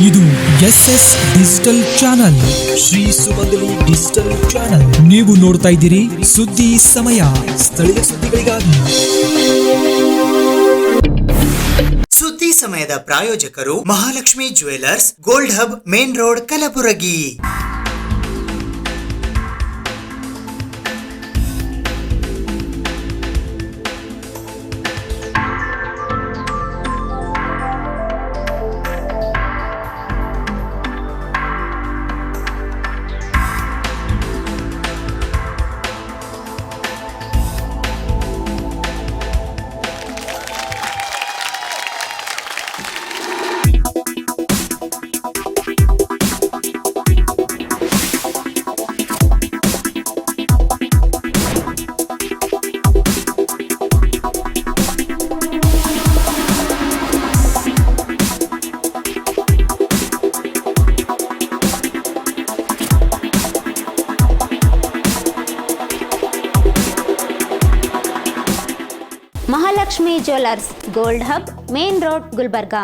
ಇದು SS digital channel, Shri ಸುಮಂಗಲಿ digital channel. ನೀವು ನೋಡ್ತಾ ಇದ್ದೀರಿ ಸುದ್ದಿ ಸಮಯ, ಸ್ಥಳೀಯ ಸುದ್ದಿಗಳಿಗಾಗಿ. ಸುದ್ದಿ ಸಮಯದ ಪ್ರಾಯೋಜಕರು Mahalakshmi jewellers, gold hub, main road, Kalaburagi. Mahalakshmi jewellers, gold hub, main road, Gulbarga.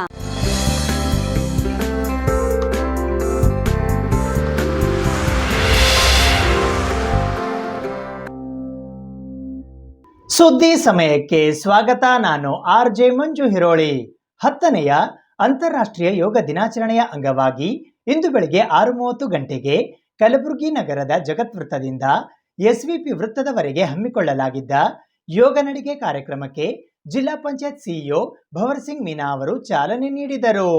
ಸುದ್ದಿ ಸಮಯಕ್ಕೆ ಸ್ವಾಗತ. ನಾನು RJ ಮಂಜು ಹಿರೋಳಿ. 10ನೆಯ ಅಂತಾರಾಷ್ಟ್ರೀಯ ಯೋಗ ದಿನಾಚರಣೆಯ ಅಂಗವಾಗಿ ಇಂದು ಬೆಳಗ್ಗೆ 6:30 ಗಂಟೆಗೆ ಕಲಬುರಗಿ ನಗರದ ಜಗತ್ ವೃತ್ತದಿಂದ SVP ವೃತ್ತದವರೆಗೆ ಹಮ್ಮಿಕೊಳ್ಳಲಾಗಿದ್ದ ಯೋಗ ನಡಿಗೆ ಕಾರ್ಯಕ್ರಮಕ್ಕೆ ಜಿಲ್ಲಾ ಪಂಚಾಯತ್ ಸಿಇಒ ಭವರ್ ಸಿಂಗ್ ಮೀನಾ ಅವರು ಚಾಲನೆ ನೀಡಿದರು.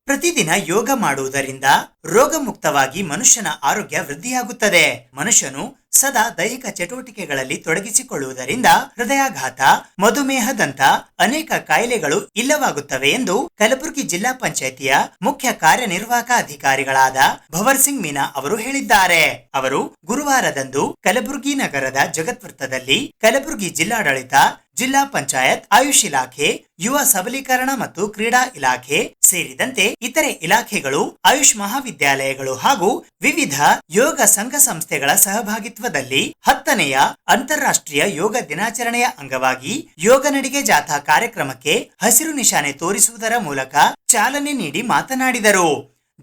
ಪ್ರತಿದಿನ ಯೋಗ ಮಾಡುವುದರಿಂದ ರೋಗ ಮುಕ್ತವಾಗಿ ಮನುಷ್ಯನ ಆರೋಗ್ಯ ವೃದ್ಧಿಯಾಗುತ್ತದೆ. ಮನುಷ್ಯನು ಸದಾ ದೈಹಿಕ ಚಟುವಟಿಕೆಗಳಲ್ಲಿ ತೊಡಗಿಸಿಕೊಳ್ಳುವುದರಿಂದ ಹೃದಯಾಘಾತ, ಮಧುಮೇಹದಂತ ಅನೇಕ ಕಾಯಿಲೆಗಳು ಇಲ್ಲವಾಗುತ್ತವೆ ಎಂದು ಕಲಬುರಗಿ ಜಿಲ್ಲಾ ಪಂಚಾಯಿತಿಯ ಮುಖ್ಯ ಕಾರ್ಯನಿರ್ವಾಹಕ ಅಧಿಕಾರಿಗಳಾದ ಭವರ್ ಸಿಂಗ್ ಮೀನಾ ಅವರು ಹೇಳಿದ್ದಾರೆ. ಅವರು ಗುರುವಾರದಂದು ಕಲಬುರಗಿ ನಗರದ ಜಗತ್ ವೃತ್ತದಲ್ಲಿ ಕಲಬುರಗಿ ಜಿಲ್ಲಾಡಳಿತ, ಜಿಲ್ಲಾ ಪಂಚಾಯತ್, ಆಯುಷ್ ಇಲಾಖೆ, ಯುವ ಸಬಲೀಕರಣ ಮತ್ತು ಕ್ರೀಡಾ ಇಲಾಖೆ ಸೇರಿದಂತೆ ಇತರೆ ಇಲಾಖೆಗಳು, ಆಯುಷ್ ಮಹಾವಿದ್ಯಾಲಯಗಳು ಹಾಗೂ ವಿವಿಧ ಯೋಗ ಸಂಘ ಸಂಸ್ಥೆಗಳ ಸಹಭಾಗಿತ್ವದಲ್ಲಿ 10ನೆಯ ಅಂತಾರಾಷ್ಟ್ರೀಯ ಯೋಗ ದಿನಾಚರಣೆಯ ಅಂಗವಾಗಿ ಯೋಗ ನಡಿಗೆ ಜಾಥಾ ಕಾರ್ಯಕ್ರಮಕ್ಕೆ ಹಸಿರು ನಿಶಾನೆ ತೋರಿಸುವುದರ ಮೂಲಕ ಚಾಲನೆ ನೀಡಿ ಮಾತನಾಡಿದರು.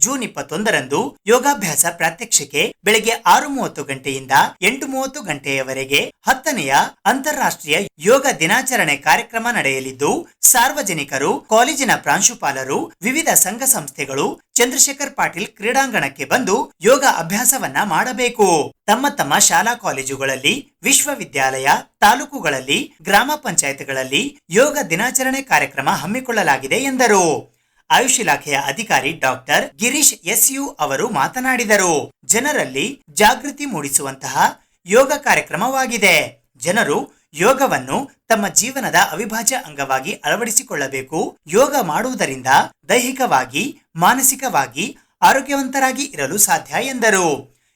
ಜೂನ್ 21ರಂದು ಯೋಗಾಭ್ಯಾಸ ಪ್ರಾತ್ಯಕ್ಷಿಕೆ ಬೆಳಗ್ಗೆ 6:30 ಗಂಟೆಯಿಂದ 8:30 ಗಂಟೆಯವರೆಗೆ 10ನೆಯ ಅಂತಾರಾಷ್ಟ್ರೀಯ ಯೋಗ ದಿನಾಚರಣೆ ಕಾರ್ಯಕ್ರಮ ನಡೆಯಲಿದ್ದು, ಸಾರ್ವಜನಿಕರು, ಕಾಲೇಜಿನ ಪ್ರಾಂಶುಪಾಲರು, ವಿವಿಧ ಸಂಘ ಸಂಸ್ಥೆಗಳು ಚಂದ್ರಶೇಖರ್ ಪಾಟೀಲ್ ಕ್ರೀಡಾಂಗಣಕ್ಕೆ ಬಂದು ಯೋಗ ಅಭ್ಯಾಸವನ್ನ ಮಾಡಬೇಕು. ತಮ್ಮ ತಮ್ಮ ಶಾಲಾ ಕಾಲೇಜುಗಳಲ್ಲಿ, ವಿಶ್ವವಿದ್ಯಾಲಯ, ತಾಲೂಕುಗಳಲ್ಲಿ, ಗ್ರಾಮ ಪಂಚಾಯತ್ಗಳಲ್ಲಿ ಯೋಗ ದಿನಾಚರಣೆ ಕಾರ್ಯಕ್ರಮ ಹಮ್ಮಿಕೊಳ್ಳಲಾಗಿದೆ ಎಂದರು. ಆಯುಷ್ ಇಲಾಖೆಯ ಅಧಿಕಾರಿ ಡಾಕ್ಟರ್ ಗಿರೀಶ್ SU ಅವರು ಮಾತನಾಡಿದರು. ಜನರಲ್ಲಿ ಜಾಗೃತಿ ಮೂಡಿಸುವಂತಹ ಯೋಗ ಕಾರ್ಯಕ್ರಮವಾಗಿದೆ. ಜನರು ಯೋಗವನ್ನು ತಮ್ಮ ಜೀವನದ ಅವಿಭಾಜ್ಯ ಅಂಗವಾಗಿ ಅಳವಡಿಸಿಕೊಳ್ಳಬೇಕು. ಯೋಗ ಮಾಡುವುದರಿಂದ ದೈಹಿಕವಾಗಿ, ಮಾನಸಿಕವಾಗಿ ಆರೋಗ್ಯವಂತರಾಗಿ ಇರಲು ಸಾಧ್ಯ ಎಂದರು.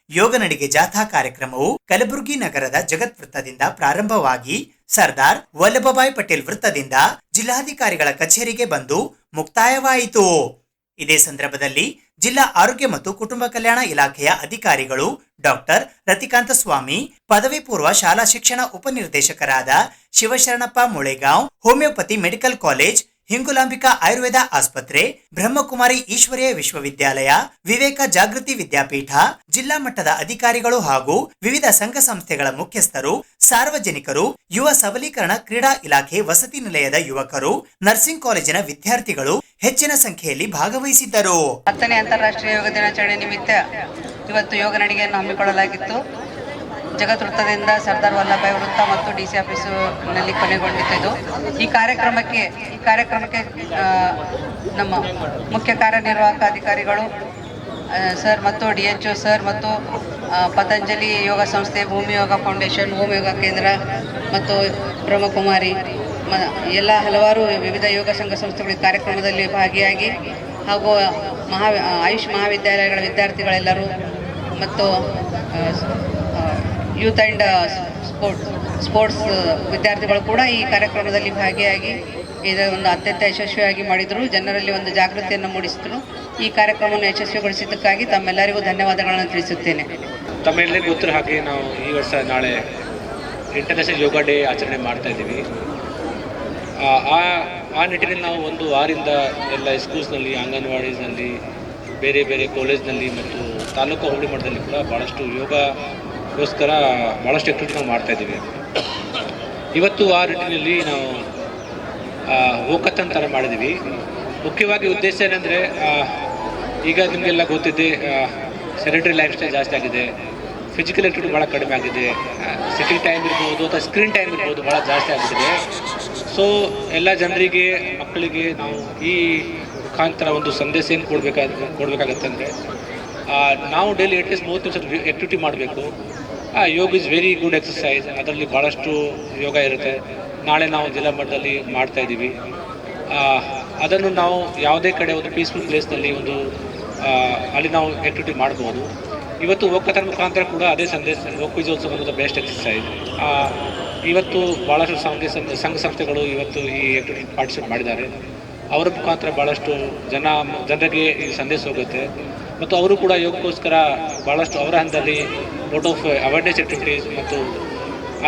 ಯೋಗ ನಡಿಗೆ ಜಾಥಾ ಕಾರ್ಯಕ್ರಮವು ಕಲಬುರಗಿ ನಗರದ ಜಗತ್ ವೃತ್ತದಿಂದ ಪ್ರಾರಂಭವಾಗಿ ಸರ್ದಾರ್ ವಲ್ಲಭಭಾಯ್ ಪಟೇಲ್ ವೃತ್ತದಿಂದ ಜಿಲ್ಲಾಧಿಕಾರಿಗಳ ಕಚೇರಿಗೆ ಬಂದು ಮುಕ್ತಾಯವಾಯಿತು. ಇದೇ ಸಂದರ್ಭದಲ್ಲಿ ಜಿಲ್ಲಾ ಆರೋಗ್ಯ ಮತ್ತು ಕುಟುಂಬ ಕಲ್ಯಾಣ ಇಲಾಖೆಯ ಅಧಿಕಾರಿಗಳು ಡಾಕ್ಟರ್ ರತಿಕಾಂತ ಸ್ವಾಮಿ, ಪದವಿ ಪೂರ್ವ ಶಾಲಾ ಶಿಕ್ಷಣ ಉಪನಿರ್ದೇಶಕರಾದ Shivasharanappa Mulegaon, homeopathy medical college, Hingulambika Ayurveda ಆಸ್ಪತ್ರೆ, ಬ್ರಹ್ಮಕುಮಾರಿ ಈಶ್ವರೀಯ ವಿಶ್ವವಿದ್ಯಾಲಯ, ವಿವೇಕ ಜಾಗೃತಿ ವಿದ್ಯಾಪೀಠ, ಜಿಲ್ಲಾ ಮಟ್ಟದ ಅಧಿಕಾರಿಗಳು ಹಾಗೂ ವಿವಿಧ ಸಂಘ ಸಂಸ್ಥೆಗಳ ಮುಖ್ಯಸ್ಥರು, ಸಾರ್ವಜನಿಕರು, ಯುವ ಸಬಲೀಕರಣ ಕ್ರೀಡಾ ಇಲಾಖೆ ವಸತಿ ನಿಲಯದ ಯುವಕರು, ನರ್ಸಿಂಗ್ ಕಾಲೇಜಿನ ವಿದ್ಯಾರ್ಥಿಗಳು ಹೆಚ್ಚಿನ ಸಂಖ್ಯೆಯಲ್ಲಿ ಭಾಗವಹಿಸಿದ್ದರು. 10ನೇ ಅಂತಾರಾಷ್ಟ್ರೀಯ ಯೋಗ ದಿನಾಚರಣೆ ನಿಮಿತ್ತ ಇವತ್ತು ಯೋಗ ನಡಿಗೆಯನ್ನು ಹಮ್ಮಿಕೊಳ್ಳಲಾಗಿತ್ತು. ಜಗತ್ ವೃತ್ತದಿಂದ ಸರ್ದಾರ್ ವಲ್ಲಭಭಾಯ್ ವೃತ್ತ ಮತ್ತು DC ಆಫೀಸಿನಲ್ಲಿ ಕೊನೆಗೊಂಡಿದ್ದು. ಈ ಕಾರ್ಯಕ್ರಮಕ್ಕೆ ನಮ್ಮ ಮುಖ್ಯ ಕಾರ್ಯನಿರ್ವಾಹಕ ಅಧಿಕಾರಿಗಳು ಸರ್ ಮತ್ತು DHO ಸರ್ ಮತ್ತು ಪತಂಜಲಿ ಯೋಗ ಸಂಸ್ಥೆ, ಭೂಮಿ ಯೋಗ ಫೌಂಡೇಶನ್, ಓಂ ಯೋಗ ಕೇಂದ್ರ ಮತ್ತು ಬ್ರಹ್ಮಕುಮಾರಿ ಎಲ್ಲ ಹಲವಾರು ವಿವಿಧ ಯೋಗ ಸಂಘ ಸಂಸ್ಥೆಗಳು ಈ ಕಾರ್ಯಕ್ರಮದಲ್ಲಿ ಭಾಗಿಯಾಗಿ ಹಾಗೂ ಆಯುಷ್ ಮಹಾವಿದ್ಯಾಲಯಗಳ ವಿದ್ಯಾರ್ಥಿಗಳೆಲ್ಲರೂ ಮತ್ತು ಯೂತ್ ಆ್ಯಂಡ್ ಸ್ಪೋರ್ಟ್ಸ್ ವಿದ್ಯಾರ್ಥಿಗಳು ಕೂಡ ಈ ಕಾರ್ಯಕ್ರಮದಲ್ಲಿ ಭಾಗಿಯಾಗಿ ಇದನ್ನು ಅತ್ಯಂತ ಯಶಸ್ವಿಯಾಗಿ ಮಾಡಿದರು. ಜನರಲ್ಲಿ ಒಂದು ಜಾಗೃತಿಯನ್ನು ಮೂಡಿಸಿದರು. ಈ ಕಾರ್ಯಕ್ರಮವನ್ನು ಯಶಸ್ವಿಗೊಳಿಸಿದ್ದಕ್ಕಾಗಿ ತಮ್ಮೆಲ್ಲರಿಗೂ ಧನ್ಯವಾದಗಳನ್ನು ತಿಳಿಸುತ್ತೇನೆ. ತಮ್ಮೆಲ್ಲರಿಗೂ ಗೊತ್ತಿರೋ ಹಾಗೆ ನಾವು ಈ ವರ್ಷ ನಾಳೆ ಇಂಟರ್ನ್ಯಾಷನಲ್ ಯೋಗ ಡೇ ಆಚರಣೆ ಮಾಡ್ತಾ ಇದ್ದೀವಿ. ಆ ನಿಟ್ಟಿನಲ್ಲಿ ನಾವು ಒಂದು ವಾರದಿಂದ ಎಲ್ಲ ಸ್ಕೂಲ್ಸ್ನಲ್ಲಿ, ಅಂಗನವಾಡೀಸ್ನಲ್ಲಿ ಬೇರೆ ಬೇರೆ ಕಾಲೇಜ್ನಲ್ಲಿ ಮತ್ತು ತಾಲೂಕು ಹೋಬಳಿ ಮಟ್ಟದಲ್ಲಿ ಕೂಡ ಭಾಳಷ್ಟು ಯೋಗಗೋಸ್ಕರ ಭಾಳಷ್ಟು ಆ್ಯಕ್ಟಿವಿಟಿ ನಾವು ಮಾಡ್ತಾಯಿದ್ದೀವಿ. ಇವತ್ತು ಆ ನಿಟ್ಟಿನಲ್ಲಿ ನಾವು ವೋಕಥಾನ್ ಥರ ಮಾಡಿದ್ದೀವಿ. ಮುಖ್ಯವಾಗಿ ಉದ್ದೇಶ ಏನಂದರೆ, ಈಗ ನಿಮಗೆಲ್ಲ ಗೊತ್ತಿದೆ, ಸೆಡೆಂಟರಿ ಲೈಫ್ ಸ್ಟೈಲ್ ಜಾಸ್ತಿ ಆಗಿದೆ, ಫಿಸಿಕಲ್ ಆ್ಯಕ್ಟಿವಿಟಿ ಭಾಳ ಕಡಿಮೆ ಆಗಿದೆ, ಸಿಟಿಂಗ್ ಟೈಮ್ ಇರ್ಬೋದು ಅಥವಾ ಸ್ಕ್ರೀನ್ ಟೈಮ್ ಇರ್ಬೋದು ಭಾಳ ಜಾಸ್ತಿ ಆಗಿದೆ. ಸೊ ಎಲ್ಲ ಜನರಿಗೆ, ಮಕ್ಕಳಿಗೆ ನಾವು ಈ ಮುಖಾಂತರ ಒಂದು ಸಂದೇಶ ಏನು ಕೊಡಬೇಕಾಗತ್ತೆ ಅಂದರೆ, ನಾವು ಡೈಲಿ ಅಟ್ಲೀಸ್ಟ್ 30 ನಿಮಿಷ ಆ್ಯಕ್ಟಿವಿಟಿ ಮಾಡಬೇಕು. ಯೋಗ ಇಸ್ ವೆರಿ ಗುಡ್ ಎಕ್ಸಸೈಸ್. ಅದರಲ್ಲಿ ಭಾಳಷ್ಟು ಯೋಗ ಇರುತ್ತೆ. ನಾಳೆ ನಾವು ಜಿಲ್ಲಾ ಮಟ್ಟದಲ್ಲಿ ಮಾಡ್ತಾಯಿದ್ದೀವಿ. ಅದನ್ನು ನಾವು ಯಾವುದೇ ಕಡೆ ಒಂದು ಪೀಸ್ಫುಲ್ ಪ್ಲೇಸ್ನಲ್ಲಿ ಅಲ್ಲಿ ನಾವು ಆ್ಯಕ್ಟಿವಿಟಿ ಮಾಡ್ಬೋದು. ಇವತ್ತು ವೋಕಥಾನ್ ಮುಖಾಂತರ ಕೂಡ ಅದೇ ಸಂದೇಶ. Woke is also one of the best exercise. ಇವತ್ತು ಭಾಳಷ್ಟು ಸಂಘ ಸಂಸ್ಥೆಗಳು ಇವತ್ತು ಈ ಆ್ಯಕ್ಟಿವಿಟಿ ಪಾರ್ಟಿಸಿಪೇಟ್ ಮಾಡಿದ್ದಾರೆ. ಅವರ ಮುಖಾಂತರ ಭಾಳಷ್ಟು ಜನರಿಗೆ ಈ ಸಂದೇಶ ಹೋಗುತ್ತೆ ಮತ್ತು ಅವರು ಕೂಡ ಯೋಗಕ್ಕೋಸ್ಕರ ಭಾಳಷ್ಟು ಅವರ ಹಂತದಲ್ಲಿ ಲಾಟ್ ಆಫ್ ಅವೇರ್ನೆಸ್ ಆ್ಯಕ್ಟಿವಿಟೀಸ್ ಮತ್ತು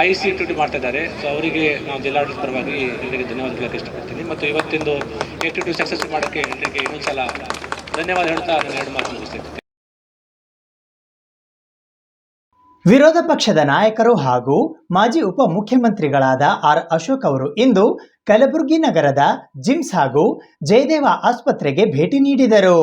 IC ಆ್ಯಕ್ಟಿವಿಟಿ ಮಾಡ್ತಾಯಿದ್ದಾರೆ. ಸೊ ಅವರಿಗೆ ನಾವು ಜಿಲ್ಲಾಡಳಿತ ಪರವಾಗಿ ಎಲ್ಲರಿಗೆ ಧನ್ಯವಾದ ಹೇಳೋಕ್ಕೆ ಇಷ್ಟಪಡ್ತೀನಿ ಮತ್ತು ಇವತ್ತಿಂದು ಆ್ಯಕ್ಟಿವಿಟಿ ಸಕ್ಸಸ್ ಮಾಡೋಕ್ಕೆ ಎಲ್ಲರಿಗೆ ಇನ್ನೊಂದು ಸಲ ಧನ್ಯವಾದ ಹೇಳ್ತಾ ನಾನು 2 ಮಾತು ಮುಗಿಸ್ತೇನೆ. ವಿರೋಧ ಪಕ್ಷದ ನಾಯಕರು ಹಾಗೂ ಮಾಜಿ ಉಪಮುಖ್ಯಮಂತ್ರಿಗಳಾದ ಆರ್ ಅಶೋಕ್ ಅವರು ಇಂದು ಕಲಬುರಗಿ ನಗರದ ಜಿಮ್ಸ್ ಹಾಗೂ ಜಯದೇವ ಆಸ್ಪತ್ರೆಗೆ ಭೇಟಿ ನೀಡಿದರು.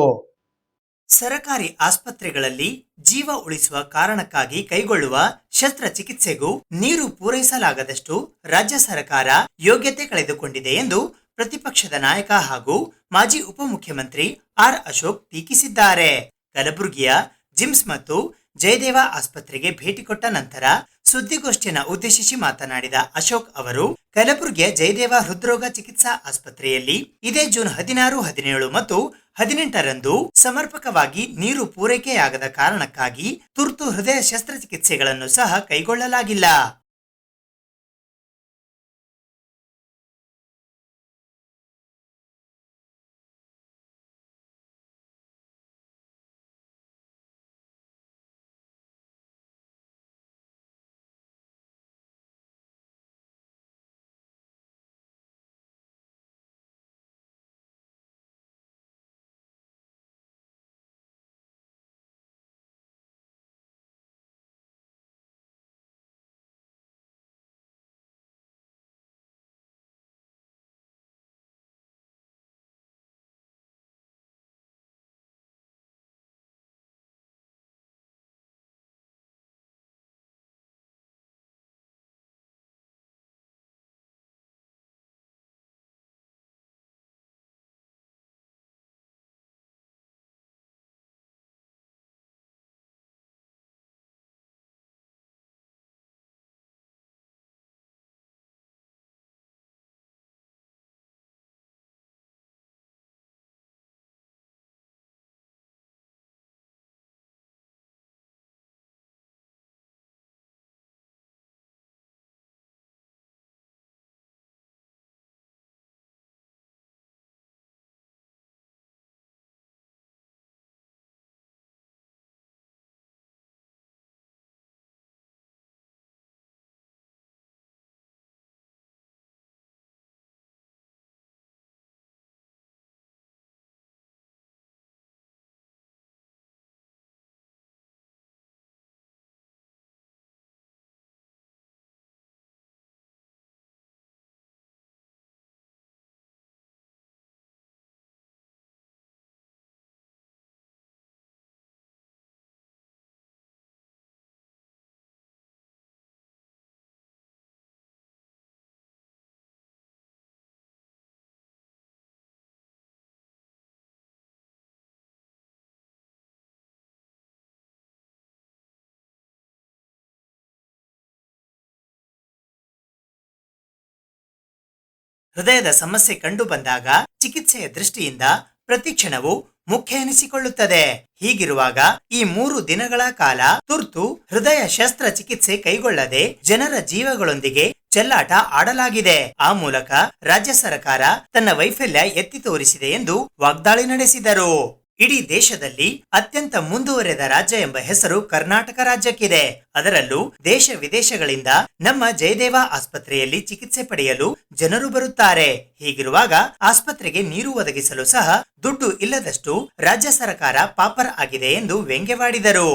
ಸರಕಾರಿ ಆಸ್ಪತ್ರೆಗಳಲ್ಲಿ ಜೀವ ಉಳಿಸುವ ಕಾರಣಕ್ಕಾಗಿ ಕೈಗೊಳ್ಳುವ ಶಸ್ತ್ರಚಿಕಿತ್ಸೆಗೂ ನೀರು ಪೂರೈಸಲಾಗದಷ್ಟು ರಾಜ್ಯ ಸರ್ಕಾರ ಯೋಗ್ಯತೆ ಕಳೆದುಕೊಂಡಿದೆ ಎಂದು ಪ್ರತಿಪಕ್ಷದ ನಾಯಕ ಹಾಗೂ ಮಾಜಿ ಉಪಮುಖ್ಯಮಂತ್ರಿ ಆರ್ ಅಶೋಕ್ ಟೀಕಿಸಿದ್ದಾರೆ. ಕಲಬುರಗಿಯ ಜಿಮ್ಸ್ ಮತ್ತು ಜಯದೇವ ಆಸ್ಪತ್ರೆಗೆ ಭೇಟಿ ಕೊಟ್ಟ ನಂತರ ಸುದ್ದಿಗೋಷ್ಠಿಯನ್ನು ಉದ್ದೇಶಿಸಿ ಮಾತನಾಡಿದ ಅಶೋಕ್ ಅವರು, ಕಲಬುರಗಿಯ ಜಯದೇವ ಹೃದ್ರೋಗ ಚಿಕಿತ್ಸಾ ಆಸ್ಪತ್ರೆಯಲ್ಲಿ ಇದೇ ಜೂನ್ 16, 17 ಮತ್ತು 18ರಂದು ಸಮರ್ಪಕವಾಗಿ ನೀರು ಪೂರೈಕೆಯಾಗದ ಕಾರಣಕ್ಕಾಗಿ ತುರ್ತು ಹೃದಯ ಶಸ್ತ್ರಚಿಕಿತ್ಸೆಗಳನ್ನು ಸಹ ಕೈಗೊಳ್ಳಲಾಗಿಲ್ಲ. ಹೃದಯದ ಸಮಸ್ಯೆ ಕಂಡು ಬಂದಾಗ ಚಿಕಿತ್ಸೆಯ ದೃಷ್ಟಿಯಿಂದ ಪ್ರತಿಕ್ಷಣವು ಮುಖ್ಯ ಎನಿಸಿಕೊಳ್ಳುತ್ತದೆ. ಹೀಗಿರುವಾಗ ಈ 3 ದಿನಗಳ ಕಾಲ ತುರ್ತು ಹೃದಯ ಶಸ್ತ್ರಚಿಕಿತ್ಸೆ ಕೈಗೊಳ್ಳದೆ ಜನರ ಜೀವಗಳೊಂದಿಗೆ ಚೆಲ್ಲಾಟ ಆಡಲಾಗಿದೆ. ಆ ಮೂಲಕ ರಾಜ್ಯ ಸರ್ಕಾರ ತನ್ನ ವೈಫಲ್ಯ ಎತ್ತಿ ತೋರಿಸಿದೆ ಎಂದು ವಾಗ್ದಾಳಿ ನಡೆಸಿದರು. ಇಡೀ ದೇಶದಲ್ಲಿ ಅತ್ಯಂತ ಮುಂದುವರೆದ ರಾಜ್ಯ ಎಂಬ ಹೆಸರು ಕರ್ನಾಟಕ ರಾಜ್ಯಕ್ಕಿದೆ. ಅದರಲ್ಲೂ ದೇಶ ವಿದೇಶಗಳಿಂದ ನಮ್ಮ ಜಯದೇವ ಆಸ್ಪತ್ರೆಯಲ್ಲಿ ಚಿಕಿತ್ಸೆ ಪಡೆಯಲು ಜನರು ಬರುತ್ತಾರೆ. ಹೀಗಿರುವಾಗ ಆಸ್ಪತ್ರೆಗೆ ನೀರು ಒದಗಿಸಲು ಸಹ ದುಡ್ಡು ಇಲ್ಲದಷ್ಟು ರಾಜ್ಯ ಸರ್ಕಾರ ಪಾಪರ್ ಆಗಿದೆ ಎಂದು ವ್ಯಂಗ್ಯವಾಡಿದರು.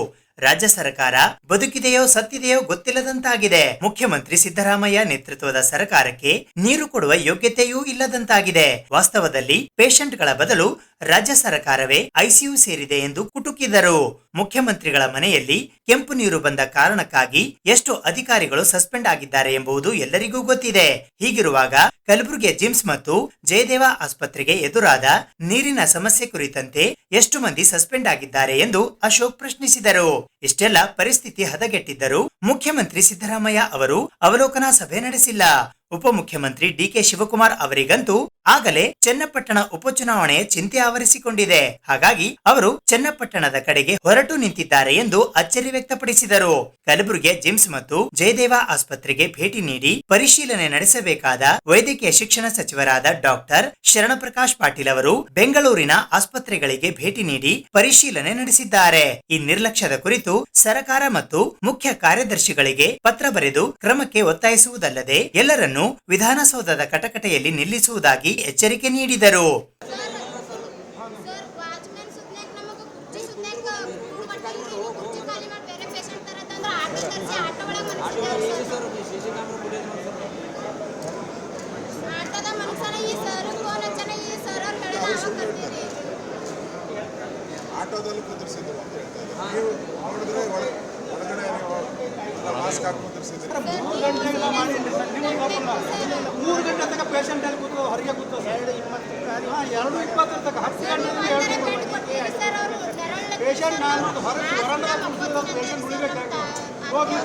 ರಾಜ್ಯ ಸರ್ಕಾರ ಬದುಕಿದೆಯೋ ಸತ್ತಿದೆಯೋ ಗೊತ್ತಿಲ್ಲದಂತಾಗಿದೆ. ಮುಖ್ಯಮಂತ್ರಿ ಸಿದ್ದರಾಮಯ್ಯ ನೇತೃತ್ವದ ಸರ್ಕಾರಕ್ಕೆ ನೀರು ಕೊಡುವ ಯೋಗ್ಯತೆಯೂ ಇಲ್ಲದಂತಾಗಿದೆ. ವಾಸ್ತವದಲ್ಲಿ ಪೇಷಂಟ್ಗಳ ಬದಲು ರಾಜ್ಯ ಸರ್ಕಾರವೇ ಐಸಿಯು ಸೇರಿದೆ ಎಂದು ಕುಟುಕಿದರು. ಮುಖ್ಯಮಂತ್ರಿಗಳ ಮನೆಯಲ್ಲಿ ಕೆಂಪು ನೀರು ಬಂದ ಕಾರಣಕ್ಕಾಗಿ ಎಷ್ಟು ಅಧಿಕಾರಿಗಳು ಸಸ್ಪೆಂಡ್ ಆಗಿದ್ದಾರೆ ಎಂಬುದು ಎಲ್ಲರಿಗೂ ಗೊತ್ತಿದೆ. ಹೀಗಿರುವಾಗ ಕಲಬುರಗಿಯ ಜಿಮ್ಸ್ ಮತ್ತು ಜಯದೇವ ಆಸ್ಪತ್ರೆಗೆ ಎದುರಾದ ನೀರಿನ ಸಮಸ್ಯೆ ಕುರಿತಂತೆ ಎಷ್ಟು ಮಂದಿ ಸಸ್ಪೆಂಡ್ ಆಗಿದ್ದಾರೆ ಎಂದು ಅಶೋಕ್ ಪ್ರಶ್ನಿಸಿದರು. ಇಷ್ಟೆಲ್ಲ ಪರಿಸ್ಥಿತಿ ಹದಗೆಟ್ಟಿದ್ದರೂ ಮುಖ್ಯಮಂತ್ರಿ ಸಿದ್ದರಾಮಯ್ಯ ಅವರು ಅವಲೋಕನಾ ಸಭೆ ನಡೆಸಿಲ್ಲ. ಉಪಮುಖ್ಯಮಂತ್ರಿ ಡಿಕೆ ಶಿವಕುಮಾರ್ ಅವರಿಗಂತೂ ಆಗಲೇ ಚನ್ನಪಟ್ಟಣ ಉಪಚುನಾವಣೆಯ ಚಿಂತೆ ಆವರಿಸಿಕೊಂಡಿದೆ. ಹಾಗಾಗಿ ಅವರು ಚನ್ನಪಟ್ಟಣದ ಕಡೆಗೆ ಹೊರಟು ನಿಂತಿದ್ದಾರೆ ಎಂದು ಅಚ್ಚರಿ ವ್ಯಕ್ತಪಡಿಸಿದರು. ಕಲಬುರಗಿಯ ಜಿಮ್ಸ್ ಮತ್ತು ಜಯದೇವ ಆಸ್ಪತ್ರೆಗೆ ಭೇಟಿ ನೀಡಿ ಪರಿಶೀಲನೆ ನಡೆಸಬೇಕಾದ ವೈದ್ಯಕೀಯ ಶಿಕ್ಷಣ ಸಚಿವರಾದ ಡಾಕ್ಟರ್ ಶರಣಪ್ರಕಾಶ್ ಪಾಟೀಲ್ ಅವರು ಬೆಂಗಳೂರಿನ ಆಸ್ಪತ್ರೆಗಳಿಗೆ ಭೇಟಿ ನೀಡಿ ಪರಿಶೀಲನೆ ನಡೆಸಿದ್ದಾರೆ. ಈ ನಿರ್ಲಕ್ಷ್ಯದ ಕುರಿತು ಸರ್ಕಾರ ಮತ್ತು ಮುಖ್ಯ ಕಾರ್ಯದರ್ಶಿಗಳಿಗೆ ಪತ್ರ ಬರೆದು ಕ್ರಮಕ್ಕೆ ಒತ್ತಾಯಿಸುವುದಲ್ಲದೆ ಎಲ್ಲರನ್ನೂ ವಿಧಾನಸೌಧದ ಕಟಕಟೆಯಲ್ಲಿ ನಿಲ್ಲಿಸುವುದಾಗಿ ಎಚ್ಚರಿಕೆ ನೀಡಿದರು. ಆಟೋದಲ್ಲಿ ಕುದುರಿಸಿದ್ರು ಅಂತ ಹೇಳ್ತಾ ಇದ್ದಾರೆ. ನೀವು ನೋಡಿದ್ರೆ ಒಳಗಡೆ ಮಾಸ್ಕ್ ಹಾಕಿ ಕುದುರಿಸಿದ್ರು. 3 ಗಂಟೆ ತನಕ ಪೇಷಂಟ್ ಅಲ್ಲಿ ಕೂತು ಹೊರಗೆ ಕೂತು 2:20 ತನಕ 10 ಗಂಟೆ ಪೇಷಂಟ್ ನಾನು ಹೊರಗೆ ಪೇಷಂಟ್ ಉಳಿಬೇಕಾಗಿ ರೋಗಿ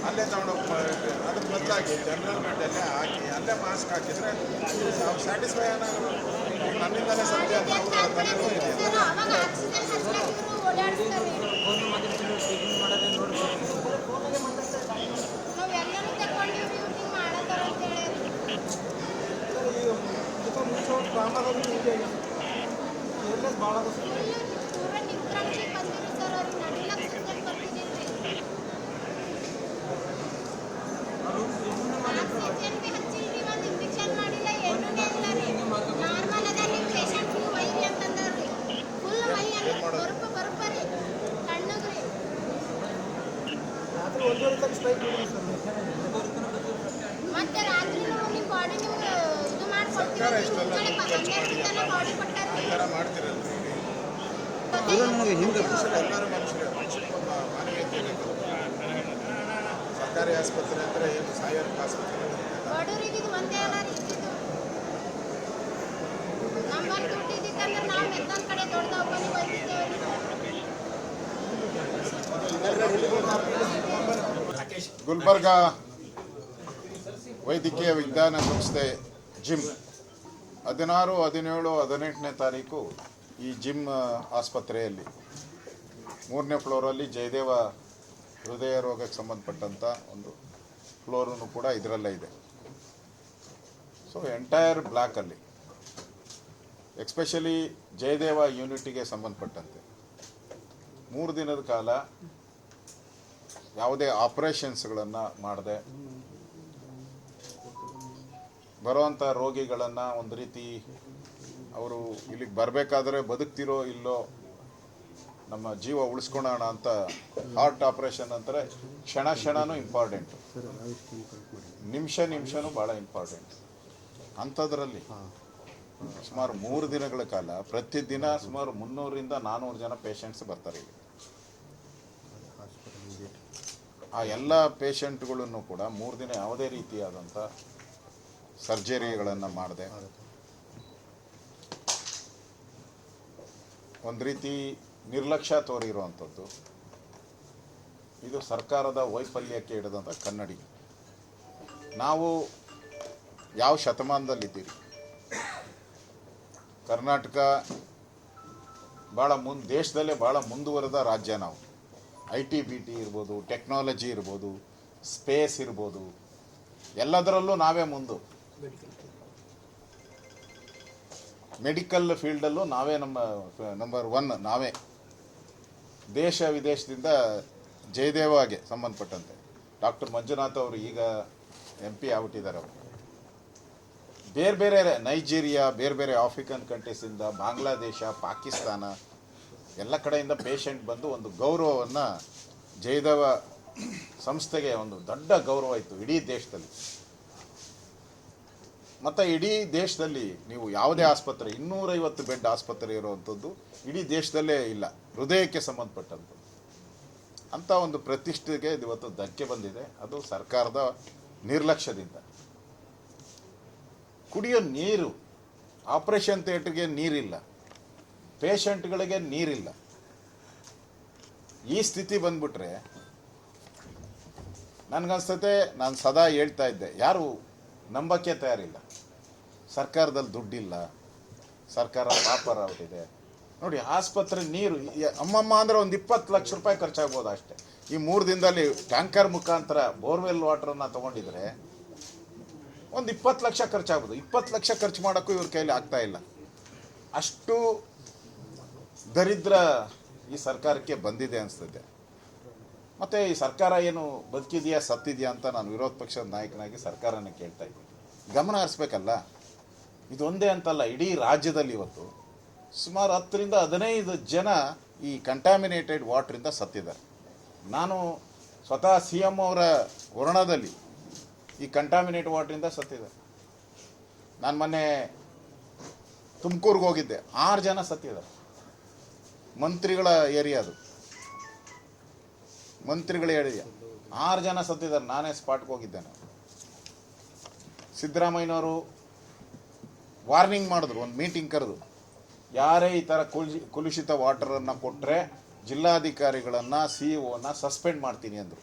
ಅಲ್ಲೇ ತಗೊಂಡೋಗಿ ಅದ್ರ ಬದಲಾಗಿ ಜನರಲ್ ಬೆಡ್ಡಲ್ಲೇ ಹಾಕಿ ಅಲ್ಲೇ ಮಾಸ್ಕ್ ಹಾಕಿದ್ರೆ ಸ್ಯಾಟಿಸ್ಫೈ ಆಗೋದು ನನ್ನಿಂದಲೇ ಸತ್ಯ ಅಂತ ಅವರ ತಲೆನೋವು ಇದೆ. ಭಾಳ ಸರ್ಕಾರ ಇಷ್ಟೆಲ್ಲ ಖರ್ಚು ಮಾಡಿ ಈ ಥರ ಮಾಡ್ತಿರಲ್ಲ. ಎಲ್ಲರೂ ಮನುಷ್ಯರೇ, ಮಾನವೀಯತೆ ಬೇಕು. ಸರ್ಕಾರಿ ಆಸ್ಪತ್ರೆ ಅಂದರೆ ಏನು ಸಾಯೋರ್ಗ ಆಸ್ಪತ್ರೆ ಗುಲ್ಬರ್ಗ ವೈದ್ಯಕೀಯ ವಿಜ್ಞಾನ ಸಂಸ್ಥೆ ಜಿಮ್ 16, 17, 18ನೇ ತಾರೀಕು ಈ ಜಿಮ್ ಆಸ್ಪತ್ರೆಯಲ್ಲಿ 3ನೇ ಫ್ಲೋರಲ್ಲಿ ಜಯದೇವ ಹೃದಯ ರೋಗಕ್ಕೆ ಸಂಬಂಧಪಟ್ಟಂಥ ಒಂದು ಫ್ಲೋರನ್ನು ಕೂಡ ಇದರಲ್ಲೇ ಇದೆ. ಸೊ ಎಂಟೈರ್ ಬ್ಲಾಕಲ್ಲಿ ಎಕ್ಸ್ಪೆಷಲಿ ಜಯದೇವ ಯೂನಿಟಿಗೆ ಸಂಬಂಧಪಟ್ಟಂತೆ 3 ದಿನದ ಕಾಲ ಯಾವುದೇ ಆಪರೇಷನ್ಸ್ಗಳನ್ನು ಮಾಡದೆ ಬರುವಂಥ ರೋಗಿಗಳನ್ನು ಒಂದು ರೀತಿ ಅವರು ಇಲ್ಲಿಗೆ ಬರಬೇಕಾದ್ರೆ ಬದುಕ್ತಿರೋ ಇಲ್ಲೋ ನಮ್ಮ ಜೀವ ಉಳಿಸ್ಕೊಳ್ಳೋಣ ಅಂತ ಹಾರ್ಟ್ ಆಪರೇಷನ್ ಅಂತಾರೆ. ಕ್ಷಣನೂ ಇಂಪಾರ್ಟೆಂಟು, ನಿಮಿಷನೂ ಭಾಳ ಇಂಪಾರ್ಟೆಂಟ್. ಅಂಥದ್ರಲ್ಲಿ ಸುಮಾರು 3 ದಿನಗಳ ಕಾಲ ಪ್ರತಿದಿನ ಸುಮಾರು 300ರಿಂದ 400 ಜನ ಪೇಷಂಟ್ಸ್ ಬರ್ತಾರೆ ಇಲ್ಲಿ. ಆ ಎಲ್ಲ ಪೇಷಂಟ್ಗಳನ್ನು ಕೂಡ 3 ದಿನ ಯಾವುದೇ ರೀತಿಯಾದಂಥ ಸರ್ಜರಿಗಳನ್ನು ಮಾಡದೆ ಒಂದು ರೀತಿ ನಿರ್ಲಕ್ಷ್ಯ ತೋರಿರುವಂಥದ್ದು ಇದು ಸರ್ಕಾರದ ವೈಫಲ್ಯಕ್ಕೆ ಹಿಡಿದಂಥ ಕನ್ನಡಿ. ನಾವು ಯಾವ ಶತಮಾನದಲ್ಲಿದ್ದೀರಿ? ಕರ್ನಾಟಕ ಭಾಳ ದೇಶದಲ್ಲೇ ಭಾಳ ಮುಂದುವರೆದ ರಾಜ್ಯ ನಾವು. IT-BT ಇರ್ಬೋದು, ಟೆಕ್ನಾಲಜಿ ಇರ್ಬೋದು, ಸ್ಪೇಸ್ ಇರ್ಬೋದು, ಎಲ್ಲದರಲ್ಲೂ ನಾವೇ ಮುಂದು. ಮೆಡಿಕಲ್ ಫೀಲ್ಡಲ್ಲೂ ನಾವೇ ನಂಬರ್ 1 ನಾವೇ. ದೇಶ ವಿದೇಶದಿಂದ ಜಯದೇವಗೆ ಸಂಬಂಧಪಟ್ಟಂತೆ ಡಾಕ್ಟರ್ ಮಂಜುನಾಥ್ ಅವರು ಈಗ MP ಆಗ್ಬಿಟ್ಟಿದ್ದಾರೆ. ಅವರು ಬೇರೆ ಬೇರೆ ನೈಜೀರಿಯಾ, ಬೇರೆ ಬೇರೆ ಆಫ್ರಿಕನ್ ಕಂಟ್ರೀಸಿಂದ, ಬಾಂಗ್ಲಾದೇಶ, ಪಾಕಿಸ್ತಾನ ಎಲ್ಲ ಕಡೆಯಿಂದ ಪೇಷಂಟ್ ಬಂದು ಒಂದು ಗೌರವವನ್ನು ಜಯದೇವ ಸಂಸ್ಥೆಗೆ ಒಂದು ದೊಡ್ಡ ಗೌರವ ಇತ್ತು ಇಡೀ ದೇಶದಲ್ಲಿ. ಮತ್ತು ಇಡೀ ದೇಶದಲ್ಲಿ ನೀವು ಯಾವುದೇ ಆಸ್ಪತ್ರೆ, 250 ಬೆಡ್ ಆಸ್ಪತ್ರೆ ಇರುವಂಥದ್ದು ಇಡೀ ದೇಶದಲ್ಲೇ ಇಲ್ಲ, ಹೃದಯಕ್ಕೆ ಸಂಬಂಧಪಟ್ಟಂಥದ್ದು. ಅಂಥ ಒಂದು ಪ್ರತಿಷ್ಠೆಗೆ ಇವತ್ತು ಧಕ್ಕೆ ಬಂದಿದೆ. ಅದು ಸರ್ಕಾರದ ನಿರ್ಲಕ್ಷ್ಯದಿಂದ. ಕುಡಿಯೋ ನೀರು, ಆಪರೇಷನ್ ಥಿಯೇಟ್ರಿಗೆ ನೀರಿಲ್ಲ, ಪೇಷಂಟ್ಗಳಿಗೆ ನೀರಿಲ್ಲ. ಈ ಸ್ಥಿತಿ ಬಂದ್ಬಿಟ್ರೆ ನನಗನ್ಸುತ್ತೆ, ನಾನು ಸದಾ ಹೇಳ್ತಾ ಇದ್ದೆ, ಯಾರು ನಂಬಕ್ಕೆ ತಯಾರಿಲ್ಲ. ಸರ್ಕಾರದಲ್ಲಿ ದುಡ್ಡಿಲ್ಲ, ಸರ್ಕಾರ ಪಾಪರ್ ಆಗ್ಬಿಟ್ಟಿದೆ. ನೋಡಿ, ಆಸ್ಪತ್ರೆ ನೀರು ಅಮ್ಮಮ್ಮ ಅಂದರೆ ಒಂದು 20 ಲಕ್ಷ ರೂಪಾಯಿ ಖರ್ಚಾಗ್ಬೋದು ಅಷ್ಟೇ. ಈ 3 ದಿನದಲ್ಲಿ ಟ್ಯಾಂಕರ್ ಮುಖಾಂತರ ಬೋರ್ವೆಲ್ ವಾಟರನ್ನು ತೊಗೊಂಡಿದ್ರೆ ಒಂದು 20 ಲಕ್ಷ ಖರ್ಚಾಗ್ಬೋದು. 20 ಲಕ್ಷ ಖರ್ಚು ಮಾಡೋಕ್ಕೂ ಇವ್ರ ಕೈಲಿ ಆಗ್ತಾ ಇಲ್ಲ. ಅಷ್ಟು ದರಿದ್ರ ಈ ಸರ್ಕಾರಕ್ಕೆ ಬಂದಿದೆ ಅನಿಸ್ತದೆ. ಮತ್ತು ಈ ಸರ್ಕಾರ ಏನು ಬದುಕಿದೆಯಾ ಸತ್ತಿದೆಯಾ ಅಂತ ನಾನು ವಿರೋಧ ಪಕ್ಷದ ನಾಯಕನಾಗಿ ಸರ್ಕಾರನ ಕೇಳ್ತಾ ಇದ್ದೀನಿ. ಗಮನ ಹರಿಸ್ಬೇಕಲ್ಲ. ಇದೊಂದೇ ಅಂತಲ್ಲ, ಇಡೀ ರಾಜ್ಯದಲ್ಲಿ ಇವತ್ತು ಸುಮಾರು 10 ರಿಂದ 15 ಜನ ಈ ಕಂಟ್ಯಾಮಿನೇಟೆಡ್ ವಾಟ್ರಿಂದ ಸತ್ತಿದ್ದಾರೆ. ನಾನು ಸ್ವತಃ CM ಅವರ ವರ್ಣದಲ್ಲಿ ಈ ಕಂಟ್ಯಾಮಿನೇಟ್ ವಾಟ್ರಿಂದ ಸತ್ತಿದ್ದಾರೆ. ನಾನು ಮೊನ್ನೆ ತುಮಕೂರಿಗೆ ಹೋಗಿದ್ದೆ, 6 ಜನ ಸತ್ತಿದ್ದಾರೆ. ಮಂತ್ರಿಗಳ ಏರಿಯಾ, ಅದು ಮಂತ್ರಿಗಳ ಏರಿಯಾ, 6 ಜನ ಸತ್ತಿದ್ದಾರೆ. ನಾನೇ ಸ್ಪಾಟ್ಗೆ ಹೋಗಿದ್ದೇನೆ. ಸಿದ್ದರಾಮಯ್ಯನವರು ವಾರ್ನಿಂಗ್ ಮಾಡಿದ್ರು, ಒಂದು ಮೀಟಿಂಗ್ ಕರೆದು, ಯಾರೇ ಈ ಥರ ಕಲುಷಿತ ವಾಟರನ್ನು ಕೊಟ್ಟರೆ ಜಿಲ್ಲಾಧಿಕಾರಿಗಳನ್ನು, CEO ಸಸ್ಪೆಂಡ್ ಮಾಡ್ತೀನಿ ಅಂದರು.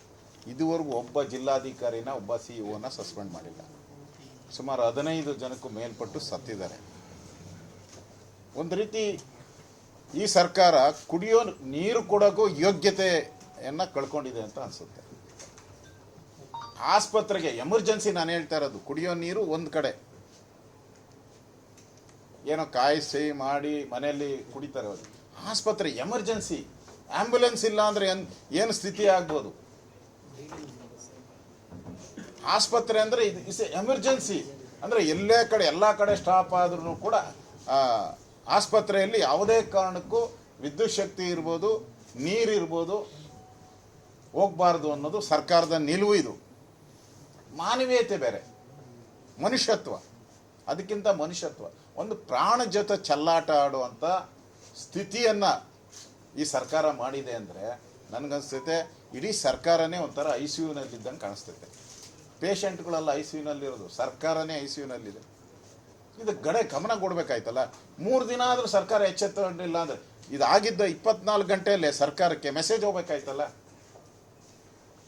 ಇದುವರೆಗೂ ಒಬ್ಬ ಜಿಲ್ಲಾಧಿಕಾರಿನ, ಒಬ್ಬ CEO ಸಸ್ಪೆಂಡ್ ಮಾಡಿಲ್ಲ. ಸುಮಾರು 15 ಜನಕ್ಕೂ ಮೇಲ್ಪಟ್ಟು ಸತ್ತಿದ್ದಾರೆ. ಒಂದು ರೀತಿ ಈ ಸರ್ಕಾರ ಕುಡಿಯೋ ನೀರು ಕೊಡೋಕ್ಕೂ ಯೋಗ್ಯತೆಯನ್ನು ಕಳ್ಕೊಂಡಿದೆ ಅಂತ ಅನಿಸುತ್ತೆ. ಆಸ್ಪತ್ರೆಗೆ ಎಮರ್ಜೆನ್ಸಿ, ನಾನು ಹೇಳ್ತಾ ಇರೋದು, ಕುಡಿಯೋ ನೀರು ಒಂದು ಕಡೆ ಏನೋ ಕಾಯಿಸಿ ಮಾಡಿ ಮನೆಯಲ್ಲಿ ಕುಡಿತಾರೆ. ಅವರು ಆಸ್ಪತ್ರೆ ಎಮರ್ಜೆನ್ಸಿ, ಆ್ಯಂಬುಲೆನ್ಸ್ ಇಲ್ಲ ಅಂದರೆ ಏನು ಸ್ಥಿತಿ ಆಗ್ಬೋದು. ಆಸ್ಪತ್ರೆ ಅಂದರೆ ಇಸ್ ಎಮರ್ಜೆನ್ಸಿ ಅಂದರೆ ಎಲ್ಲ ಕಡೆ ಸ್ಟಾಪ್ ಆದ್ರೂ ಕೂಡ ಆಸ್ಪತ್ರೆಯಲ್ಲಿ ಯಾವುದೇ ಕಾರಣಕ್ಕೂ ವಿದ್ಯುತ್ ಶಕ್ತಿ ಇರ್ಬೋದು, ನೀರಿರ್ಬೋದು, ಹೋಗಬಾರ್ದು ಅನ್ನೋದು ಸರ್ಕಾರದ ನಿಲುವು. ಇದು ಮಾನವೀಯತೆ ಬೇರೆ, ಮನುಷ್ಯತ್ವ, ಅದಕ್ಕಿಂತ ಮನುಷ್ಯತ್ವ. ಒಂದು ಪ್ರಾಣ ಜೊತೆ ಚೆಲ್ಲಾಟ ಆಡುವಂಥ ಸ್ಥಿತಿಯನ್ನು ಈ ಸರ್ಕಾರ ಮಾಡಿದೆ ಅಂದರೆ ನನಗನ್ಸ್ತೈತೆ ಇಡೀ ಸರ್ಕಾರನೇ ಒಂಥರ ICUನಲ್ಲಿದ್ದಂಗೆ ಕಾಣಿಸ್ತೈತೆ. ಪೇಷಂಟ್ಗಳೆಲ್ಲ ICUನಲ್ಲಿರೋದು, ಸರ್ಕಾರನೇ ICUನಲ್ಲಿದೆ. ಇದು ಗಮನ ಕೊಡಬೇಕಾಯ್ತಲ್ಲ. 3 ದಿನ ಆದರೂ ಸರ್ಕಾರ ಎಚ್ಚೆತ್ತುಕೊಂಡಿಲ್ಲ ಅಂದರೆ ಇದಾಗಿದ್ದ 24 ಗಂಟೆಯಲ್ಲೇ ಸರ್ಕಾರಕ್ಕೆ ಮೆಸೇಜ್ ಹೋಗ್ಬೇಕಾಯ್ತಲ್ಲ.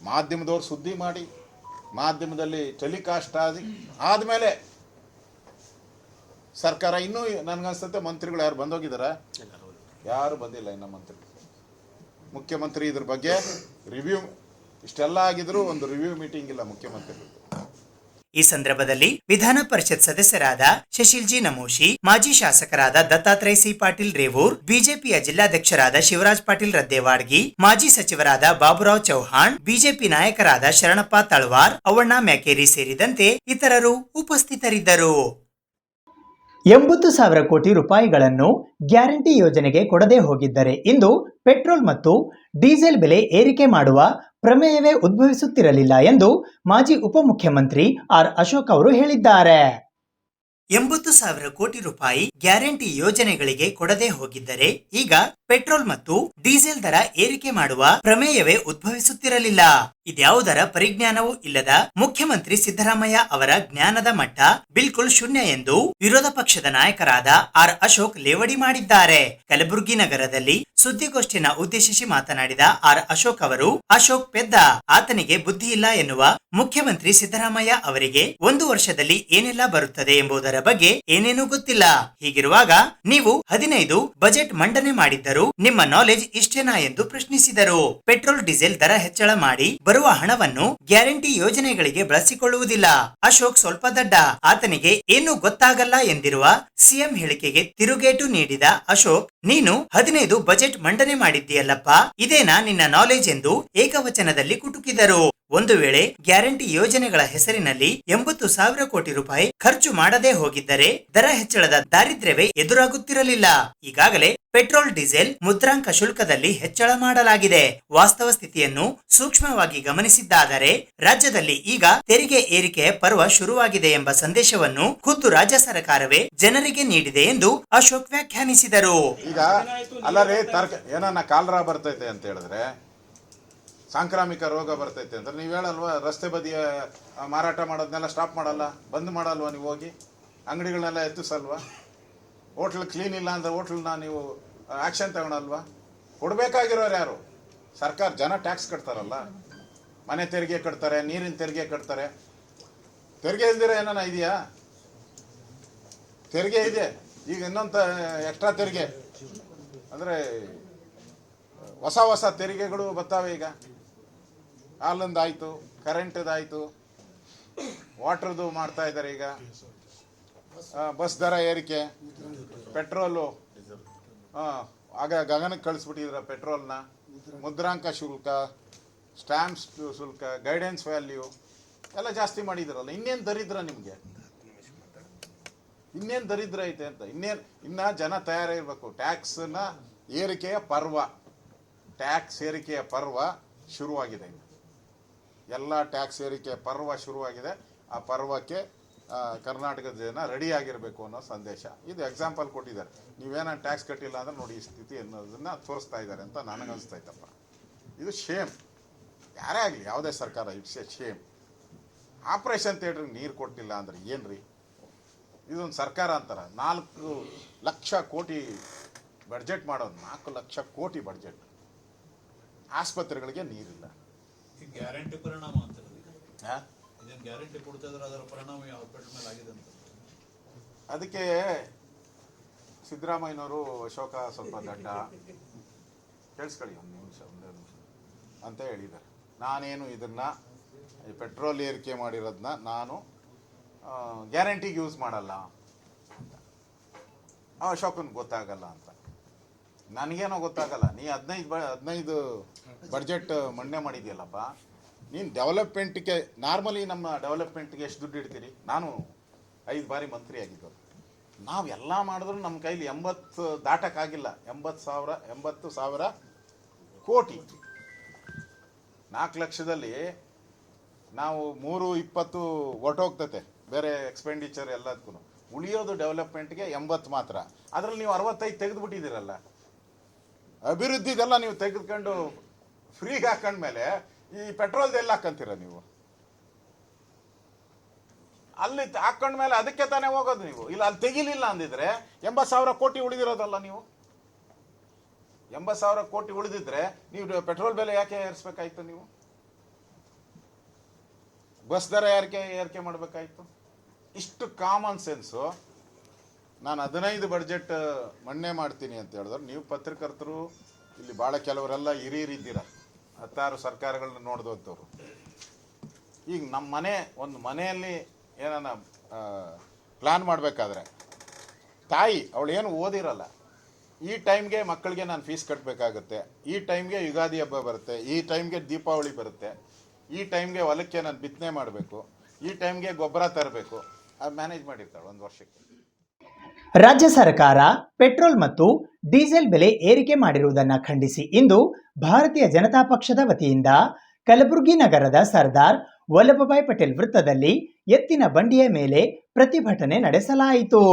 ಮಾಧ್ಯಮದವ್ರು ಸುದ್ದಿ ಮಾಡಿ, ಮಾಧ್ಯಮದಲ್ಲಿ ಟೆಲಿಕಾಸ್ಟ್ ಆದಮೇಲೆ ಸರ್ಕಾರ ಇನ್ನೂ ನನಗನ್ಸುತ್ತೆ ಮಂತ್ರಿಗಳು ಯಾರು ಬಂದೋಗಿದ್ದಾರಾ? ಯಾರು ಬಂದಿಲ್ಲ ಇನ್ನು ಮಂತ್ರಿ. ಮುಖ್ಯಮಂತ್ರಿ ಇದ್ರ ಬಗ್ಗೆ ರಿವ್ಯೂ, ಇಷ್ಟೆಲ್ಲ ಆಗಿದ್ರು ಒಂದು ರಿವ್ಯೂ ಮೀಟಿಂಗ್ ಇಲ್ಲ ಮುಖ್ಯಮಂತ್ರಿಗಳು. ಈ ಸಂದರ್ಭದಲ್ಲಿ ವಿಧಾನ ಪರಿಷತ್ ಸದಸ್ಯರಾದ ಶಶಿಲ್ ಜಿ ನಮೋಶಿ, ಮಾಜಿ ಶಾಸಕರಾದ ದತ್ತಾತ್ರೇಯ ಸಿ ಪಾಟೀಲ್ ರೇವೂರ್, ಬಿಜೆಪಿಯ ಜಿಲ್ಲಾಧ್ಯಕ್ಷರಾದ ಶಿವರಾಜ್ ಪಾಟೀಲ್ ರದ್ದೇವಾಡ್ಗಿ, ಮಾಜಿ ಸಚಿವರಾದ ಬಾಬುರಾವ್ ಚೌಹಾಣ್, ಬಿಜೆಪಿ ನಾಯಕರಾದ ಶರಣಪ್ಪ ತಳವಾರ್, ಅವಣ್ಣ ಮ್ಯಾಕೇರಿ ಸೇರಿದಂತೆ ಇತರರು ಉಪಸ್ಥಿತರಿದ್ದರು. 80,000 ಕೋಟಿ ರೂಪಾಯಿಗಳನ್ನು ಗ್ಯಾರಂಟಿ ಯೋಜನೆಗೆ ಕೊಡದೆ ಹೋಗಿದ್ದರೆ ಇಂದು ಪೆಟ್ರೋಲ್ ಮತ್ತು ಡೀಸೆಲ್ ಬೆಲೆ ಏರಿಕೆ ಮಾಡುವ ಪ್ರಮೇಯವೇ ಉದ್ಭವಿಸುತ್ತಿರಲಿಲ್ಲ ಎಂದು ಮಾಜಿ ಉಪಮುಖ್ಯಮಂತ್ರಿ ಆರ್ ಅಶೋಕ್ ಅವರು ಹೇಳಿದ್ದಾರೆ. 80,000 ಕೋಟಿ ರೂಪಾಯಿ ಗ್ಯಾರಂಟಿ ಯೋಜನೆಗಳಿಗೆ ಕೊಡದೆ ಹೋಗಿದ್ದರೆ ಈಗ ಪೆಟ್ರೋಲ್ ಮತ್ತು ಡೀಸೆಲ್ ದರ ಏರಿಕೆ ಮಾಡುವ ಪ್ರಮೇಯವೇ ಉದ್ಭವಿಸುತ್ತಿರಲಿಲ್ಲ. ಇದ್ಯಾವುದರ ಪರಿಜ್ಞಾನವೂ ಇಲ್ಲದ ಮುಖ್ಯಮಂತ್ರಿ ಸಿದ್ದರಾಮಯ್ಯ ಅವರ ಜ್ಞಾನದ ಮಟ್ಟ ಬಿಲ್ಕುಲ್ ಶೂನ್ಯ ಎಂದು ವಿರೋಧ ಪಕ್ಷದ ನಾಯಕರಾದ ಆರ್ ಅಶೋಕ್ ಲೇವಡಿ ಮಾಡಿದ್ದಾರೆ. ಕಲಬುರಗಿ ನಗರದಲ್ಲಿ ಸುದ್ದಿಗೋಷ್ಠಿಯನ್ನು ಉದ್ದೇಶಿಸಿ ಮಾತನಾಡಿದ ಆರ್ ಅಶೋಕ್ ಅವರು, ಅಶೋಕ್ ಪೆದ್ದ, ಆತನಿಗೆ ಬುದ್ಧಿ ಇಲ್ಲ ಎನ್ನುವ ಮುಖ್ಯಮಂತ್ರಿ ಸಿದ್ದರಾಮಯ್ಯ ಅವರಿಗೆ 1 ವರ್ಷದಲ್ಲಿ ಏನೆಲ್ಲ ಬರುತ್ತದೆ ಎಂಬುದರ ಬಗ್ಗೆ ಏನೇನೂ ಗೊತ್ತಿಲ್ಲ. ಹೀಗಿರುವಾಗ ನೀವು 15 ಬಜೆಟ್ ಮಂಡನೆ ಮಾಡಿದ್ದರು, ಶಾಸಕರು ನಿಮ್ಮ ನಾಲೆಜ್ ಇಷ್ಟೇನಾ ಎಂದು ಪ್ರಶ್ನಿಸಿದರು. ಪೆಟ್ರೋಲ್ ಡೀಸೆಲ್ ದರ ಹೆಚ್ಚಳ ಮಾಡಿ ಬರುವ ಹಣವನ್ನು ಗ್ಯಾರಂಟಿ ಯೋಜನೆಗಳಿಗೆ ಬಳಸಿಕೊಳ್ಳುವುದಿಲ್ಲ. ಅಶೋಕ್ ಸ್ವಲ್ಪ ದಡ್ಡ, ಆತನಿಗೆ ಏನು ಗೊತ್ತಾಗಲ್ಲ ಎಂದಿರುವ ಸಿಎಂ ಹೇಳಿಕೆಗೆ ತಿರುಗೇಟು ನೀಡಿದ ಅಶೋಕ್, ನೀನು 15 ಬಜೆಟ್ ಮಂಡನೆ ಮಾಡಿದ್ದೀಯಲ್ಲಪ್ಪ, ಇದೇನಾ ನಿನ್ನ ನಾಲೆಜ್ ಎಂದು ಏಕವಚನದಲ್ಲಿ ಕುಟುಕಿದರು. ಒಂದು ವೇಳೆ ಗ್ಯಾರಂಟಿ ಯೋಜನೆಗಳ ಹೆಸರಿನಲ್ಲಿ 80,000 ಕೋಟಿ ರೂಪಾಯಿ ಖರ್ಚು ಮಾಡದೇ ಹೋಗಿದ್ದರೆ ದರ ಹೆಚ್ಚಳದ ದಾರಿದ್ರ್ಯವೇ ಎದುರಾಗುತ್ತಿರಲಿಲ್ಲ. ಈಗಾಗಲೇ ಪೆಟ್ರೋಲ್ ಡೀಸೆಲ್ ಮುದ್ರಾಂಕ ಶುಲ್ಕದಲ್ಲಿ ಹೆಚ್ಚಳ ಮಾಡಲಾಗಿದೆ. ವಾಸ್ತವ ಸ್ಥಿತಿಯನ್ನು ಸೂಕ್ಷ್ಮವಾಗಿ ಗಮನಿಸಿದ್ದಾದರೆ ರಾಜ್ಯದಲ್ಲಿ ಈಗ ತೆರಿಗೆ ಏರಿಕೆಯ ಪರ್ವ ಶುರುವಾಗಿದೆ ಎಂಬ ಸಂದೇಶವನ್ನು ಖುದ್ದು ರಾಜ್ಯ ಸರ್ಕಾರವೇ ಜನರಿಗೆ ನೀಡಿದೆ ಎಂದು ಅಶೋಕ್ ವ್ಯಾಖ್ಯಾನಿಸಿದರು. ಈಗ ಅಲ್ಲರೇ ಏನನ್ನ ಕಾಲರಾ ಬರ್ತೈತೆ ಅಂತ ಹೇಳಿದ್ರೆ, ಸಾಂಕ್ರಾಮಿಕ ರೋಗ ಬರ್ತೈತೆ ಅಂದ್ರೆ ನೀವು ಹೇಳಲ್ವಾ, ರಸ್ತೆ ಬದಿಯ ಮಾರಾಟ ಮಾಡೋದನ್ನೆಲ್ಲ ಸ್ಟಾಪ್ ಮಾಡಲ್ಲ, ಬಂದ್ ಮಾಡಲ್ವಾ? ನೀವು ಹೋಗಿ ಅಂಗಡಿಗಳನ್ನೆಲ್ಲ ಎತ್ತಿಸಲ್ವಾ? ಹೋಟ್ಲ್ ಕ್ಲೀನ್ ಇಲ್ಲ ಅಂದ್ರೆ ಹೋಟ್ಲನ್ನ ನೀವು ಆಕ್ಷನ್ ತಗೊಳಲ್ವಾ? ಕೊಡ್ಬೇಕಾಗಿರೋರು ಯಾರು? ಸರ್ಕಾರ. ಜನ ಟ್ಯಾಕ್ಸ್ ಕಟ್ತಾರಲ್ಲ, ಮನೆ ತೆರಿಗೆ ಕಟ್ತಾರೆ, ನೀರಿನ ತೆರಿಗೆ ಕಟ್ತಾರೆ. ತೆರಿಗೆ ಇಲ್ದಿರ ಏನಾನ ಇದೆಯಾ? ತೆರಿಗೆ ಇದೆ. ಈಗ ಇನ್ನೊಂದು ಎಕ್ಸ್ಟ್ರಾ ತೆರಿಗೆ ಅಂದರೆ ಹೊಸ ತೆರಿಗೆಗಳು ಬರ್ತಾವೆ. ಈಗ ಹಾಲಿಂದಾಯಿತು, ಕರೆಂಟ್ದಾಯಿತು, ವಾಟ್ರದ್ದು ಮಾಡ್ತಾ ಇದ್ದಾರೆ. ಈಗ ಬಸ್ ದರ ಏರಿಕೆ, ಪೆಟ್ರೋಲು ಆಗ ಗಗನಕ್ಕೆ ಕಳಿಸ್ಬಿಟ್ಟಿದ್ರ ಪೆಟ್ರೋಲ್ನ, ಮುದ್ರಾಂಕ ಶುಲ್ಕ, ಸ್ಟ್ಯಾಂಪ್ಸ್ ಶುಲ್ಕ, ಗೈಡೆನ್ಸ್ ವ್ಯಾಲ್ಯೂ ಎಲ್ಲ ಜಾಸ್ತಿ ಮಾಡಿದ್ರಲ್ಲ. ಇನ್ನೇನು ದರಿದ್ರ ನಿಮಗೆ? ಇನ್ನೇನು ದರಿದ್ರ ಐತೆ ಅಂತ? ಇನ್ನ ಜನ ತಯಾರಿರ್ಬೇಕು. ಟ್ಯಾಕ್ಸ್ನ ಏರಿಕೆಯ ಪರ್ವ, ಟ್ಯಾಕ್ಸ್ ಏರಿಕೆಯ ಪರ್ವ ಶುರುವಾಗಿದೆ. ಎಲ್ಲ ಟ್ಯಾಕ್ಸ್ ಏರಿಕೆಯ ಪರ್ವ ಶುರುವಾಗಿದೆ. ಆ ಪರ್ವಕ್ಕೆ ಕರ್ನಾಟಕದ ಜನ ರೆಡಿ ಆಗಿರಬೇಕು ಅನ್ನೋ ಸಂದೇಶ. ಇದು ಎಕ್ಸಾಂಪಲ್ ಕೊಟ್ಟಿದ್ದಾರೆ. ನೀವೇನ ಟ್ಯಾಕ್ಸ್ ಕಟ್ಟಿಲ್ಲ ಅಂದ್ರೆ ನೋಡಿ ಈ ಸ್ಥಿತಿ ಅನ್ನೋದನ್ನ ತೋರಿಸ್ತಾ ಇದ್ದಾರೆ ಅಂತ ನನಗನ್ನಿಸ್ತೈತಪ್ಪ. ಇದು ಶೇಮ್. ಯಾರೇ ಆಗಲಿ, ಯಾವುದೇ ಸರ್ಕಾರ, ಇಟ್ಸ್ ಎ ಶೇಮ್. ಆಪರೇಷನ್ ಥಿಯೇಟ್ರಿಗೆ ನೀರು ಕೊಟ್ಟಿಲ್ಲ ಅಂದ್ರೆ ಏನ್ರಿ? ಇದೊಂದು ಸರ್ಕಾರ ಅಂತಾರ. 4 ಲಕ್ಷ ಕೋಟಿ ಬಡ್ಜೆಟ್ ಮಾಡೋದು, 4 ಲಕ್ಷ ಕೋಟಿ ಬಡ್ಜೆಟ್. ಆಸ್ಪತ್ರೆಗಳಿಗೆ ನೀರಿಲ್ಲ. ಗ್ಯಾರಂಟಿ ಪರಿಣಾಮ ಅಂತ ಗ್ಯಾರಂಟಿ ಕೊಡ್ತಾ ಇದ್ರೆ ಅದರ ಪರಿಣಾಮ ಹಾಸ್ಪಿಟಲ್ ಮೇಲೆ ಆಗಿದೆ ಅಂತ. ಅದಕ್ಕೆ ಸಿದ್ದರಾಮಯ್ಯನವರು ಅಶೋಕ ಸ್ವಲ್ಪ ದಡ್ಡ, ಕೇಳಿಸ್ಕೊಳ್ಳಿ ಒಂದೇ ನಿಮಿಷ ಅಂತ ಹೇಳಿದ್ದಾರೆ. ನಾನೇನು ಇದನ್ನ ಪೆಟ್ರೋಲ್ ಏರಿಕೆ ಮಾಡಿರೋದನ್ನ ನಾನು ಗ್ಯಾರಂಟಿಗೆ ಯೂಸ್ ಮಾಡಲ್ಲ ಅಂತ. ಅಶೋಕನ್ಗೆ ಗೊತ್ತಾಗಲ್ಲ ಅಂತ. ನನಗೇನೋ ಗೊತ್ತಾಗಲ್ಲ. ನೀ 15 ಬಡ್ಜೆಟ್ ಮಂಡನೆ ಮಾಡಿದ್ಯಲ್ಲಪ್ಪ. ನೀನು ಡೆವಲಪ್ಮೆಂಟ್ಗೆ, ನಾರ್ಮಲಿ ನಮ್ಮ ಡೆವಲಪ್ಮೆಂಟ್ಗೆ ಎಷ್ಟು ದುಡ್ಡು ಇಡ್ತೀರಿ? ನಾನು 5 ಬಾರಿ ಮಂತ್ರಿ ಆಗಿದ್ದು. ನಾವು ಎಲ್ಲ ಮಾಡಿದ್ರು ನಮ್ಮ ಕೈಲಿ 80 ದಾಟಕ್ಕಾಗಿಲ್ಲ. 80 ಸಾವಿರ ಕೋಟಿ. 4 ಲಕ್ಷದಲ್ಲಿ ನಾವು 320 ಹೊರಟೋಗ್ತತೆ ಬೇರೆ ಎಕ್ಸ್ಪೆಂಡಿಚರ್ ಎಲ್ಲದಕ್ಕೂ. ಉಳಿಯೋದು ಡೆವಲಪ್ಮೆಂಟ್ಗೆ 80 ಮಾತ್ರ. ಅದರಲ್ಲಿ ನೀವು 65 ತೆಗೆದುಬಿಟ್ಟಿದ್ದೀರಲ್ಲ. ಅಭಿವೃದ್ಧಿದೆಲ್ಲ ನೀವು ತೆಗೆದುಕೊಂಡು ಫ್ರೀಗೆ ಹಾಕೊಂಡ್ಮೇಲೆ ಈ ಪೆಟ್ರೋಲ್ದೆಲ್ಲ ಹಾಕಂತೀರ ನೀವು? ಅಲ್ಲಿ ಹಾಕೊಂಡ್ಮೇಲೆ ಅದಕ್ಕೆ ತಾನೇ ಹೋಗೋದು ನೀವು. ಇಲ್ಲ ಅಲ್ಲಿ ತೆಗಿಲಿಲ್ಲ ಅಂದಿದ್ರೆ 80,000 ಕೋಟಿ ಉಳಿದಿರೋದಲ್ಲ ನೀವು. 80,000 ಕೋಟಿ ಉಳಿದಿದ್ರೆ ನೀವು ಪೆಟ್ರೋಲ್ ಬೆಲೆ ಯಾಕೆ ಏರಿಸ್ಬೇಕಾಯ್ತು? ನೀವು ಬಸ್ ದರ ಏರಿಕೆ ಮಾಡಬೇಕಾಯ್ತು? ಇಷ್ಟು ಕಾಮನ್ ಸೆನ್ಸು. ನಾನು 15 ಬಡ್ಜೆಟ್ ಮಂಡನೆ ಮಾಡ್ತೀನಿ ಅಂತ ಹೇಳಿದ್ರೆ, ನೀವು ಪತ್ರಕರ್ತರು ಇಲ್ಲಿ ಭಾಳ ಕೆಲವರೆಲ್ಲ ಹಿರಿಯರಿದ್ದೀರ, 16 ಸರ್ಕಾರಗಳನ್ನ ನೋಡಿದಂಥವ್ರು. ಈಗ ನಮ್ಮ ಒಂದು ಮನೆಯಲ್ಲಿ ಏನಾನ ಪ್ಲ್ಯಾನ್ ಮಾಡಬೇಕಾದ್ರೆ ತಾಯಿ ಅವಳೇನು ಓದಿರಲ್ಲ, ಈ ಟೈಮ್ಗೆ ಮಕ್ಕಳಿಗೆ ನಾನು ಫೀಸ್ ಕಟ್ಟಬೇಕಾಗುತ್ತೆ, ಈ ಟೈಮ್ಗೆ ಯುಗಾದಿ ಹಬ್ಬ ಬರುತ್ತೆ, ಈ ಟೈಮ್ಗೆ ದೀಪಾವಳಿ ಬರುತ್ತೆ, ಈ ಟೈಮ್ಗೆ ಹೊಲಕ್ಕೆ ನಾನು ಬಿತ್ತನೆ ಮಾಡಬೇಕು, ಈ ಟೈಮ್ಗೆ ಗೊಬ್ಬರ ತರಬೇಕು, ಅದು ಮ್ಯಾನೇಜ್ ಮಾಡಿರ್ತಾಳೆ 1 ವರ್ಷಕ್ಕೆ. ರಾಜ್ಯ ಸರ್ಕಾರ ಪೆಟ್ರೋಲ್ ಮತ್ತು ಡೀಸೆಲ್ ಬೆಲೆ ಏರಿಕೆ ಮಾಡಿರುವುದನ್ನು ಖಂಡಿಸಿ ಇಂದು ಭಾರತೀಯ ಜನತಾ ಪಕ್ಷದ ವತಿಯಿಂದ ಕಲಬುರಗಿ ನಗರದ ಸರ್ದಾರ್ ವಲ್ಲಭಭಾಯ್ ಪಟೇಲ್ ವೃತ್ತದಲ್ಲಿ ಎತ್ತಿನ ಬಂಡಿಯ ಮೇಲೆ ಪ್ರತಿಭಟನೆ ನಡೆಸಲಾಯಿತು.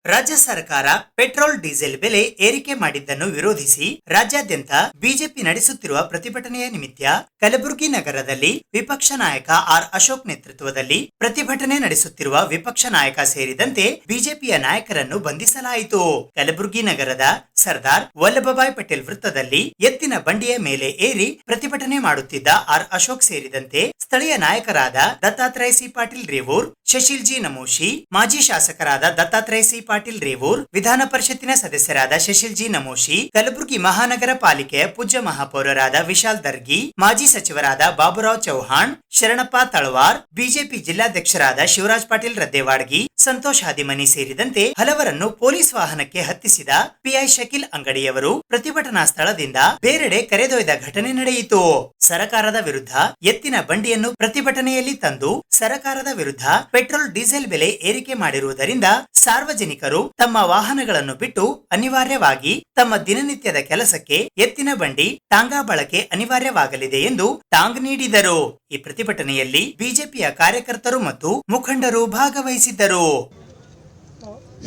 ರಾಜ್ಯ ಸರ್ಕಾರ ಪೆಟ್ರೋಲ್ ಡೀಸೆಲ್ ಬೆಲೆ ಏರಿಕೆ ಮಾಡಿದ್ದನ್ನು ವಿರೋಧಿಸಿ ರಾಜ್ಯಾದ್ಯಂತ ಬಿಜೆಪಿ ನಡೆಸುತ್ತಿರುವ ಪ್ರತಿಭಟನೆಯ ನಿಮಿತ್ತ ಕಲಬುರಗಿ ನಗರದಲ್ಲಿ ವಿಪಕ್ಷ ನಾಯಕ ಆರ್ ಅಶೋಕ್ ನೇತೃತ್ವದಲ್ಲಿ ಪ್ರತಿಭಟನೆ ನಡೆಸುತ್ತಿರುವ ವಿಪಕ್ಷ ನಾಯಕ ಸೇರಿದಂತೆ ಬಿಜೆಪಿಯ ನಾಯಕರನ್ನು ಬಂಧಿಸಲಾಯಿತು. ಕಲಬುರಗಿ ನಗರದ ಸರ್ದಾರ್ ವಲ್ಲಭಭಾಯ್ ಪಟೇಲ್ ವೃತ್ತದಲ್ಲಿ ಎತ್ತಿನ ಬಂಡಿಯ ಮೇಲೆ ಏರಿ ಪ್ರತಿಭಟನೆ ಮಾಡುತ್ತಿದ್ದ ಆರ್ ಅಶೋಕ್ ಸೇರಿದಂತೆ ಸ್ಥಳೀಯ ನಾಯಕರಾದ ದತ್ತಾತ್ರೇಯ ಸಿ ಪಾಟೀಲ್ ರೇವೂರ್, ಶಶಿಲ್ ಜಿ ನಮೋಶಿ, ಮಾಜಿ ಶಾಸಕರಾದ ದತ್ತಾತ್ರೇಯ ಸಿ ಪಾಟೀಲ್ ರೇವೂರ್, ವಿಧಾನ ಪರಿಷತ್ತಿನ ಸದಸ್ಯರಾದ ಶಶಿಲ್ ಜಿ ನಮೋಶಿ, ಕಲಬುರಗಿ ಮಹಾನಗರ ಪಾಲಿಕೆಯ ಪೂಜ್ಯ ಮಹಾಪೌರರಾದ ವಿಶಾಲ್ ದರ್ಗಿ, ಮಾಜಿ ಸಚಿವರಾದ ಬಾಬುರಾವ್ ಚೌಹಾಣ್, ಶರಣಪ್ಪ ತಳವಾರ್, ಬಿಜೆಪಿ ಜಿಲ್ಲಾಧ್ಯಕ್ಷರಾದ ಶಿವರಾಜ್ ಪಾಟೀಲ್ ರದ್ದೇವಾಡ್ಗಿ, ಸಂತೋಷ್ ಹಾದಿಮನಿ ಸೇರಿದಂತೆ ಹಲವರನ್ನು ಪೊಲೀಸ್ ವಾಹನಕ್ಕೆ ಹತ್ತಿಸಿದ ಪಿಐ ಶಕೀಲ್ ಅಂಗಡಿಯವರು ಪ್ರತಿಭಟನಾ ಸ್ಥಳದಿಂದ ಬೇರೆಡೆ ಕರೆದೊಯ್ದ ಘಟನೆ ನಡೆಯಿತು. ಸರಕಾರದ ವಿರುದ್ಧ ಎತ್ತಿನ ಬಂಡಿಯನ್ನು ಪ್ರತಿಭಟನೆಯಲ್ಲಿ ತಂದು ಸರಕಾರದ ವಿರುದ್ಧ ಪೆಟ್ರೋಲ್ ಡೀಸೆಲ್ ಬೆಲೆ ಏರಿಕೆ ಮಾಡಿರುವುದರಿಂದ ಸಾರ್ವಜನಿಕರು ತಮ್ಮ ವಾಹನಗಳನ್ನು ಬಿಟ್ಟು ಅನಿವಾರ್ಯವಾಗಿ ತಮ್ಮ ದಿನನಿತ್ಯದ ಕೆಲಸಕ್ಕೆ ಎತ್ತಿನ ಬಂಡಿ ಟಾಂಗಾ ಬಳಕೆ ಅನಿವಾರ್ಯವಾಗಲಿದೆ ಎಂದು ಟಾಂಗ್ ನೀಡಿದರು. ಈ ಪ್ರತಿಭಟನೆಯಲ್ಲಿ ಬಿಜೆಪಿಯ ಕಾರ್ಯಕರ್ತರು ಮತ್ತು ಮುಖಂಡರು ಭಾಗವಹಿಸಿದ್ದರು.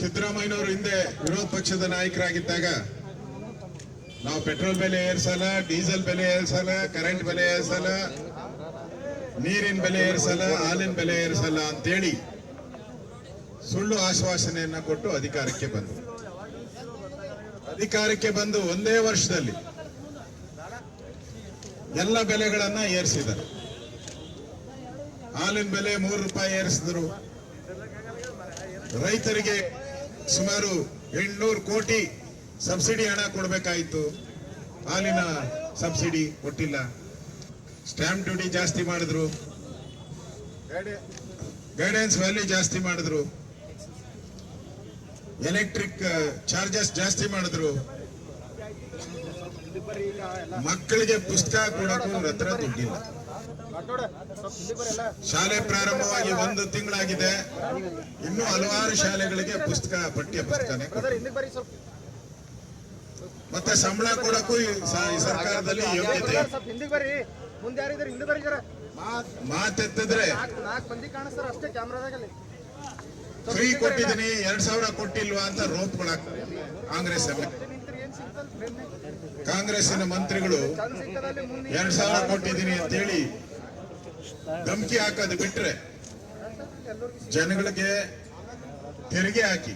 ಸಿದ್ದರಾಮಯ್ಯನವರು ಹಿಂದೆ ವಿರೋಧ ಪಕ್ಷದ ನಾಯಕರಾಗಿದ್ದಾಗ ನಾವು ಪೆಟ್ರೋಲ್ ಬೆಲೆ ಏರ್ಸಲ್ಲ, ಡೀಸೆಲ್ ಬೆಲೆ ಏರ್ಸಲ್ಲ, ಕರೆಂಟ್ ಬೆಲೆ ಏರ್ಸಲ್ಲ, ನೀರಿನ ಬೆಲೆ ಏರ್ಸಲ್ಲ, ಹಾಲಿನ ಬೆಲೆ ಏರ್ಸಲ್ಲ ಅಂತೇಳಿ ಸುಳ್ಳು ಆಶ್ವಾಸನೆಯನ್ನ ಕೊಟ್ಟು ಅಧಿಕಾರಕ್ಕೆ ಬಂದು ಒಂದೇ ವರ್ಷದಲ್ಲಿ ಎಲ್ಲ ಬೆಲೆಗಳನ್ನ ಏರಿಸಿದ್ದಾರೆ. ಹಾಲಿನ ಬೆಲೆ 3 ರೂಪಾಯಿ ಏರಿಸಿದ್ರು. ರೈತರಿಗೆ ಸುಮಾರು 800 ಕೋಟಿ ಸಬ್ಸಿಡಿ ಹಣ ಕೊಡಬೇಕಾಯಿತು, ಹಾಲಿನ ಸಬ್ಸಿಡಿ ಕೊಟ್ಟಿಲ್ಲ. ಸ್ಟ್ಯಾಂಪ್ ಡ್ಯೂಟಿ ಜಾಸ್ತಿ ಮಾಡಿದ್ರು, ಗೈಡೆನ್ಸ್ ವ್ಯಾಲ್ಯೂ ಜಾಸ್ತಿ ಮಾಡಿದ್ರು, ಎಲೆಕ್ಟ್ರಿಕ್ ಚಾರ್ಜಸ್ ಜಾಸ್ತಿ ಮಾಡಿದ್ರು. ಮಕ್ಕಳಿಗೆ ಪುಸ್ತಕ ಕೊಡಕ್ಕೂ ಹತ್ರ ದುಡ್ಡಿಲ್ಲ. ಶಾಲೆ ಪ್ರಾರಂಭವಾಗಿ 1 ತಿಂಗಳಾಗಿದೆ, ಇನ್ನೂ ಹಲವಾರು ಶಾಲೆಗಳಿಗೆ ಪಠ್ಯ ಪುಸ್ತಕನೇ ಮತ್ತೆ ಸಂಬಳ ಕೊಡಕ್ಕೂ ಈ ಸರ್ಕಾರದಲ್ಲಿ ಯೋಗ್ಯತೆ. ಮಾತೆತ್ತಿದ್ರೆ ಫ್ರೀ ಕೊಟ್ಟಿದ್ದೀನಿ, 2000 ಕೊಟ್ಟಿಲ್ವಾ ಅಂತ ರೋಪ್ಗಳಾಗ್ತವೆ. ಕಾಂಗ್ರೆಸ್ಸಿನ ಮಂತ್ರಿಗಳು 2000 ಕೊಟ್ಟಿದ್ದೀನಿ ಅಂತೇಳಿ ಧಮಕಿ ಹಾಕೋದು ಬಿಟ್ರೆ, ಜನಗಳಿಗೆ ತೆರಿಗೆ ಹಾಕಿ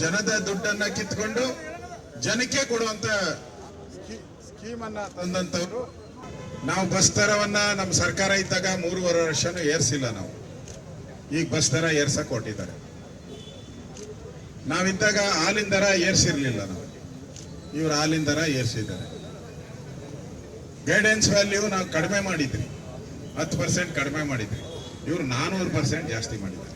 ಜನದ ದುಡ್ಡನ್ನ ಕಿತ್ಕೊಂಡು ಜನಕ್ಕೆ ಕೊಡುವಂತ ಸ್ಕೀಮ್ ಅನ್ನ ತಂದಂತವ್ರು. ನಾವು ಬಸ್ ದರವನ್ನ ನಮ್ಮ ಸರ್ಕಾರ ಇದ್ದಾಗ 3.5 ವರ್ಷನೂ ಏರ್ಸಿಲ್ಲ. ನಾವು ಈಗ ಬಸ್ ದರ ಏರ್ಸಕ್ ಕೊಟ್ಟಿದ್ದಾರೆ. ನಾವಿದ್ದಾಗ ಹಾಲಿನ ದರ ಏರ್ಸಿರ್ಲಿಲ್ಲ, ನಾವು ಇವ್ರು ಹಾಲಿನ ದರ ಏರ್ಸಿದ್ದಾರೆ. ಗೈಡೆನ್ಸ್ ವ್ಯಾಲ್ಯೂ ನಾವು ಕಡಿಮೆ ಮಾಡಿದ್ರಿ, 10% ಕಡಿಮೆ ಮಾಡಿದ್ರಿ. ಇವ್ರು 400% ಜಾಸ್ತಿ ಮಾಡಿದ್ದಾರೆ.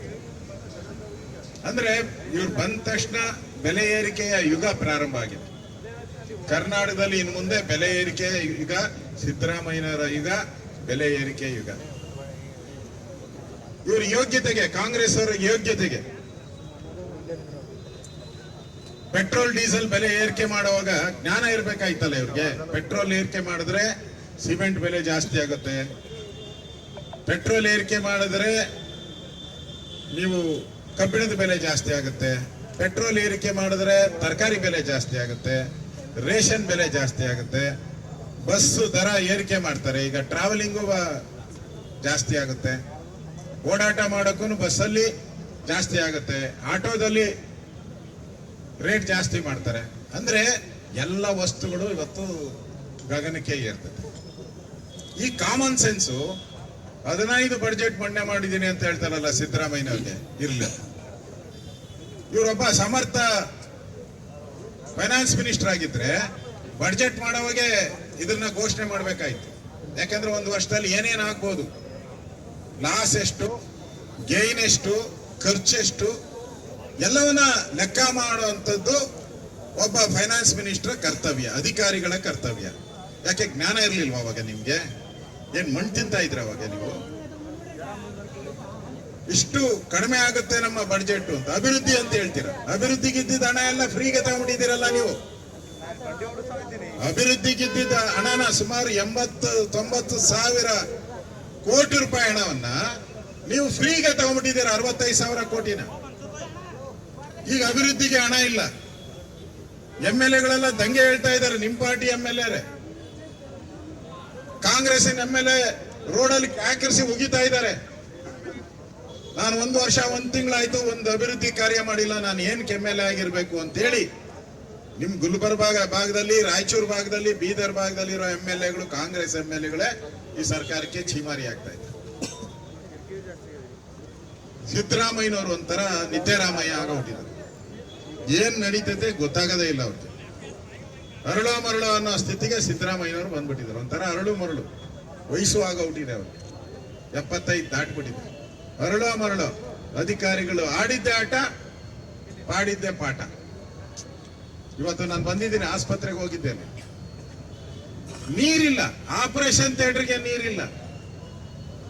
ಅಂದ್ರೆ ಇವ್ರು ಬಂದ ತಕ್ಷಣ ಬೆಲೆ ಏರಿಕೆಯ ಯುಗ ಪ್ರಾರಂಭ ಆಗಿದೆ ಕರ್ನಾಟಕದಲ್ಲಿ. ಇನ್ನು ಮುಂದೆ ಬೆಲೆ ಏರಿಕೆ ಯುಗ, ಸಿದ್ದರಾಮಯ್ಯನವರ ಯುಗ, ಬೆಲೆ ಏರಿಕೆ ಯುಗ. ಇವ್ರ ಯೋಗ್ಯತೆಗೆ, ಕಾಂಗ್ರೆಸ್ ಅವರ ಯೋಗ್ಯತೆಗೆ ಪೆಟ್ರೋಲ್ ಡೀಸೆಲ್ ಬೆಲೆ ಏರಿಕೆ ಮಾಡುವಾಗ ಜ್ಞಾನ ಇರ್ಬೇಕಾಯ್ತಲ್ಲ ಇವ್ರಿಗೆ. ಪೆಟ್ರೋಲ್ ಏರಿಕೆ ಮಾಡಿದ್ರೆ ಸಿಮೆಂಟ್ ಬೆಲೆ ಜಾಸ್ತಿ ಆಗುತ್ತೆ, ಪೆಟ್ರೋಲ್ ಏರಿಕೆ ಮಾಡಿದ್ರೆ ನೀವು ಕಬ್ಬಿಣದ ಬೆಲೆ ಜಾಸ್ತಿ ಆಗುತ್ತೆ, ಪೆಟ್ರೋಲ್ ಏರಿಕೆ ಮಾಡಿದ್ರೆ ತರಕಾರಿ ಬೆಲೆ ಜಾಸ್ತಿ ಆಗುತ್ತೆ, ರೇಷನ್ ಬೆಲೆ ಜಾಸ್ತಿ ಆಗುತ್ತೆ, ಬಸ್ ದರ ಏರಿಕೆ ಮಾಡ್ತಾರೆ. ಈಗ ಟ್ರಾವೆಲಿಂಗು ಜಾಸ್ತಿ ಆಗುತ್ತೆ, ಓಡಾಟ ಮಾಡೋಕ್ಕೂ ಬಸ್ಸಲ್ಲಿ ಜಾಸ್ತಿ ಆಗುತ್ತೆ, ಆಟೋದಲ್ಲಿ ರೇಟ್ ಜಾಸ್ತಿ ಮಾಡ್ತಾರೆ. ಅಂದ್ರೆ ಎಲ್ಲ ವಸ್ತುಗಳು ಇವತ್ತು ಗಗನಕ್ಕೆ ಏರ್ತದೆ. ಈ ಕಾಮನ್ ಸೆನ್ಸು 15 ಬಡ್ಜೆಟ್ ಮಂಡನೆ ಮಾಡಿದ್ದೀನಿ ಅಂತ ಹೇಳ್ತಾರಲ್ಲ ಸಿದ್ದರಾಮಯ್ಯನವ್ರಿಗೆ ಇರ್ಲಿಲ್ಲ. ಇವರೊಬ್ಬ ಸಮರ್ಥ ಫೈನಾನ್ಸ್ ಮಿನಿಸ್ಟರ್ ಆಗಿದ್ರೆ ಬಡ್ಜೆಟ್ ಮಾಡೋವಾಗೆ ಇದನ್ನ ಘೋಷಣೆ ಮಾಡ್ಬೇಕಾಯ್ತು. ಯಾಕಂದ್ರೆ ಒಂದು ವರ್ಷದಲ್ಲಿ ಏನೇನು ಆಗ್ಬೋದು, ಲಾಸ್ ಎಷ್ಟು, ಗೇನ್ ಎಷ್ಟು, ಖರ್ಚೆಷ್ಟು, ಎಲ್ಲವನ್ನ ಲೆಕ್ಕ ಮಾಡುವಂಥದ್ದು ಒಬ್ಬ ಫೈನಾನ್ಸ್ ಮಿನಿಸ್ಟರ್ ಕರ್ತವ್ಯ, ಅಧಿಕಾರಿಗಳ ಕರ್ತವ್ಯ. ಯಾಕೆ ಜ್ಞಾನ ಇರ್ಲಿಲ್ವಾ ಅವಾಗ ನಿಮ್ಗೆ? ಏನ್ ಮಣ್ಣು ತಿಂತಾ ಇದ್ರ ಅವಾಗ ನೀವು? ಇಷ್ಟು ಕಡಿಮೆ ಆಗುತ್ತೆ ನಮ್ಮ ಬಡ್ಜೆಟ್ ಅಂತ ಅಭಿವೃದ್ಧಿ ಅಂತ ಹೇಳ್ತೀರಾ. ಅಭಿವೃದ್ಧಿಗಿದ್ದಿದ್ದ ಹಣ ಎಲ್ಲ ಫ್ರೀಗೆ ತಗೊಂಡಿದ್ದೀರಲ್ಲ ನೀವು. ಅಭಿವೃದ್ಧಿಗಿದ್ದಿದ್ದ ಹಣನ ಸುಮಾರು 80-90 ಸಾವಿರ ಕೋಟಿ ರೂಪಾಯಿ ಹಣವನ್ನ ನೀವು ಫ್ರೀಗೆ ತಗೊಂಡ್ಬಿಟ್ಟಿದ್ದೀರಾ, 65,000 ಕೋಟಿನ. ಈಗ ಅಭಿವೃದ್ಧಿಗೆ ಹಣ ಇಲ್ಲ. MLA ದಂಗೆ ಹೇಳ್ತಾ ಇದ್ದಾರೆ, ನಿಮ್ ಪಾರ್ಟಿ MLA, ಕಾಂಗ್ರೆಸ್ಸಿನ MLA ರೋಡಲ್ಲಿ ಕಾಕರಿಸಿ ಉಗಿತಾ ಇದ್ದಾರೆ. ನಾನು 1 ವರ್ಷ 1 ತಿಂಗಳಾಯ್ತು, ಒಂದು ಅಭಿವೃದ್ಧಿ ಕಾರ್ಯ ಮಾಡಿಲ್ಲ, ನಾನು ಏನ್ MLA ಆಗಿರ್ಬೇಕು ಅಂತ ಹೇಳಿ ನಿಮ್ ಗುಲ್ಬರ್ಗ ಭಾಗದಲ್ಲಿ, ರಾಯಚೂರು ಭಾಗದಲ್ಲಿ, ಬೀದರ್ ಭಾಗದಲ್ಲಿ ಇರೋ MLAಗಳು, ಕಾಂಗ್ರೆಸ್ MLAಗಳೇ ಈ ಸರ್ಕಾರಕ್ಕೆ ಚೀಮಾರಿ ಆಗ್ತಾ ಇದ್ದಾರೆ. ಸಿದ್ದರಾಮಯ್ಯನವರು ಒಂಥರ ನಿದ್ದೆರಾಮಯ್ಯ ಆಗೋಗ್ಬಿಟ್ಟಿದ್ದಾರೆ. ಏನ್ ನಡೀತೈತೆ ಗೊತ್ತಾಗದೇ ಇಲ್ಲ ಅವ್ರಿಗೆ. ಅರಳೋ ಮರಳೋ ಅನ್ನೋ ಸ್ಥಿತಿಗೆ ಸಿದ್ದರಾಮಯ್ಯನವರು ಬಂದ್ಬಿಟ್ಟಿದ್ದಾರೆ. ಒಂಥರ ಅರಳು ಮರಳು ವಯಸ್ಸು ಆಗೋಗ್ಬಿಟ್ಟಿದೆ ಅವ್ರಿಗೆ. 75 ದಾಟ್ಬಿಟ್ಟಿದೆ. ಅರಳೋ ಮರಳೋ ಅಧಿಕಾರಿಗಳು ಆಡಿದ್ದೆ ಆಟ, ಪಾಡಿದ್ದೆ ಪಾಠ. ಇವತ್ತು ನಾನು ಬಂದಿದ್ದೀನಿ, ಆಸ್ಪತ್ರೆಗೆ ಹೋಗಿದ್ದೇನೆ, ನೀರಿಲ್ಲ. ಆಪರೇಷನ್ ಥಿಯೇಟರ್ಗೆ ನೀರಿಲ್ಲ,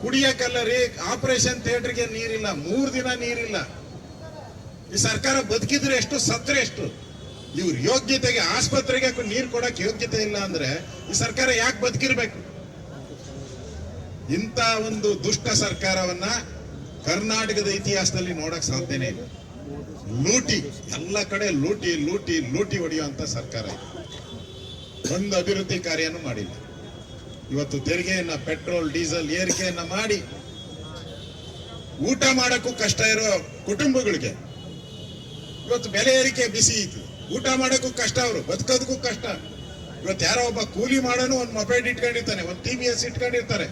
ಕುಡಿಯಕ್ಕಲ್ಲ ರೀ, ಆಪರೇಷನ್ ಥಿಯೇಟರ್ಗೆ ನೀರಿಲ್ಲ. 3 ದಿನ ನೀರಿಲ್ಲ. ಈ ಸರ್ಕಾರ ಬದುಕಿದ್ರೆ ಎಷ್ಟು, ಸತ್ರೆ ಎಷ್ಟು? ಇವ್ರ ಯೋಗ್ಯತೆಗೆ, ಆಸ್ಪತ್ರೆಗೆ ನೀರು ಕೊಡಕ್ ಯೋಗ್ಯತೆ ಇಲ್ಲ ಅಂದ್ರೆ ಈ ಸರ್ಕಾರ ಯಾಕೆ ಬದುಕಿರ್ಬೇಕು? ಇಂಥ ಒಂದು ದುಷ್ಟ ಸರ್ಕಾರವನ್ನ ಕರ್ನಾಟಕದ ಇತಿಹಾಸದಲ್ಲಿ ನೋಡಕ್ ಸಾಧ್ಯನೇ ಇಲ್ಲ. ಲೂಟಿ, ಎಲ್ಲ ಕಡೆ ಲೂಟಿ ಲೂಟಿ ಲೂಟಿ ಹೊಡೆಯುವಂತ ಸರ್ಕಾರ ಇದೆ. ಒಂದು ಅಭಿವೃದ್ಧಿ ಕಾರ್ಯನೂ ಮಾಡಿಲ್ಲ. ಇವತ್ತು ತೆರಿಗೆಯನ್ನ, ಪೆಟ್ರೋಲ್ ಡೀಸೆಲ್ ಏರಿಕೆಯನ್ನ ಮಾಡಿ ಊಟ ಮಾಡಕ್ಕೂ ಕಷ್ಟ ಇರೋ ಕುಟುಂಬಗಳಿಗೆ ಇವತ್ತು ಬೆಲೆ ಏರಿಕೆ ಬಿಸಿ ಇತ್ತು. ಊಟ ಮಾಡಕ್ಕೂ ಕಷ್ಟ, ಅವರು ಬದುಕೋದಕ್ಕೂ ಕಷ್ಟ. ಇವತ್ತು ಯಾರೋ ಒಬ್ಬ ಕೂಲಿ ಮಾಡೋನು ಒಂದು ಮೊಬೈಲ್ ಇಟ್ಕೊಂಡಿರ್ತಾನೆ, ಒಂದು TVS ಇಟ್ಕೊಂಡಿರ್ತಾರೆ,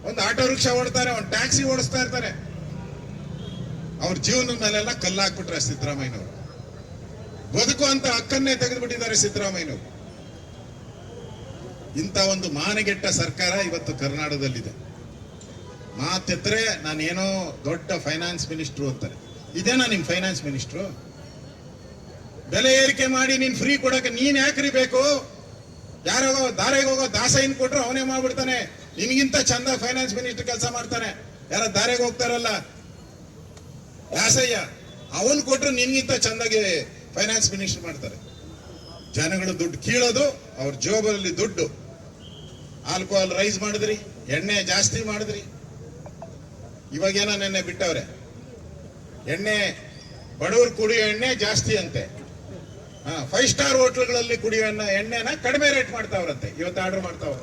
ಒಂದು ಆಟೋ ರಿಕ್ಷಾ ಓಡ್ತಾರೆ, ಒಂದು ಟ್ಯಾಕ್ಸಿ ಓಡಿಸ್ತಾ ಇರ್ತಾರೆ. ಅವ್ರ ಜೀವನದ ಮೇಲೆಲ್ಲ ಕಲ್ಲಾಕ್ಬಿಟ್ರೆ ಸಿದ್ದರಾಮಯ್ಯನವರು. ಬದುಕುವಂತ ಹಕ್ಕನ್ನೇ ತೆಗೆದುಬಿಟ್ಟಿದ್ದಾರೆ ಸಿದ್ದರಾಮಯ್ಯನವರು. ಇಂಥ ಒಂದು ಮಾನಗೆಟ್ಟ ಸರ್ಕಾರ ಇವತ್ತು ಕರ್ನಾಟಕದಲ್ಲಿದೆ. ಮಾತೆತ್ತರೆ ನಾನೇನೋ ದೊಡ್ಡ ಫೈನಾನ್ಸ್ ಮಿನಿಸ್ಟ್ರು ಅಂತಾರೆ. ಇದೇನಾ ನಿಮ್ ಫೈನಾನ್ಸ್ ಮಿನಿಸ್ಟ್ರು? ಬೆಲೆ ಏರಿಕೆ ಮಾಡಿ ನೀನ್ ಫ್ರೀ ಕೊಡಕ್ಕೆ ನೀನ್ ಯಾಕ್ರಿ ಬೇಕು? ಯಾರೋ ದಾರೆಗೆ ಹೋಗೋ ದಾಸಯ್ಯನ್ ಕೊಟ್ರು ಅವನೇ ಮಾಡ್ಬಿಡ್ತಾನೆ. ನಿನ್ಗಿಂತ ಚಂದ ಫೈನಾನ್ಸ್ ಮಿನಿಸ್ಟರ್ ಕೆಲಸ ಮಾಡ್ತಾನೆ. ಯಾರ ದಾರೆಗೆ ಹೋಗ್ತಾರಲ್ಲ ದಾಸಯ್ಯ, ಅವನ್ ಕೊಟ್ರು ನಿನ್ಗಿಂತ ಚಂದಾಗಿ ಫೈನಾನ್ಸ್ ಮಿನಿಸ್ಟರ್ ಮಾಡ್ತಾರೆ. ಜನಗಳು ದುಡ್ಡು ಕೀಳೋದು, ಅವ್ರ ಜೋಬಲ್ಲಿ ದುಡ್ಡು. ಆಲ್ಕೋಹಾಲ್ ರೈಸ್ ಮಾಡಿದ್ರಿ, ಎಣ್ಣೆ ಜಾಸ್ತಿ ಮಾಡಿದ್ರಿ. ಇವಾಗೇನೋ ನೆನ್ನೆ ಬಿಟ್ಟವ್ರೆ, ಎಣ್ಣೆ ಬಡವರು ಕುಡಿಯೋ ಎಣ್ಣೆ ಜಾಸ್ತಿ ಅಂತೆ. 5 ಸ್ಟಾರ್ ಹೋಟ್ಲ್ಗಳಲ್ಲಿ ಕುಡಿಯೋ ಎಣ್ಣೆನ ಕಡಿಮೆ ರೇಟ್ ಮಾಡ್ತಾವ್ರಂತೆ. ಇವತ್ತು ಆರ್ಡರ್ ಮಾಡ್ತಾವ್ರ.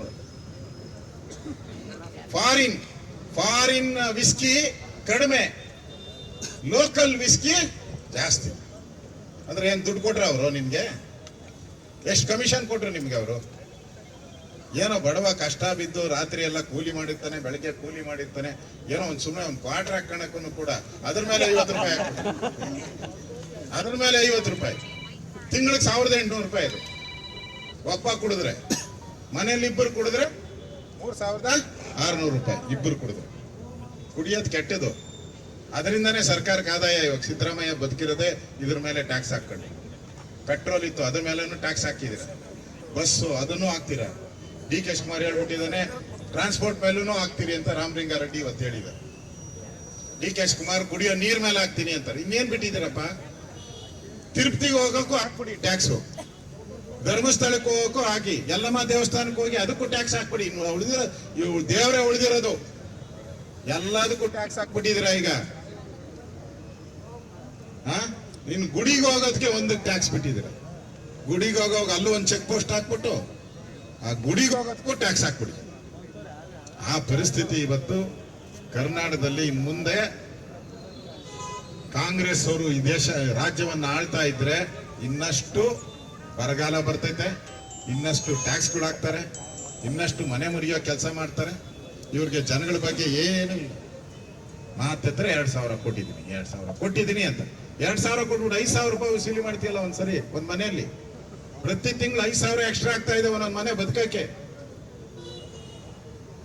ಫಾರಿನ್ ವಿಸ್ಕಿ ಕಡಿಮೆ, ಲೋಕಲ್ ವಿಸ್ಕಿ ಜಾಸ್ತಿ. ಅಂದ್ರೆ ಏನ್ ದುಡ್ಡು ಕೊಟ್ರ ಅವರು ನಿಮ್ಗೆ? ಎಷ್ಟು ಕಮಿಷನ್ ಕೊಟ್ರು ನಿಮ್ಗೆ ಅವರು? ಏನೋ ಬಡವ ಕಷ್ಟ ಬಿದ್ದು ರಾತ್ರಿ ಎಲ್ಲ ಕೂಲಿ ಮಾಡಿರ್ತಾನೆ, ಬೆಳಗ್ಗೆ ಕೂಲಿ ಮಾಡಿರ್ತಾನೆ, ಏನೋ ಒಂದ್ ಸುಮ್ಮನೆ ಒಂದು ಕ್ವಾರ್ಟರ್ ಹಾಕೋಣಕ್ಕೂ ಕೂಡ ಅದ್ರ ಮೇಲೆ 50 ರೂಪಾಯಿ ಅದ್ರ ಮೇಲೆ 50 ರೂಪಾಯಿ, ತಿಂಗಳಿಗೆ 1800 ರೂಪಾಯಿ. ಇದು ಒಬ್ಬ ಕುಡಿದ್ರೆ, ಮನೇಲಿ ಇಬ್ಬರು ಕುಡಿದ್ರೆ 3600 ರೂಪಾಯಿ ಇಬ್ಬರು ಕುಡಿದ್ರೆ. ಕುಡಿಯೋದು ಕೆಟ್ಟದು. ಅದರಿಂದಾನೇ ಸರ್ಕಾರಕ್ಕೆ ಆದಾಯ. ಇವಾಗ ಸಿದ್ದರಾಮಯ್ಯ ಬದುಕಿರೋದೇ ಇದ್ರ ಮೇಲೆ ಟ್ಯಾಕ್ಸ್ ಹಾಕೊಂಡು. ಪೆಟ್ರೋಲ್ ಇತ್ತು, ಅದ್ರ ಮೇಲೂ ಟ್ಯಾಕ್ಸ್ ಹಾಕಿದಿರ. ಬಸ್ಸು ಅದನ್ನು ಹಾಕ್ತೀರ. DK ಶಿವಕುಮಾರ್ ಹೇಳ್ಬಿಟ್ಟಿದ್ದಾನೆ, ಟ್ರಾನ್ಸ್ಪೋರ್ಟ್ ಮೇಲೂ ಹಾಕ್ತೀರಿ ಅಂತ ರಾಮಲಿಂಗಾರೆಡ್ಡಿ ಇವತ್ತು ಹೇಳಿದ್ದಾರೆ. DK ಶಿವಕುಮಾರ್ ಕುಡಿಯೋ ನೀರ್ ಮೇಲೆ ಹಾಕ್ತೀನಿ ಅಂತಾರೆ. ಇನ್ನೇನ್ ಬಿಟ್ಟಿದ್ದೀರಪ್ಪ? ತಿರುಪತಿಗೆ ಹೋಗೋಕ್ಕೂ ಹಾಕ್ಬಿಡಿ ಟ್ಯಾಕ್ಸು, ಧರ್ಮಸ್ಥಳಕ್ಕೆ ಹೋಗೋಕ್ಕೂ ಹಾಕಿ, ಯಲ್ಲಮ್ಮ ದೇವಸ್ಥಾನಕ್ಕೆ ಹೋಗಿ ಅದಕ್ಕೂ ಟ್ಯಾಕ್ಸ್ ಹಾಕ್ಬಿಡಿ. ಇವು ದೇವರೇ ಉಳಿದಿರೋದು, ಎಲ್ಲದಕ್ಕೂ ಟ್ಯಾಕ್ಸ್ ಹಾಕ್ಬಿಟ್ಟಿದ್ದೀರ. ಈಗ ನಿನ್ ಗುಡಿಗೆ ಹೋಗೋದಕ್ಕೆ ಒಂದು ಟ್ಯಾಕ್ಸ್ ಬಿಟ್ಟಿದ್ದೀರ. ಗುಡಿಗೆ ಹೋಗೋವಾಗ ಅಲ್ಲೂ ಒಂದು ಚೆಕ್ ಪೋಸ್ಟ್ ಹಾಕ್ಬಿಟ್ಟು ಆ ಗುಡಿಗೆ ಹೋಗೋದಕ್ಕೂ ಟ್ಯಾಕ್ಸ್ ಹಾಕ್ಬಿಡಿ. ಆ ಪರಿಸ್ಥಿತಿ ಇವತ್ತು ಕರ್ನಾಟಕದಲ್ಲಿ. ಇನ್ ಮುಂದೆ ಕಾಂಗ್ರೆಸ್ ಅವರು ಈ ದೇಶ ರಾಜ್ಯವನ್ನ ಆಳ್ತಾ ಇದ್ರೆ ಇನ್ನಷ್ಟು ಬರಗಾಲ ಬರ್ತೈತೆ, ಇನ್ನಷ್ಟು ಟ್ಯಾಕ್ಸ್ಗಳು ಹಾಕ್ತಾರೆ, ಇನ್ನಷ್ಟು ಮನೆ ಮುರಿಯೋ ಕೆಲಸ ಮಾಡ್ತಾರೆ. ಇವ್ರಿಗೆ ಜನಗಳ ಬಗ್ಗೆ ಏನು ಇಲ್ಲ. ಮಾತೆತ್ತರೆ 2000 ಕೊಟ್ಟಿದ್ದೀನಿ, 2000 ಕೊಟ್ಟಿದ್ದೀನಿ ಅಂತ. 2000 ಕೊಟ್ಬಿಟ್ಟು 5000 ರೂಪಾಯಿ ವಸೂಲಿ ಮಾಡ್ತೀಯಲ್ಲ ಒಂದ್ಸರಿ ಒಂದ್ ಮನೆಯಲ್ಲಿ. ಪ್ರತಿ ತಿಂಗಳು 5000 ಎಕ್ಸ್ಟ್ರಾ ಆಗ್ತಾ ಇದೆ ಒಂದೊಂದು ಮನೆ ಬದುಕಕ್ಕೆ.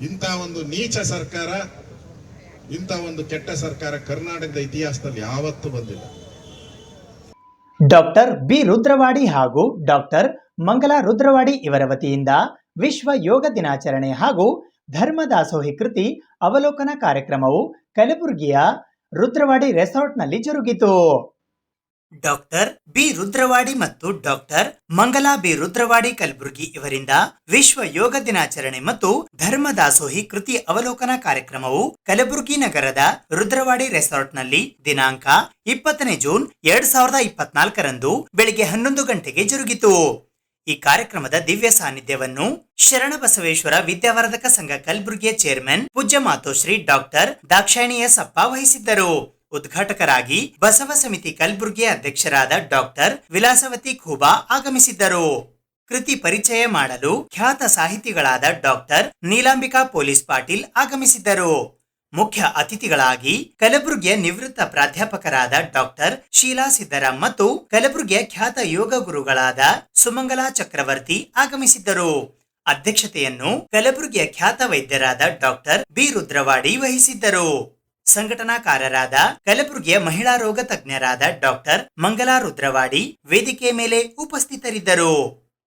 ಇಂಥ ಒಂದು ನೀಚ ಸರ್ಕಾರ, ಇಂಥ ಒಂದು ಕೆಟ್ಟ ಸರ್ಕಾರ ಕರ್ನಾಟಕದ ಇತಿಹಾಸದಲ್ಲಿ ಯಾವತ್ತೂ ಬಂದಿಲ್ಲ. ಡಾಕ್ಟರ್ ಬಿ ರುದ್ರವಾಡಿ ಹಾಗೂ ಡಾಕ್ಟರ್ ಮಂಗಲಾ ರುದ್ರವಾಡಿ ಇವರ ವತಿಯಿಂದ ವಿಶ್ವ ಯೋಗ ದಿನಾಚರಣೆ ಹಾಗೂ ಧರ್ಮದಾಸೋಹಿ ಕೃತಿ ಅವಲೋಕನ ಕಾರ್ಯಕ್ರಮವು ಕಲಬುರಗಿಯ ರುದ್ರವಾಡಿ ರೆಸಾರ್ಟ್ನಲ್ಲಿ ಜರುಗಿತು. ಡಾಕ್ಟರ್ ಬಿ ರುದ್ರವಾಡಿ ಮತ್ತು ಡಾಕ್ಟರ್ ಮಂಗಲಾ ಬಿ ರುದ್ರವಾಡಿ ಕಲಬುರಗಿ ಇವರಿಂದ ವಿಶ್ವ ಯೋಗ ದಿನಾಚರಣೆ ಮತ್ತು ಧರ್ಮದಾಸೋಹಿ ಕೃತಿ ಅವಲೋಕನ ಕಾರ್ಯಕ್ರಮವು ಕಲಬುರಗಿ ನಗರದ ರುದ್ರವಾಡಿ ರೆಸಾರ್ಟ್ನಲ್ಲಿ ದಿನಾಂಕ 20 ಜೂನ್ 2024 ಬೆಳಿಗ್ಗೆ 11 ಗಂಟೆಗೆ ಜರುಗಿತು. ಈ ಕಾರ್ಯಕ್ರಮದ ದಿವ್ಯ ಸಾನ್ನಿಧ್ಯವನ್ನು ಶರಣಬಸವೇಶ್ವರ ವಿದ್ಯಾವರ್ಧಕ ಸಂಘ ಕಲಬುರಗಿಯ ಚೇರ್ಮನ್ ಪೂಜ್ಯ ಮಾತೋಶ್ರೀ ಡಾಕ್ಟರ್ ದಾಕ್ಷಾಯಿಣಿ ಎಸ್ ಅಪ್ಪ ವಹಿಸಿದ್ದರು. ಉದ್ಘಾಟಕರಾಗಿ ಬಸವ ಸಮಿತಿ ಕಲಬುರಗಿಯ ಅಧ್ಯಕ್ಷರಾದ ಡಾಕ್ಟರ್ ವಿಲಾಸವತಿ ಖೂಬಾ ಆಗಮಿಸಿದ್ದರು. ಕೃತಿ ಪರಿಚಯ ಮಾಡಲು ಖ್ಯಾತ ಸಾಹಿತಿಗಳಾದ ಡಾಕ್ಟರ್ ನೀಲಾಂಬಿಕಾ ಪೊಲೀಸ್ ಪಾಟೀಲ್ ಆಗಮಿಸಿದ್ದರು. ಮುಖ್ಯ ಅತಿಥಿಗಳಾಗಿ ಕಲಬುರಗಿಯ ನಿವೃತ್ತ ಪ್ರಾಧ್ಯಾಪಕರಾದ ಡಾಕ್ಟರ್ ಶೀಲಾ ಸಿದ್ದರಾಮ್ ಮತ್ತು ಕಲಬುರಗಿಯ ಖ್ಯಾತ ಯೋಗ ಗುರುಗಳಾದ ಸುಮಂಗಲಾ ಚಕ್ರವರ್ತಿ ಆಗಮಿಸಿದ್ದರು. ಅಧ್ಯಕ್ಷತೆಯನ್ನು ಕಲಬುರಗಿಯ ಖ್ಯಾತ ವೈದ್ಯರಾದ ಡಾಕ್ಟರ್ ಬಿ ರುದ್ರವಾಡಿ ವಹಿಸಿದ್ದರು. ಸಂಘಟನಾಕಾರರಾದ ಕಲಬುರಗಿಯ ಮಹಿಳಾ ರೋಗ ತಜ್ಞರಾದ ಡಾಕ್ಟರ್ ಮಂಗಲಾ ರುದ್ರವಾಡಿ ವೇದಿಕೆ ಮೇಲೆ ಉಪಸ್ಥಿತರಿದ್ದರು.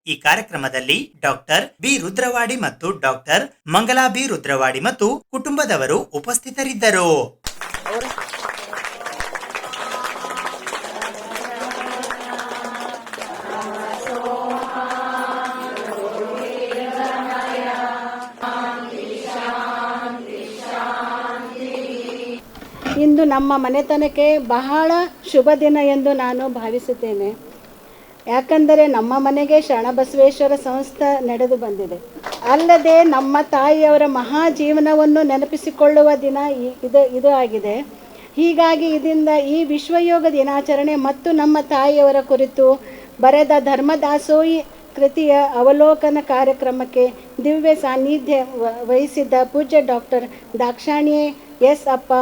ಈ ಕಾರ್ಯಕ್ರಮದಲ್ಲಿ ಡಾಕ್ಟರ್ ಬಿ ರುದ್ರವಾಡಿ ಮತ್ತು ಡಾಕ್ಟರ್ ಮಂಗಲಾ ಬಿ ರುದ್ರವಾಡಿ ಮತ್ತು ಕುಟುಂಬದವರು ಉಪಸ್ಥಿತರಿದ್ದರು. ಇಂದು ನಮ್ಮ ಮನೆತನಕ್ಕೆ ಬಹಳ ಶುಭ ದಿನ ಎಂದು ನಾನು ಭಾವಿಸುತ್ತೇನೆ. ಯಾಕಂದರೆ ನಮ್ಮ ಮನೆಗೆ ಶರಣಬಸವೇಶ್ವರ ಸಂಸ್ಥೆ ನಡೆದು ಬಂದಿದೆ. ಅಲ್ಲದೆ ನಮ್ಮ ತಾಯಿಯವರ ಮಹಾ ಜೀವನವನ್ನು ನೆನಪಿಸಿಕೊಳ್ಳುವ ದಿನ ಇದು ಆಗಿದೆ. ಹೀಗಾಗಿ ಇದರಿಂದ ಈ ವಿಶ್ವಯೋಗ ದಿನಾಚರಣೆ ಮತ್ತು ನಮ್ಮ ತಾಯಿಯವರ ಕುರಿತು ಬರೆದ ಧರ್ಮದಾಸೋಹಿ ಕೃತಿಯ ಅವಲೋಕನ ಕಾರ್ಯಕ್ರಮಕ್ಕೆ ದಿವ್ಯ ಸಾನ್ನಿಧ್ಯ ವಹಿಸಿದ್ದ ಪೂಜ್ಯ ಡಾಕ್ಟರ್ ದಾಕ್ಷಾಯಿಣಿ ಎಸ್ ಅಪ್ಪ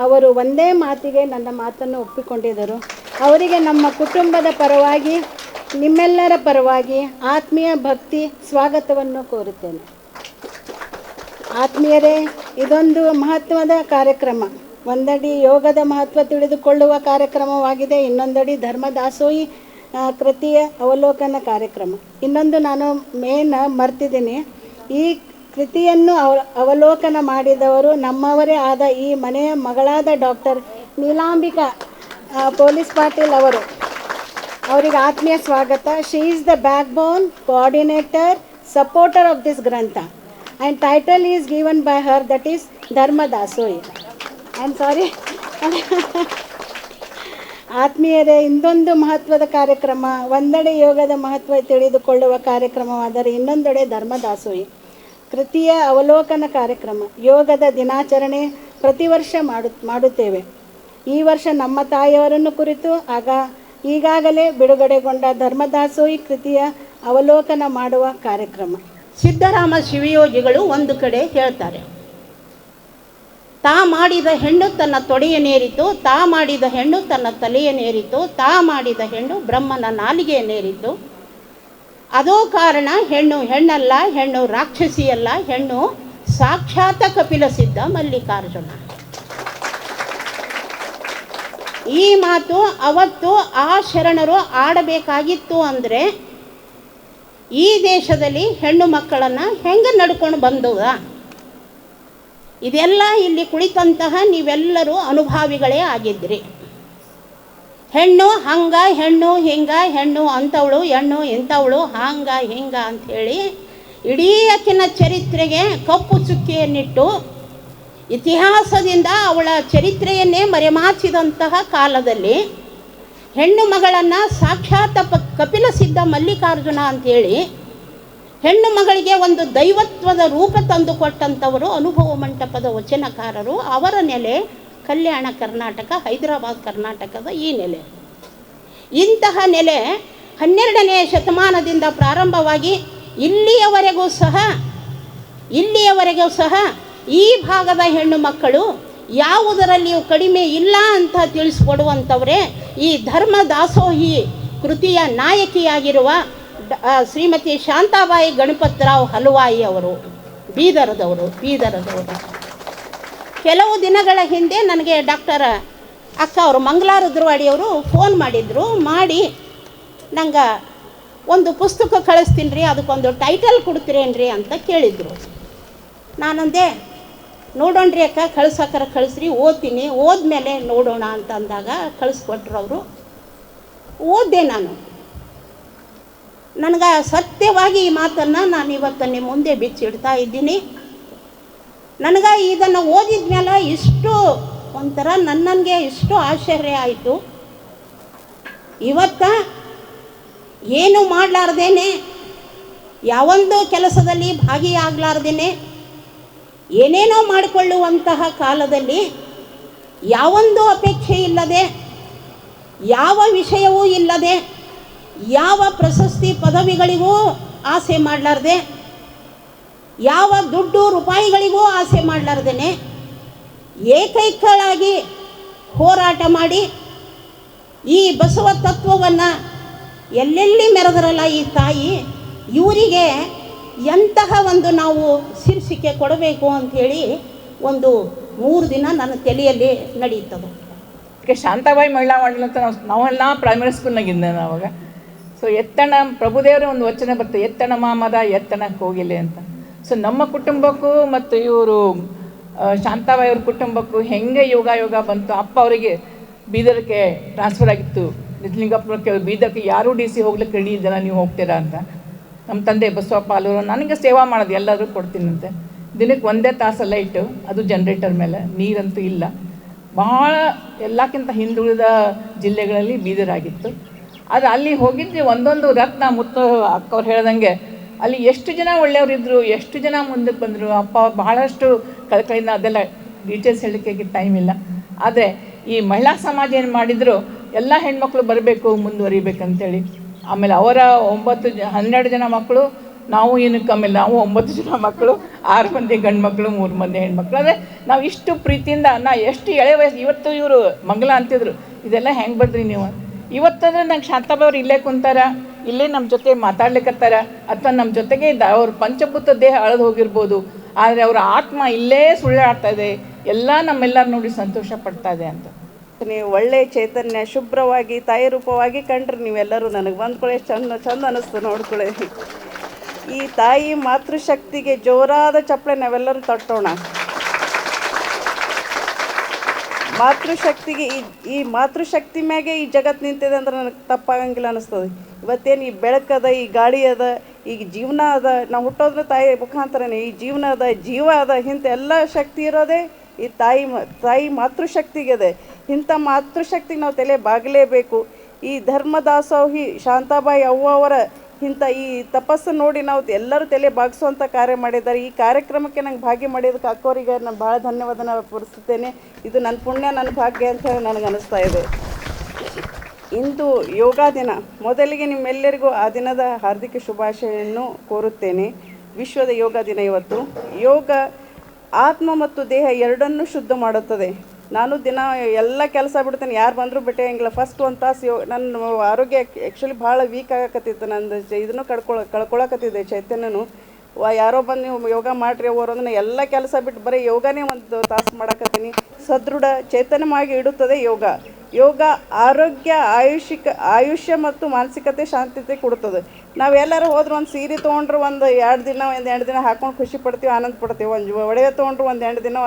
ಅವರು ಒಂದೇ ಮಾತಿಗೆ ನನ್ನ ಮಾತನ್ನು ಒಪ್ಪಿಕೊಂಡಿದ್ದರು. ಅವರಿಗೆ ನಮ್ಮ ಕುಟುಂಬದ ಪರವಾಗಿ, ನಿಮ್ಮೆಲ್ಲರ ಪರವಾಗಿ ಆತ್ಮೀಯ ಭಕ್ತಿ ಸ್ವಾಗತವನ್ನು ಕೋರುತ್ತೇನೆ. ಆತ್ಮೀಯರೇ, ಇದೊಂದು ಮಹತ್ವದ ಕಾರ್ಯಕ್ರಮ. ಒಂದಡಿ ಯೋಗದ ಮಹತ್ವ ತಿಳಿದುಕೊಳ್ಳುವ ಕಾರ್ಯಕ್ರಮವಾಗಿದೆ, ಇನ್ನೊಂದಡಿ ಧರ್ಮದಾಸೋಹಿ ಕೃತಿಯ ಅವಲೋಕನ ಕಾರ್ಯಕ್ರಮ. ಇನ್ನೊಂದು ನಾನು ಮರ್ತಿದ್ದೀನಿ. ಈ ಕೃತಿಯನ್ನು ಅವಲೋಕನ ಮಾಡಿದವರು ನಮ್ಮವರೇ ಆದ ಈ ಮನೆಯ ಮಗಳಾದ ಡಾಕ್ಟರ್ ನೀಲಾಂಬಿಕಾ ಪೊಲೀಸ್ ಪಾಟೀಲ್ ಅವರು. ಅವರಿಗೆ ಆತ್ಮೀಯ ಸ್ವಾಗತ. She is the back bone, coordinator, supporter of this grantha and title is given by her, that is Dharmadasohi. I am sorry. ಆತ್ಮೀಯರೇ, ಇಂದೊಂದು ಮಹತ್ವದ ಕಾರ್ಯಕ್ರಮ. ಒಂದೆಡೆ ಯೋಗದ ಮಹತ್ವ ತಿಳಿದುಕೊಳ್ಳುವ ಕಾರ್ಯಕ್ರಮವಾದರೆ ಇನ್ನೊಂದೆಡೆ ಧರ್ಮದಾಸೋಹಿ ಕೃತಿಯ ಅವಲೋಕನ ಕಾರ್ಯಕ್ರಮ. ಯೋಗದ ದಿನಾಚರಣೆ ಪ್ರತಿ ವರ್ಷ ಮಾಡುತ್ತೇವೆ. ಈ ವರ್ಷ ನಮ್ಮ ತಾಯಿಯವರನ್ನು ಕುರಿತು ಈಗಾಗಲೇ ಬಿಡುಗಡೆಗೊಂಡ ಧರ್ಮದಾಸೋಹಿ ಕೃತಿಯ ಅವಲೋಕನ ಮಾಡುವ ಕಾರ್ಯಕ್ರಮ. ಸಿದ್ದರಾಮ ಶಿವಯೋಗಿಗಳು ಒಂದು ಕಡೆ ಹೇಳ್ತಾರೆ, ತಾ ಮಾಡಿದ ಹೆಣ್ಣು ತನ್ನ ತೊಡೆಯನ್ನೇರಿತು, ತಾ ಮಾಡಿದ ಹೆಣ್ಣು ತನ್ನ ತಲೆಯನ್ನೇರಿತು, ತಾ ಮಾಡಿದ ಹೆಣ್ಣು ಬ್ರಹ್ಮನ ನಾಲಿಗೆಯನ್ನೇರಿತು. ಅದೋ ಕಾರಣ ಹೆಣ್ಣು ಹೆಣ್ಣಲ್ಲ, ಹೆಣ್ಣು ರಾಕ್ಷಸಿಯಲ್ಲ, ಹೆಣ್ಣು ಸಾಕ್ಷಾತ ಕಪಿಲ ಸಿದ್ಧ ಮಲ್ಲಿಕಾರ್ಜುನ. ಈ ಮಾತು ಅವತ್ತು ಆ ಶರಣರು ಆಡಬೇಕಾಗಿತ್ತು. ಅಂದರೆ ಈ ದೇಶದಲ್ಲಿ ಹೆಣ್ಣು ಮಕ್ಕಳನ್ನು ಹೆಂಗೆ ನಡ್ಕೊಂಡು ಬಂದದ, ಇದೆಲ್ಲ ಇಲ್ಲಿ ಕುಳಿತಂತಹ ನೀವೆಲ್ಲರೂ ಅನುಭಾವಿಗಳೇ ಆಗಿದ್ರಿ. ಹೆಣ್ಣು ಹಂಗ, ಹೆಣ್ಣು ಹಿಂಗ, ಹೆಣ್ಣು ಅಂಥವಳು, ಹೆಣ್ಣು ಇಂಥವಳು, ಹಾಂಗ ಹಿಂಗ ಅಂಥೇಳಿ ಇಡೀ ಆಕಿನ ಚರಿತ್ರೆಗೆ ಕಪ್ಪು ಚುಕ್ಕಿಯನ್ನಿಟ್ಟು ಇತಿಹಾಸದಿಂದ ಅವಳ ಚರಿತ್ರೆಯನ್ನೇ ಮರೆಮಾಚಿದಂತಹ ಕಾಲದಲ್ಲಿ ಹೆಣ್ಣು ಮಗಳನ್ನು ಸಾಕ್ಷಾತ್ ಕಪಿಲ ಸಿದ್ಧ ಮಲ್ಲಿಕಾರ್ಜುನ ಅಂಥೇಳಿ ಹೆಣ್ಣು ಮಗಳಿಗೆ ಒಂದು ದೈವತ್ವದ ರೂಪ ತಂದು ಕೊಟ್ಟಂಥವರು ಅನುಭವ ಮಂಟಪದ ವಚನಕಾರರು. ಅವರ ನೆಲೆ ಕಲ್ಯಾಣ ಕರ್ನಾಟಕ, ಹೈದರಾಬಾದ್ ಕರ್ನಾಟಕದ ಈ ನೆಲೆ. ಇಂತಹ ನೆಲೆ 12ನೇ ಶತಮಾನದಿಂದ ಪ್ರಾರಂಭವಾಗಿ ಇಲ್ಲಿಯವರೆಗೂ ಸಹ ಈ ಭಾಗದ ಹೆಣ್ಣು ಮಕ್ಕಳು ಯಾವುದರಲ್ಲಿಯೂ ಕಡಿಮೆ ಇಲ್ಲ ಅಂತ ತಿಳಿಸ್ಕೊಡುವಂಥವರೇ ಈ ಧರ್ಮದಾಸೋಹಿ ಕೃತಿಯ ನಾಯಕಿಯಾಗಿರುವ ಶ್ರೀಮತಿ ಶಾಂತಾಬಾಯಿ ಗಣಪತರಾವ್ ಹಲವಾಯಿ ಅವರು, ಬೀದರದವರು. ಕೆಲವು ದಿನಗಳ ಹಿಂದೆ ನನಗೆ ಡಾಕ್ಟರ್ ಅಕ್ಕ ಅವರು, ಮಂಗಲಾ ರುದ್ರವಾಡಿಯವರು ಫೋನ್ ಮಾಡಿ ನಂಗೆ ಒಂದು ಪುಸ್ತಕ ಕಳಿಸ್ತೀನಿ ರೀ, ಅದಕ್ಕೊಂದು ಟೈಟಲ್ ಕೊಡ್ತೀರೇನ್ರಿ ಅಂತ ಕೇಳಿದರು. ನಾನಂದೆ, ನೋಡೋಣ್ರಿ ಅಕ್ಕ, ಕಳಿಸ್ರಿ, ಓದ್ತೀನಿ, ಓದ್ಮೇಲೆ ನೋಡೋಣ ಅಂತ ಅಂದಾಗ ಕಳಿಸ್ಕೊಟ್ರು ಅವರು. ಓದ್ದೆ ನಾನು. ನನಗೆ ಸತ್ಯವಾಗಿ ಈ ಮಾತನ್ನು ನಾನು ಇವತ್ತು ನಿಮ್ಮ ಮುಂದೆ ಬಿಚ್ಚಿಡ್ತಾ ಇದ್ದೀನಿ. ನನಗೆ ಇದನ್ನು ಓದಿದ ಮೇಲೆ ಇಷ್ಟು ಒಂಥರ ನನಗೆ ಇಷ್ಟು ಆಶ್ಚರ್ಯ ಆಯಿತು. ಇವತ್ತು ಏನು ಮಾಡಲಾರ್ದೇನೆ ಯಾವೊಂದು ಕೆಲಸದಲ್ಲಿ ಭಾಗಿಯಾಗಲಾರ್ದೇ ಏನೇನೋ ಮಾಡಿಕೊಳ್ಳುವಂತಹ ಕಾಲದಲ್ಲಿ ಯಾವೊಂದು ಅಪೇಕ್ಷೆ ಇಲ್ಲದೆ, ಯಾವ ವಿಷಯವೂ ಇಲ್ಲದೆ, ಯಾವ ಪ್ರಶಸ್ತಿ ಪದವಿಗಳಿಗೂ ಆಸೆ ಮಾಡಲಾರ್ದೆ, ಯಾವ ದುಡ್ಡು ರೂಪಾಯಿಗಳಿಗೂ ಆಸೆ ಮಾಡಲಾರ್ದೇ ಏಕೈಕಳಾಗಿ ಹೋರಾಟ ಮಾಡಿ ಈ ಬಸವ ತತ್ವವನ್ನು ಎಲ್ಲೆಲ್ಲಿ ಮೆರೆದರಲ್ಲ ಈ ತಾಯಿ, ಇವರಿಗೆ ಎಂತಹ ಒಂದು ನಾವು ಶೀರ್ಷಿಕೆ ಕೊಡಬೇಕು ಅಂಥೇಳಿ ಒಂದು 3 ದಿನ ನನ್ನ ತಲೆಯಲ್ಲಿ ನಡೆಯುತ್ತದೆ. ಶಾಂತಾಬಾಯಿ ಮಹಿಳಾ ಮಂಡಳಿ ಅಂತ ನಾವೆಲ್ಲ ಪ್ರೈಮರಿ ಸ್ಕೂಲ್ನಾಗಿದ್ದೆ ಅವಾಗ. ಸೊ ಎತ್ತಣ ಪ್ರಭುದೇವರ ಒಂದು ವಚನ ಬರ್ತದೆ, ಎತ್ತಣ ಮಾಮದ ಎತ್ತಣ ಕೋಗಿಲೆ ಅಂತ. ಸೊ ನಮ್ಮ ಕುಟುಂಬಕ್ಕೂ ಮತ್ತು ಇವರು ಶಾಂತಾಬಾಯಿ ಅವ್ರ ಕುಟುಂಬಕ್ಕೂ ಹೆಂಗೆ ಯೋಗ ಬಂತು. ಅಪ್ಪ ಅವರಿಗೆ ಬೀದರ್ಗೆ ಟ್ರಾನ್ಸ್ಫರ್ ಆಗಿತ್ತು, ನಿಜಲಿಂಗಪ್ಪನಕ್ಕೆ ಬೀದರ್ಗೆ ಯಾರೂ DC ಹೋಗ್ಲಿಕ್ಕೆ ರೆಡಿ ಇದ್ದಲ್ಲ, ನೀವು ಹೋಗ್ತೀರಾ ಅಂತ. ನಮ್ಮ ತಂದೆ ಬಸವಪ್ಪ ಅಲ್ಲೂರು ನನಗೆ ಸೇವಾ ಮಾಡೋದು ಎಲ್ಲರೂ ಕೊಡ್ತೀನಂತೆ. ದಿನಕ್ಕೆ 1 ತಾಸು ಲೈಟು, ಅದು ಜನ್ರೇಟರ್ ಮೇಲೆ, ನೀರಂತೂ ಇಲ್ಲ. ಭಾಳ ಎಲ್ಲಕ್ಕಿಂತ ಹಿಂದುಳಿದ ಜಿಲ್ಲೆಗಳಲ್ಲಿ ಬೀದರಾಗಿತ್ತು. ಆದರೆ ಅಲ್ಲಿ ಹೋಗಿದ್ವಿ, ಒಂದೊಂದು ರತ್ನ ಮುತ್ತು ಅಕ್ಕವ್ರು ಹೇಳ್ದಂಗೆ ಅಲ್ಲಿ ಎಷ್ಟು ಜನ ಒಳ್ಳೆಯವರಿದ್ದರು, ಎಷ್ಟು ಜನ ಮುಂದಕ್ಕೆ ಬಂದರು. ಅಪ್ಪ ಬಹಳಷ್ಟು ಕಳ್ಕಳಿಂದ ಅದೆಲ್ಲ ಡೀಟೇಲ್ಸ್ ಹೇಳಲಿಕ್ಕೆ ಟೈಮ್ ಇಲ್ಲ. ಆದರೆ ಈ ಮಹಿಳಾ ಸಮಾಜ ಏನು ಮಾಡಿದ್ರು, ಎಲ್ಲ ಹೆಣ್ಮಕ್ಳು ಬರಬೇಕು, ಮುಂದುವರಿಬೇಕಂತೇಳಿ. ಆಮೇಲೆ ಅವರ 12 ಜನ ಮಕ್ಕಳು, ನಾವು ಏನು ಕಮ್ಮಿ, ನಾವು 9 ಜನ ಮಕ್ಕಳು, 6 ಮಂದಿ ಗಂಡು ಮಕ್ಕಳು, 3 ಮಂದಿ ಹೆಣ್ಮಕ್ಳು. ಅಂದರೆ ನಾವು ಇಷ್ಟು ಪ್ರೀತಿಯಿಂದ, ಎಷ್ಟು ಎಳೆ ವಯಸ್ಸು. ಇವತ್ತು ಇವರು ಮಂಗಲ ಅಂತಿದ್ರು, ಇದೆಲ್ಲ ಹೆಂಗೆ ಬರ್ದ್ರಿ ನೀವು? ಇವತ್ತಂದರೆ ನಂಗೆ ಶಾಂತಾಬಾಯಿ ಅವ್ರು ಇಲ್ಲೇ ಕುಂತಾರ, ಇಲ್ಲೇ ನಮ್ಮ ಜೊತೆ ಮಾತಾಡ್ಲಿಕ್ಕತ್ತಾರ, ಅಥವಾ ನಮ್ಮ ಜೊತೆಗೆ ಅವ್ರ ಪಂಚಭೂತ ದೇಹ ಅಳೆದು ಹೋಗಿರ್ಬೋದು, ಆದರೆ ಅವರ ಆತ್ಮ ಇಲ್ಲೇ ಸುಳ್ಳಾಡ್ತಾ ಇದೆ. ಎಲ್ಲ ನಮ್ಮೆಲ್ಲರೂ ನೋಡಿ ಸಂತೋಷ ಪಡ್ತಾ ಇದೆ ಅಂತ. ನೀವು ಒಳ್ಳೆಯ ಚೈತನ್ಯ, ಶುಭ್ರವಾಗಿ ತಾಯಿ ರೂಪವಾಗಿ ಕಂಡ್ರೆ ನೀವೆಲ್ಲರೂ ನನಗೆ ಬಂದ್ಕೊಳ್ಳಿ, ಚಂದ ಅನ್ನಿಸ್ತು ನೋಡ್ಕೊಳ್ಳಿ. ಈ ತಾಯಿ ಮಾತೃಶಕ್ತಿಗೆ ಜೋರಾದ ಚಪ್ಪಳೆ ನಾವೆಲ್ಲರೂ ತಟ್ಟೋಣ. ಮಾತೃಶಕ್ತಿಗೆ ಈ ಮಾತೃಶಕ್ತಿ ಮ್ಯಾಗೆ ಈ ಜಗತ್ತು ನಿಂತಿದೆ ಅಂದ್ರೆ ನನಗೆ ತಪ್ಪಾಗಂಗಿಲ್ಲ ಅನ್ನಿಸ್ತದೆ. ಇವತ್ತೇನು ಈ ಬೆಳಕದ, ಈ ಗಾಳಿ ಅದ, ಈಗ ಜೀವನ ಅದ, ನಾವು ಹುಟ್ಟೋದ್ರೆ ತಾಯಿ ಮುಖಾಂತರನೇ ಈ ಜೀವನ ಅದ, ಜೀವ ಅದ. ಇಂಥ ಎಲ್ಲ ಶಕ್ತಿ ಇರೋದೇ ಈ ತಾಯಿ ಮಾತೃಶಕ್ತಿಗಿದೆ. ಇಂಥ ಮಾತೃಶಕ್ತಿಗೆ ನಾವು ತಲೆ ಬಾಗಲೇಬೇಕು. ಈ ಧರ್ಮದಾಸೋಹಿ ಶಾಂತಾಬಾಯಿ ಅವ್ವ ಅವರ ಇಂಥ ಈ ತಪಸ್ಸು ನೋಡಿ ನಾವು ಎಲ್ಲರೂ ತಲೆ ಬಾಗಿಸುವಂಥ ಕಾರ್ಯ ಮಾಡಿದ್ದಾರೆ. ಈ ಕಾರ್ಯಕ್ರಮಕ್ಕೆ ನಂಗೆ ಭಾಗ್ಯ ಮಾಡಿದ್ದಕ್ಕೆ ಅಕ್ಕವರಿಗೆ ನಾನು ಭಾಳ ಧನ್ಯವಾದನ ಪೂರಿಸುತ್ತೇನೆ. ಇದು ನನ್ನ ಪುಣ್ಯ, ನನ್ನ ಭಾಗ್ಯ ಅಂತ ಹೇಳಿ ನನಗೆ ಅನ್ನಿಸ್ತಾ ಇದೆ. ಇಂದು ಯೋಗ ದಿನ. ಮೊದಲಿಗೆ ನಿಮ್ಮೆಲ್ಲರಿಗೂ ಆ ದಿನದ ಹಾರ್ದಿಕ ಶುಭಾಶಯವನ್ನು ಕೋರುತ್ತೇನೆ. ವಿಶ್ವದ ಯೋಗ ದಿನ ಇವತ್ತು. ಯೋಗ ಆತ್ಮ ಮತ್ತು ದೇಹ ಎರಡನ್ನೂ ಶುದ್ಧ ಮಾಡುತ್ತದೆ. ನಾನು ದಿನ ಎಲ್ಲ ಕೆಲಸ ಬಿಡ್ತೇನೆ, ಯಾರು ಬಂದರೂ ಬಿಟ್ಟಂಗಿಲ್ಲ. ಫಸ್ಟ್ 1 ತಾಸು ನನ್ನ ಆರೋಗ್ಯ ಆ್ಯಕ್ಚುಲಿ ಭಾಳ ವೀಕ್ ಆಗಕತ್ತಿತ್ತು. ನಂದು ಇದನ್ನು ಕಳ್ಕೊಳಕತ್ತಿದ್ದೆ, ಚೈತನ್ಯನು. ಯಾರೋ ಬಂದು ನೀವು ಯೋಗ ಮಾಡಿರಿ ಅವರೊಂದನ್ನ ಎಲ್ಲ ಕೆಲಸ ಬಿಟ್ಟು ಬರೀ ಯೋಗನೇ 1 ತಾಸು ಮಾಡಕತ್ತೀನಿ. ಸದೃಢ ಚೈತನ್ಯವಾಗಿ ಇಡುತ್ತದೆ ಯೋಗ. ಯೋಗ ಆರೋಗ್ಯ, ಆಯುಷ್ಯ ಮತ್ತು ಮಾನಸಿಕತೆ ಶಾಂತತೆ ಕೊಡ್ತದೆ. ನಾವೆಲ್ಲರೂ ಹೋದ್ರೆ ಒಂದು ಸೀರೆ ತೊಗೊಂಡ್ರೆ 1-2 ದಿನ ಹಾಕೊಂಡು ಖುಷಿ ಪಡ್ತೀವಿ, ಆನಂದ ಪಡ್ತೀವಿ. ಒಂದು ಒಡೆಯ ತೊಗೊಂಡ್ರೆ 1-2 ದಿನ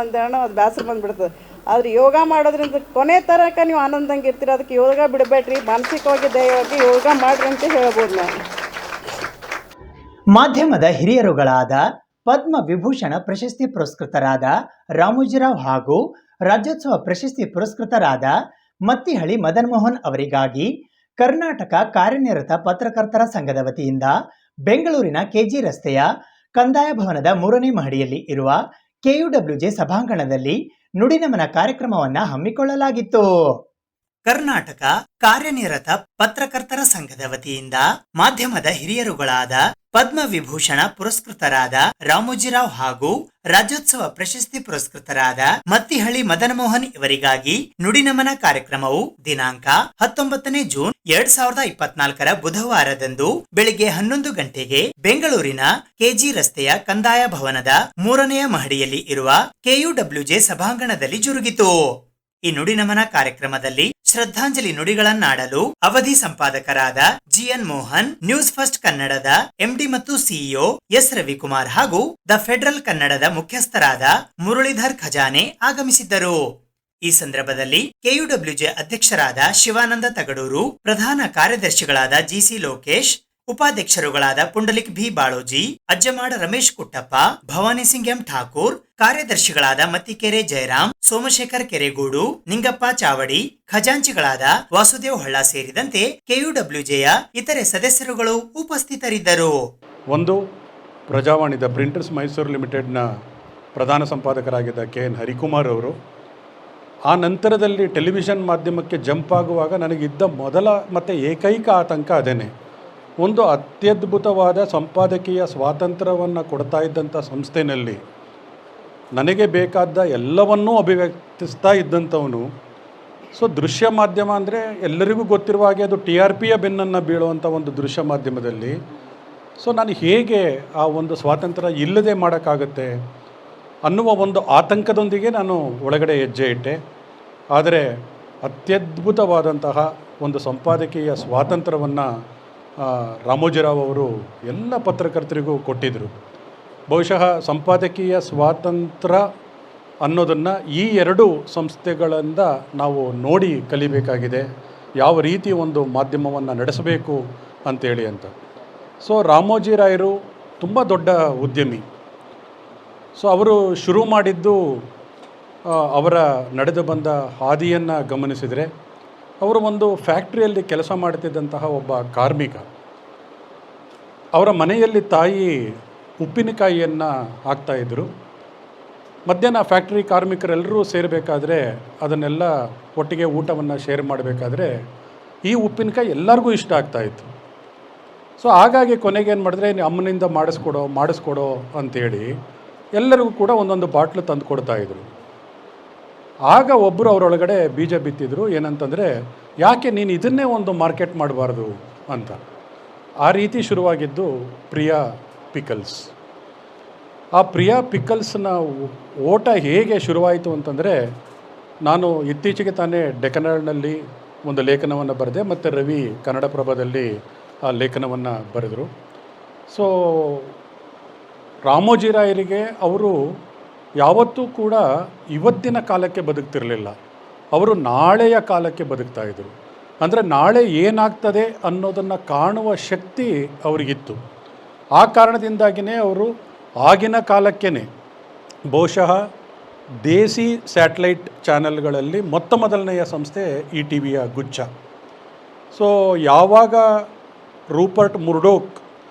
ಅದು ಬೇಸರ ಬಂದುಬಿಡ್ತದೆ. ಆದರೆ ಯೋಗ ಮಾಡೋದ್ರಿಂದ ಕೊನೆ ತನಕ ನೀವು ಆನಂದಂಗೆ ಇರ್ತೀರ. ಅದಕ್ಕೆ ಯೋಗ ಬಿಡಬೇಡ್ರಿ, ಮಾನಸಿಕವಾಗಿ ದೈವವಾಗಿ ಯೋಗ ಮಾಡಿರಿ ಅಂತ ಹೇಳ್ಬೋದು ನಾನು. ಮಾಧ್ಯಮದ ಹಿರಿಯರುಗಳಾದ ಪದ್ಮ ವಿಭೂಷಣ ಪ್ರಶಸ್ತಿ ಪುರಸ್ಕೃತರಾದ ರಾಮೋಜಿರಾವ್ ಹಾಗೂ ರಾಜ್ಯೋತ್ಸವ ಪ್ರಶಸ್ತಿ ಪುರಸ್ಕೃತರಾದ ಮತ್ತಿಹಳ್ಳಿ ಮದನ್ ಮೋಹನ್ ಅವರಿಗಾಗಿ ಕರ್ನಾಟಕ ಕಾರ್ಯನಿರತ ಪತ್ರಕರ್ತರ ಸಂಘದ ವತಿಯಿಂದ ಬೆಂಗಳೂರಿನ KG ರಸ್ತೆಯ ಕಂದಾಯ ಭವನದ 3ನೇ ಮಹಡಿಯಲ್ಲಿ ಇರುವ KUWJ ಸಭಾಂಗಣದಲ್ಲಿ ನುಡಿನಮನ ಕಾರ್ಯಕ್ರಮವನ್ನು ಹಮ್ಮಿಕೊಳ್ಳಲಾಗಿತ್ತು. ಕರ್ನಾಟಕ ಕಾರ್ಯನಿರತ ಪತ್ರಕರ್ತರ ಸಂಘದ ವತಿಯಿಂದ ಮಾಧ್ಯಮದ ಹಿರಿಯರುಗಳಾದ ಪದ್ಮ ವಿಭೂಷಣ ಪುರಸ್ಕೃತರಾದ ರಾಮೋಜಿರಾವ್ ಹಾಗೂ ರಾಜ್ಯೋತ್ಸವ ಪ್ರಶಸ್ತಿ ಪುರಸ್ಕೃತರಾದ ಮತ್ತಿಹಳ್ಳಿ ಮದನ್ ಮೋಹನ್ ಇವರಿಗಾಗಿ ನುಡಿನಮನ ಕಾರ್ಯಕ್ರಮವು ದಿನಾಂಕ 19 ಜೂನ್ 2024 ಬುಧವಾರದಂದು ಬೆಳಿಗ್ಗೆ 11 ಗಂಟೆಗೆ ಬೆಂಗಳೂರಿನ KG ರಸ್ತೆಯ ಕಂದಾಯ ಭವನದ 3ನೇ ಮಹಡಿಯಲ್ಲಿ ಇರುವ KUWJ ಸಭಾಂಗಣದಲ್ಲಿ ಜರುಗಿತು. ಈ ನುಡಿನಮನ ಕಾರ್ಯಕ್ರಮದಲ್ಲಿ ಶ್ರದ್ಧಾಂಜಲಿ ನುಡಿಗಳನ್ನಾಡಲು ಅವಧಿ ಸಂಪಾದಕರಾದ GN ಮೋಹನ್, ನ್ಯೂಸ್ ಫಸ್ಟ್ ಕನ್ನಡದ MD ಮತ್ತು CEO S ರವಿಕುಮಾರ್ ಹಾಗೂ ದ ಫೆಡರಲ್ ಕನ್ನಡದ ಮುಖ್ಯಸ್ಥರಾದ ಮುರಳೀಧರ್ ಖಜಾನೆ ಆಗಮಿಸಿದ್ದರು. ಈ ಸಂದರ್ಭದಲ್ಲಿ KUWJ ಅಧ್ಯಕ್ಷರಾದ ಶಿವಾನಂದ ತಗಡೂರು, ಪ್ರಧಾನ ಕಾರ್ಯದರ್ಶಿಗಳಾದ GC Lokesh, ಉಪಾಧ್ಯಕ್ಷರುಗಳಾದ Pundalik B Baloji, Ajjamada Ramesh Kuttappa, Bhavani Singh M Thakur, ಕಾರ್ಯದರ್ಶಿಗಳಾದ ಮತ್ತಿಕೆರೆ ಜಯರಾಮ್, ಸೋಮಶೇಖರ್ ಕೆರೆಗೂಡು, ನಿಂಗಪ್ಪ ಚಾವಡಿ, ಖಜಾಂಚಿಗಳಾದ ವಾಸುದೇವ್ ಹಳ್ಳ ಸೇರಿದಂತೆ KUWJಯ ಇತರೆ ಸದಸ್ಯರುಗಳು ಉಪಸ್ಥಿತರಿದ್ದರು. ಒಂದು ಪ್ರಜಾವಾಣಿ ದ ಪ್ರಿಂಟರ್ಸ್ ಮೈಸೂರು ಲಿಮಿಟೆಡ್ನ ಪ್ರಧಾನ ಸಂಪಾದಕರಾಗಿದ್ದ KN ಹರಿಕುಮಾರ್ ಅವರು. ಆ ನಂತರದಲ್ಲಿ ಟೆಲಿವಿಷನ್ ಮಾಧ್ಯಮಕ್ಕೆ ಜಂಪ್ ಆಗುವಾಗ ನನಗಿದ್ದ ಮೊದಲ ಮತ್ತು ಏಕೈಕ ಆತಂಕ ಅದೇನೆ. ಒಂದು ಅತ್ಯದ್ಭುತವಾದ ಸಂಪಾದಕೀಯ ಸ್ವಾತಂತ್ರ್ಯವನ್ನು ಕೊಡ್ತಾ ಇದ್ದಂಥ ಸಂಸ್ಥೆಯಲ್ಲಿ ನನಗೆ ಬೇಕಾದ ಎಲ್ಲವನ್ನೂ ಅಭಿವ್ಯಕ್ತಿಸ್ತಾ ಇದ್ದಂಥವನು. ಸೊ ದೃಶ್ಯ ಮಾಧ್ಯಮ ಅಂದರೆ ಎಲ್ಲರಿಗೂ ಗೊತ್ತಿರುವ ಹಾಗೆ ಅದು TRPಯ ಬೆನ್ನನ್ನು ಬೀಳುವಂಥ ಒಂದು ದೃಶ್ಯ ಮಾಧ್ಯಮದಲ್ಲಿ ಸೊ ನಾನು ಹೇಗೆ ಆ ಒಂದು ಸ್ವಾತಂತ್ರ್ಯ ಇಲ್ಲದೆ ಮಾಡೋಕ್ಕಾಗತ್ತೆ ಅನ್ನುವ ಒಂದು ಆತಂಕದೊಂದಿಗೆ ನಾನು ಒಳಗಡೆ ಹೆಜ್ಜೆ ಇಟ್ಟೆ. ಆದರೆ ಅತ್ಯದ್ಭುತವಾದಂತಹ ಒಂದು ಸಂಪಾದಕೀಯ ಸ್ವಾತಂತ್ರ್ಯವನ್ನು ರಾಮೋಜಿರಾವ್ ಅವರು ಎಲ್ಲ ಪತ್ರಕರ್ತರಿಗೂ ಕೊಟ್ಟಿದ್ದರು. ಬಹುಶಃ ಸಂಪಾದಕೀಯ ಸ್ವಾತಂತ್ರ್ಯ ಅನ್ನೋದನ್ನು ಈ ಎರಡು ಸಂಸ್ಥೆಗಳಿಂದ ನಾವು ನೋಡಿ ಕಲಿಬೇಕಾಗಿದೆ, ಯಾವ ರೀತಿ ಒಂದು ಮಾಧ್ಯಮವನ್ನು ನಡೆಸಬೇಕು ಅಂತೇಳಿ ಅಂತ. ಸೊ ರಾಮೋಜಿ ರಾಯರು ತುಂಬ ದೊಡ್ಡ ಉದ್ಯಮಿ. ಸೊ ಅವರು ಶುರು ಮಾಡಿದ್ದು ಅವರ ನಡೆದು ಬಂದ ಹಾದಿಯನ್ನು ಗಮನಿಸಿದರೆ ಅವರು ಒಂದು ಫ್ಯಾಕ್ಟ್ರಿಯಲ್ಲಿ ಕೆಲಸ ಮಾಡ್ತಿದ್ದಂತಹ ಒಬ್ಬ ಕಾರ್ಮಿಕ. ಅವರ ಮನೆಯಲ್ಲಿ ತಾಯಿ ಉಪ್ಪಿನಕಾಯಿಯನ್ನು ಹಾಕ್ತಾಯಿದ್ರು. ಮಧ್ಯಾಹ್ನ ಫ್ಯಾಕ್ಟ್ರಿ ಕಾರ್ಮಿಕರೆಲ್ಲರೂ ಸೇರಬೇಕಾದ್ರೆ ಅದನ್ನೆಲ್ಲ ಒಟ್ಟಿಗೆ ಊಟವನ್ನು ಶೇರ್ ಮಾಡಬೇಕಾದ್ರೆ ಈ ಉಪ್ಪಿನಕಾಯಿ ಎಲ್ಲರಿಗೂ ಇಷ್ಟ ಆಗ್ತಾಯಿತ್ತು. ಸೊ ಹಾಗಾಗಿ ಕೊನೆಗೆ ಏನು ಮಾಡಿದ್ರೆ ಅಮ್ಮನಿಂದ ಮಾಡಿಸ್ಕೊಡೋ ಅಂಥೇಳಿ ಎಲ್ಲರಿಗೂ ಕೂಡ ಒಂದೊಂದು ಬಾಟ್ಲು ತಂದು ಕೊಡ್ತಾಯಿದ್ರು. ಆಗ ಒಬ್ಬರು ಅವರೊಳಗಡೆ ಬೀಜ ಬಿತ್ತಿದ್ರು, ಏನಂತಂದರೆ ಯಾಕೆ ನೀನು ಇದನ್ನೇ ಒಂದು ಮಾರ್ಕೆಟ್ ಮಾಡಬಾರ್ದು ಅಂತ. ಆ ರೀತಿ ಶುರುವಾಗಿದ್ದು ಪ್ರಿಯಾ ಪಿಕಲ್ಸ್. ಆ ಪ್ರಿಯಾ ಪಿಕಲ್ಸ್ನ ಓಟ ಹೇಗೆ ಶುರುವಾಯಿತು ಅಂತಂದರೆ, ನಾನು ಇತ್ತೀಚೆಗೆ ತಾನೇ ಡೆಕ್ಕನ್ನಲ್ಲಿ ಒಂದು ಲೇಖನವನ್ನು ಬರೆದೆ ಮತ್ತು ರವಿ ಕನ್ನಡಪ್ರಭದಲ್ಲಿ ಆ ಲೇಖನವನ್ನು ಬರೆದರು. ಸೊ ರಾಮೋಜಿ ರಾಯರಿಗೆ ಅವರು ಯಾವತ್ತೂ ಕೂಡ ಇವತ್ತಿನ ಕಾಲಕ್ಕೆ ಬದುಕ್ತಿರಲಿಲ್ಲ, ಅವರು ನಾಳೆಯ ಕಾಲಕ್ಕೆ ಬದುಕ್ತಾಯಿದ್ರು. ಅಂದರೆ ನಾಳೆ ಏನಾಗ್ತದೆ ಅನ್ನೋದನ್ನು ಕಾಣುವ ಶಕ್ತಿ ಅವರಿಗಿತ್ತು. ಆ ಕಾರಣದಿಂದಾಗಿಯೇ ಅವರು ಆಗಿನ ಕಾಲಕ್ಕೇ ಬಹುಶಃ ದೇಸಿ ಸ್ಯಾಟಲೈಟ್ ಚಾನೆಲ್ಗಳಲ್ಲಿ ಮೊದಲನೆಯ ಸಂಸ್ಥೆ ETVಯ ಗುಚ್ಛ. ಸೊ ಯಾವಾಗ ರೂಪರ್ಟ್ ಮುರ್ಡೋಕ್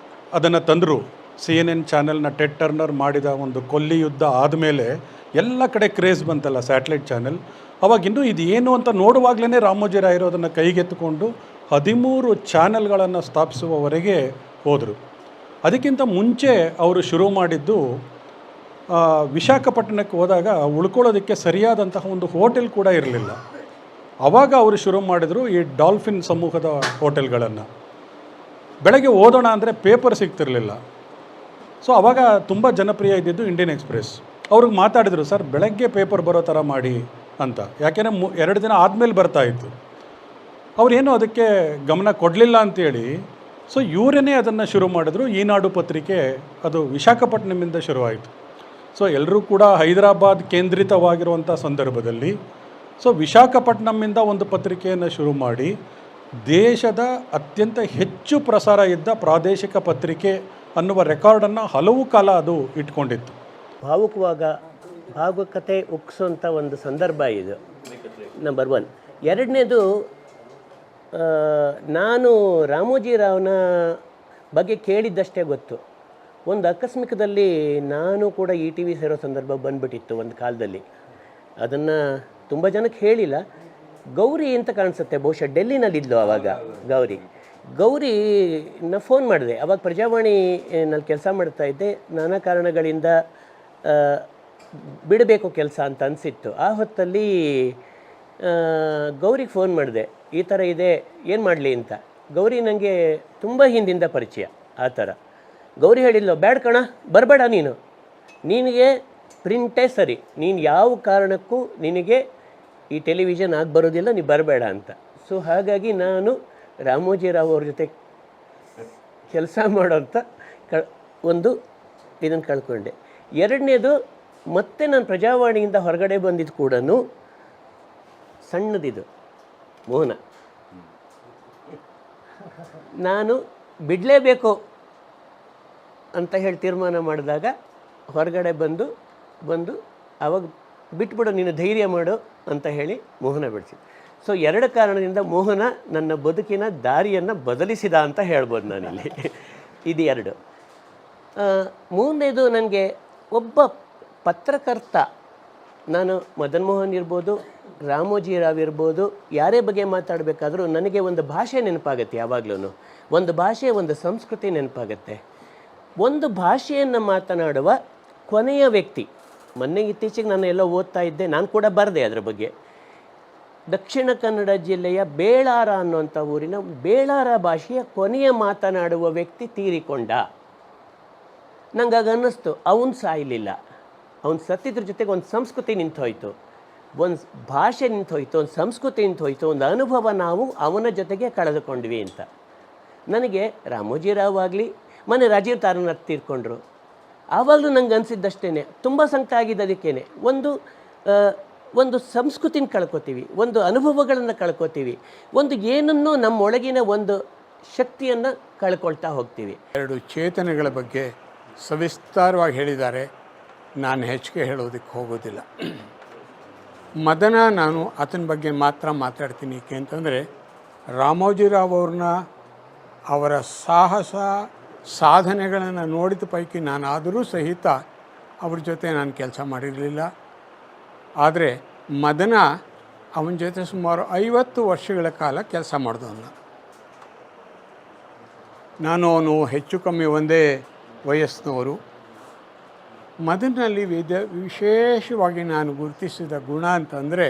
ಅದನ್ನು ತಂದರು, CNN ಚಾನೆಲ್ನ ಟೆಡ್ ಟರ್ನರ್ ಮಾಡಿದ ಒಂದು ಕೊಲ್ಲಿ ಯುದ್ಧ ಆದಮೇಲೆ ಎಲ್ಲ ಕಡೆ ಕ್ರೇಜ್ ಬಂತಲ್ಲ ಸ್ಯಾಟಲೈಟ್ ಚಾನೆಲ್. ಅವಾಗಿನ್ನೂ ಇದು ಏನು ಅಂತ ನೋಡುವಾಗಲೇ ರಾಮೋಜಿ ರಾಯರು ಅದನ್ನು ಕೈಗೆತ್ತಿಕೊಂಡು 13 ಚಾನೆಲ್ಗಳನ್ನು ಸ್ಥಾಪಿಸುವವರೆಗೆ ಹೋದರು. ಅದಕ್ಕಿಂತ ಮುಂಚೆ ಅವರು ಶುರು ಮಾಡಿದ್ದು ವಿಶಾಖಪಟ್ಟಣಕ್ಕೆ ಹೋದಾಗ ಉಳ್ಕೊಳ್ಳೋದಕ್ಕೆ ಸರಿಯಾದಂತಹ ಒಂದು ಹೋಟೆಲ್ ಕೂಡ ಇರಲಿಲ್ಲ. ಆವಾಗ ಅವರು ಶುರು ಮಾಡಿದರು ಈ ಡಾಲ್ಫಿನ್ ಸಮೂಹದ ಹೋಟೆಲ್ಗಳನ್ನು. ಬೆಳಗ್ಗೆ ಓದೋಣ ಅಂದರೆ ಪೇಪರ್ ಸಿಗ್ತಿರಲಿಲ್ಲ. ಸೊ ಆವಾಗ ತುಂಬ ಜನಪ್ರಿಯ ಇದ್ದಿದ್ದು ಇಂಡಿಯನ್ ಎಕ್ಸ್ಪ್ರೆಸ್. ಅವ್ರಿಗೆ ಮಾತಾಡಿದರು, ಸರ್ ಬೆಳಗ್ಗೆ ಪೇಪರ್ ಬರೋ ಥರ ಮಾಡಿ ಅಂತ. ಯಾಕೆಂದರೆ 2 ದಿನ ಆದಮೇಲೆ ಬರ್ತಾಯಿತ್ತು. ಅವರೇನು ಅದಕ್ಕೆ ಗಮನ ಕೊಡಲಿಲ್ಲ ಅಂಥೇಳಿ ಸೊ ಇವರೇ ಅದನ್ನು ಶುರು ಮಾಡಿದ್ರು. ಈನಾಡು ಪತ್ರಿಕೆ ಅದು ವಿಶಾಖಪಟ್ಟಣಮಿಂದ ಶುರುವಾಯಿತು. ಸೊ ಎಲ್ಲರೂ ಕೂಡ ಹೈದರಾಬಾದ್ ಕೇಂದ್ರಿತವಾಗಿರುವಂಥ ಸಂದರ್ಭದಲ್ಲಿ ಸೊ ವಿಶಾಖಪಟ್ಟಣಮಿಂದ ಒಂದು ಪತ್ರಿಕೆಯನ್ನು ಶುರು ಮಾಡಿ ದೇಶದ ಅತ್ಯಂತ ಹೆಚ್ಚು ಪ್ರಸಾರ ಇದ್ದ ಪ್ರಾದೇಶಿಕ ಪತ್ರಿಕೆ ಅನ್ನುವ ರೆಕಾರ್ಡನ್ನು ಹಲವು ಕಾಲ ಅದು ಇಟ್ಕೊಂಡಿತ್ತು. ಭಾವುಕತೆ ಉಕ್ಸುವಂಥ ಒಂದು ಸಂದರ್ಭ ಇದು ನಂಬರ್ 1. ಎರಡನೇದು, ನಾನು ರಾಮೋಜಿರಾವ್ನ ಬಗ್ಗೆ ಕೇಳಿದ್ದಷ್ಟೇ ಗೊತ್ತು. ಒಂದು ಆಕಸ್ಮಿಕದಲ್ಲಿ ನಾನು ಕೂಡ ETV ಸೇರೋ ಸಂದರ್ಭ ಬಂದುಬಿಟ್ಟಿತ್ತು ಒಂದು ಕಾಲದಲ್ಲಿ. ಅದನ್ನು ತುಂಬ ಜನಕ್ಕೆ ಹೇಳಿಲ್ಲ. ಗೌರಿ ಅಂತ ಕಾಣಿಸುತ್ತೆ, ಬಹುಶಃ ಡೆಲ್ಲಿನಲ್ಲಿದ್ಲು ಆವಾಗ. ಗೌರಿನ ಫೋನ್ ಮಾಡಿದೆ. ಆವಾಗ ಪ್ರಜಾವಾಣಿನಲ್ಲಿ ಕೆಲಸ ಮಾಡ್ತಾಯಿದ್ದೆ. ನಾನಾ ಕಾರಣಗಳಿಂದ ಬಿಡಬೇಕು ಕೆಲಸ ಅಂತ ಅನಿಸಿತ್ತು. ಆ ಹೊತ್ತಲ್ಲಿ ಗೌರಿಗೆ ಫೋನ್ ಮಾಡಿದೆ, ಈ ಥರ ಇದೆ, ಏನು ಮಾಡಲಿ ಅಂತ. ಗೌರಿ ನನಗೆ ತುಂಬ ಹಿಂದಿಂದ ಪರಿಚಯ. ಆ ಥರ ಗೌರಿ ಹೇಳಿಲ್ಲ, ಬ್ಯಾಡ ಕಣ, ಬರಬೇಡ, ನಿನಗೆ ಪ್ರಿಂಟೇ ಸರಿ, ನೀನು ಯಾವ ಕಾರಣಕ್ಕೂ ನಿನಗೆ ಈ ಟೆಲಿವಿಷನ್ ಆಗಿ ಬರೋದಿಲ್ಲ, ನೀ ಬರಬೇಡ ಅಂತ. ಸೊ ಹಾಗಾಗಿ ನಾನು ರಾಮೋಜಿರಾವ್ ಅವ್ರ ಜೊತೆ ಕೆಲಸ ಮಾಡೋಂಥ ಒಂದು ಇದನ್ನು ಕಳ್ಕೊಂಡೆ. ಎರಡನೇದು, ಮತ್ತೆ ನಾನು ಪ್ರಜಾವಾಣಿಯಿಂದ ಹೊರಗಡೆ ಬಂದಿದ್ದು ಕೂಡ ಸಣ್ಣದಿದು ಮೋಹನ. ನಾನು ಬಿಡಲೇಬೇಕು ಅಂತ ಹೇಳಿ ತೀರ್ಮಾನ ಮಾಡಿದಾಗ ಹೊರಗಡೆ ಬಂದು ಆವಾಗ ಬಿಟ್ಬಿಡು, ನೀನು ಧೈರ್ಯ ಮಾಡು ಅಂತ ಹೇಳಿ ಮೋಹನ ಬಿಡಿಸಿದ್ದು. ಸೊ 2 ಕಾರಣದಿಂದ ಮೋಹನ ನನ್ನ ಬದುಕಿನ ದಾರಿಯನ್ನು ಬದಲಿಸಿದ ಅಂತ ಹೇಳ್ಬೋದು ನಾನಿಲ್ಲಿ. ಇದು 2. ಮೂರನೇದು ನನಗೆ ಒಬ್ಬ ಪತ್ರಕರ್ತ, ನಾನು ಮದನ್ ಮೋಹನ್ ಇರ್ಬೋದು, ರಾಮೋಜಿರಾವ್ ಇರ್ಬೋದು, ಯಾರೇ ಬಗ್ಗೆ ಮಾತಾಡಬೇಕಾದ್ರೂ ನನಗೆ ಒಂದು ಭಾಷೆ ನೆನಪಾಗುತ್ತೆ. ಯಾವಾಗಲೂ ಒಂದು ಭಾಷೆ, ಒಂದು ಸಂಸ್ಕೃತಿ ನೆನಪಾಗುತ್ತೆ. ಒಂದು ಭಾಷೆಯನ್ನು ಮಾತನಾಡುವ ಕೊನೆಯ ವ್ಯಕ್ತಿ, ಮೊನ್ನೆ ಇತ್ತೀಚೆಗೆ ನಾನು ಎಲ್ಲೋ ಓದ್ತಾ ಇದ್ದೆ, ನಾನು ಕೂಡ ಬರೆದೆ ಅದರ ಬಗ್ಗೆ. ದಕ್ಷಿಣ ಕನ್ನಡ ಜಿಲ್ಲೆಯ ಬೇಳಾರ ಅನ್ನುವಂಥ ಊರಿನ ಬೇಳಾರ ಭಾಷೆಯ ಕೊನೆಯ ಮಾತನಾಡುವ ವ್ಯಕ್ತಿ ತೀರಿಕೊಂಡ. ನಂಗೆ ಆಗ ಅನ್ನಿಸ್ತು, ಅವನು ಸಾಯಲಿಲ್ಲ, ಅವನು ಸತ್ತಿದ್ರ ಜೊತೆಗೆ ಒಂದು ಸಂಸ್ಕೃತಿ ನಿಂತೋಯ್ತು, ಒಂದು ಭಾಷೆ ನಿಂತೋಯ್ತು, ಒಂದು ಸಂಸ್ಕೃತಿ ನಿಂತೋಯ್ತು, ಒಂದು ಅನುಭವ ನಾವು ಅವನ ಜೊತೆಗೆ ಕಳೆದುಕೊಂಡ್ವಿ ಅಂತ. ನನಗೆ ರಾಮೋಜಿರಾವ್ ಆಗಲಿ, ಮೊನ್ನೆ ರಾಜೀವ್ ತಾರಾನಾಥ್ ತೀರ್ಕೊಂಡ್ರು, ಆವಾಗಲೂ ನಂಗೆ ಅನಿಸಿದ್ದಷ್ಟೇ, ತುಂಬ ಸಂಕಟ ಆಗಿದ್ದು ಅದಕ್ಕೇನೆ. ಒಂದು ಸಂಸ್ಕೃತಿನ ಕಳ್ಕೊತೀವಿ, ಒಂದು ಅನುಭವಗಳನ್ನು ಕಳ್ಕೊತೀವಿ, ಒಂದು ಏನನ್ನೋ ನಮ್ಮೊಳಗಿನ ಒಂದು ಶಕ್ತಿಯನ್ನು ಕಳ್ಕೊಳ್ತಾ ಹೋಗ್ತೀವಿ. 2 ಚೇತನೆಗಳ ಬಗ್ಗೆ ಸವಿಸ್ತಾರವಾಗಿ ಹೇಳಿದ್ದಾರೆ, ನಾನು ಹೆಚ್ಚಿಗೆ ಹೇಳೋದಕ್ಕೆ ಹೋಗೋದಿಲ್ಲ. ಮದನ, ನಾನು ಆತನ ಬಗ್ಗೆ ಮಾತ್ರ ಮಾತಾಡ್ತೀನಿ. ಏಕೆ ಅಂತಂದರೆ ರಾಮೋಜಿರಾವ್ ಅವ್ರನ್ನ, ಅವರ ಸಾಹಸ ಸಾಧನೆಗಳನ್ನು ನೋಡಿದ ಪೈಕಿ ನಾನಾದರೂ ಸಹಿತ ಅವ್ರ ಜೊತೆ ನಾನು ಕೆಲಸ ಮಾಡಿರಲಿಲ್ಲ. ಆದರೆ ಮದನ ಅವನ ಜೊತೆ ಸುಮಾರು 50 ವರ್ಷಗಳ ಕಾಲ ಕೆಲಸ ಮಾಡಿದವನು. ನಾನು ಅವನು ಹೆಚ್ಚು ಕಮ್ಮಿ ಒಂದೇ ವಯಸ್ಸಿನವರು. ಮದನಲ್ಲಿ ವಿಶೇಷವಾಗಿ ನಾನು ಗುರುತಿಸಿದ ಗುಣ ಅಂತಂದರೆ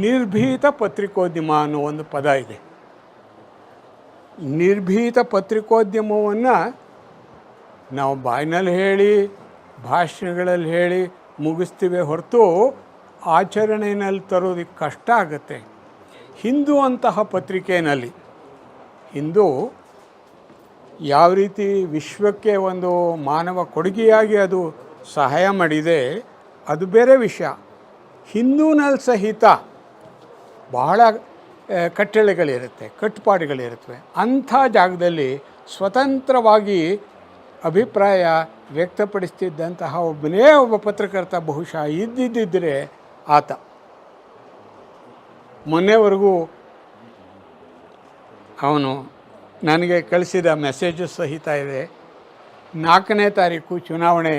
ನಿರ್ಭೀತ ಪತ್ರಿಕೋದ್ಯಮ ಅನ್ನೋ ಒಂದು ಪದ ಇದೆ. ನಿರ್ಭೀತ ಪತ್ರಿಕೋದ್ಯಮವನ್ನು ನಾವು ಬಾಯಿನಲ್ಲಿ ಹೇಳಿ, ಭಾಷಣಗಳಲ್ಲಿ ಹೇಳಿ ಮುಗಿಸ್ತೀವಿ ಹೊರತು ಆಚರಣೆಯಲ್ಲಿ ತರೋದಕ್ಕೆ ಕಷ್ಟ ಆಗುತ್ತೆ. ಹಿಂದೂ ಅಂತಹ ಪತ್ರಿಕೆಯಲ್ಲಿ ಹಿಂದೂ ಯಾವ ರೀತಿ ವಿಶ್ವಕ್ಕೆ ಒಂದು ಮಾನವ ಕೊಡುಗೆಯಾಗಿ ಅದು ಸಹಾಯ ಮಾಡಿದೆ, ಅದು ಬೇರೆ ವಿಷಯ. ಹಿಂದೂನಲ್ಲಿ ಸಹಿತ ಬಹಳ ಕಟ್ಟಳೆಗಳಿರುತ್ತೆ, ಕಟ್ಟುಪಾಡುಗಳಿರುತ್ತವೆ. ಅಂಥ ಜಾಗದಲ್ಲಿ ಸ್ವತಂತ್ರವಾಗಿ ಅಭಿಪ್ರಾಯ ವ್ಯಕ್ತಪಡಿಸ್ತಿದ್ದಂತಹ ಒಬ್ಬ ಪತ್ರಕರ್ತ ಬಹುಶಃ ಇದ್ದಿದ್ದರೆ ಆತ. ಮೊನ್ನೆವರೆಗೂ ಅವನು ನನಗೆ ಕಳಿಸಿದ ಮೆಸೇಜು ಸಹಿತ ಇದೆ. 4ನೇ ತಾರೀಕು ಚುನಾವಣೆ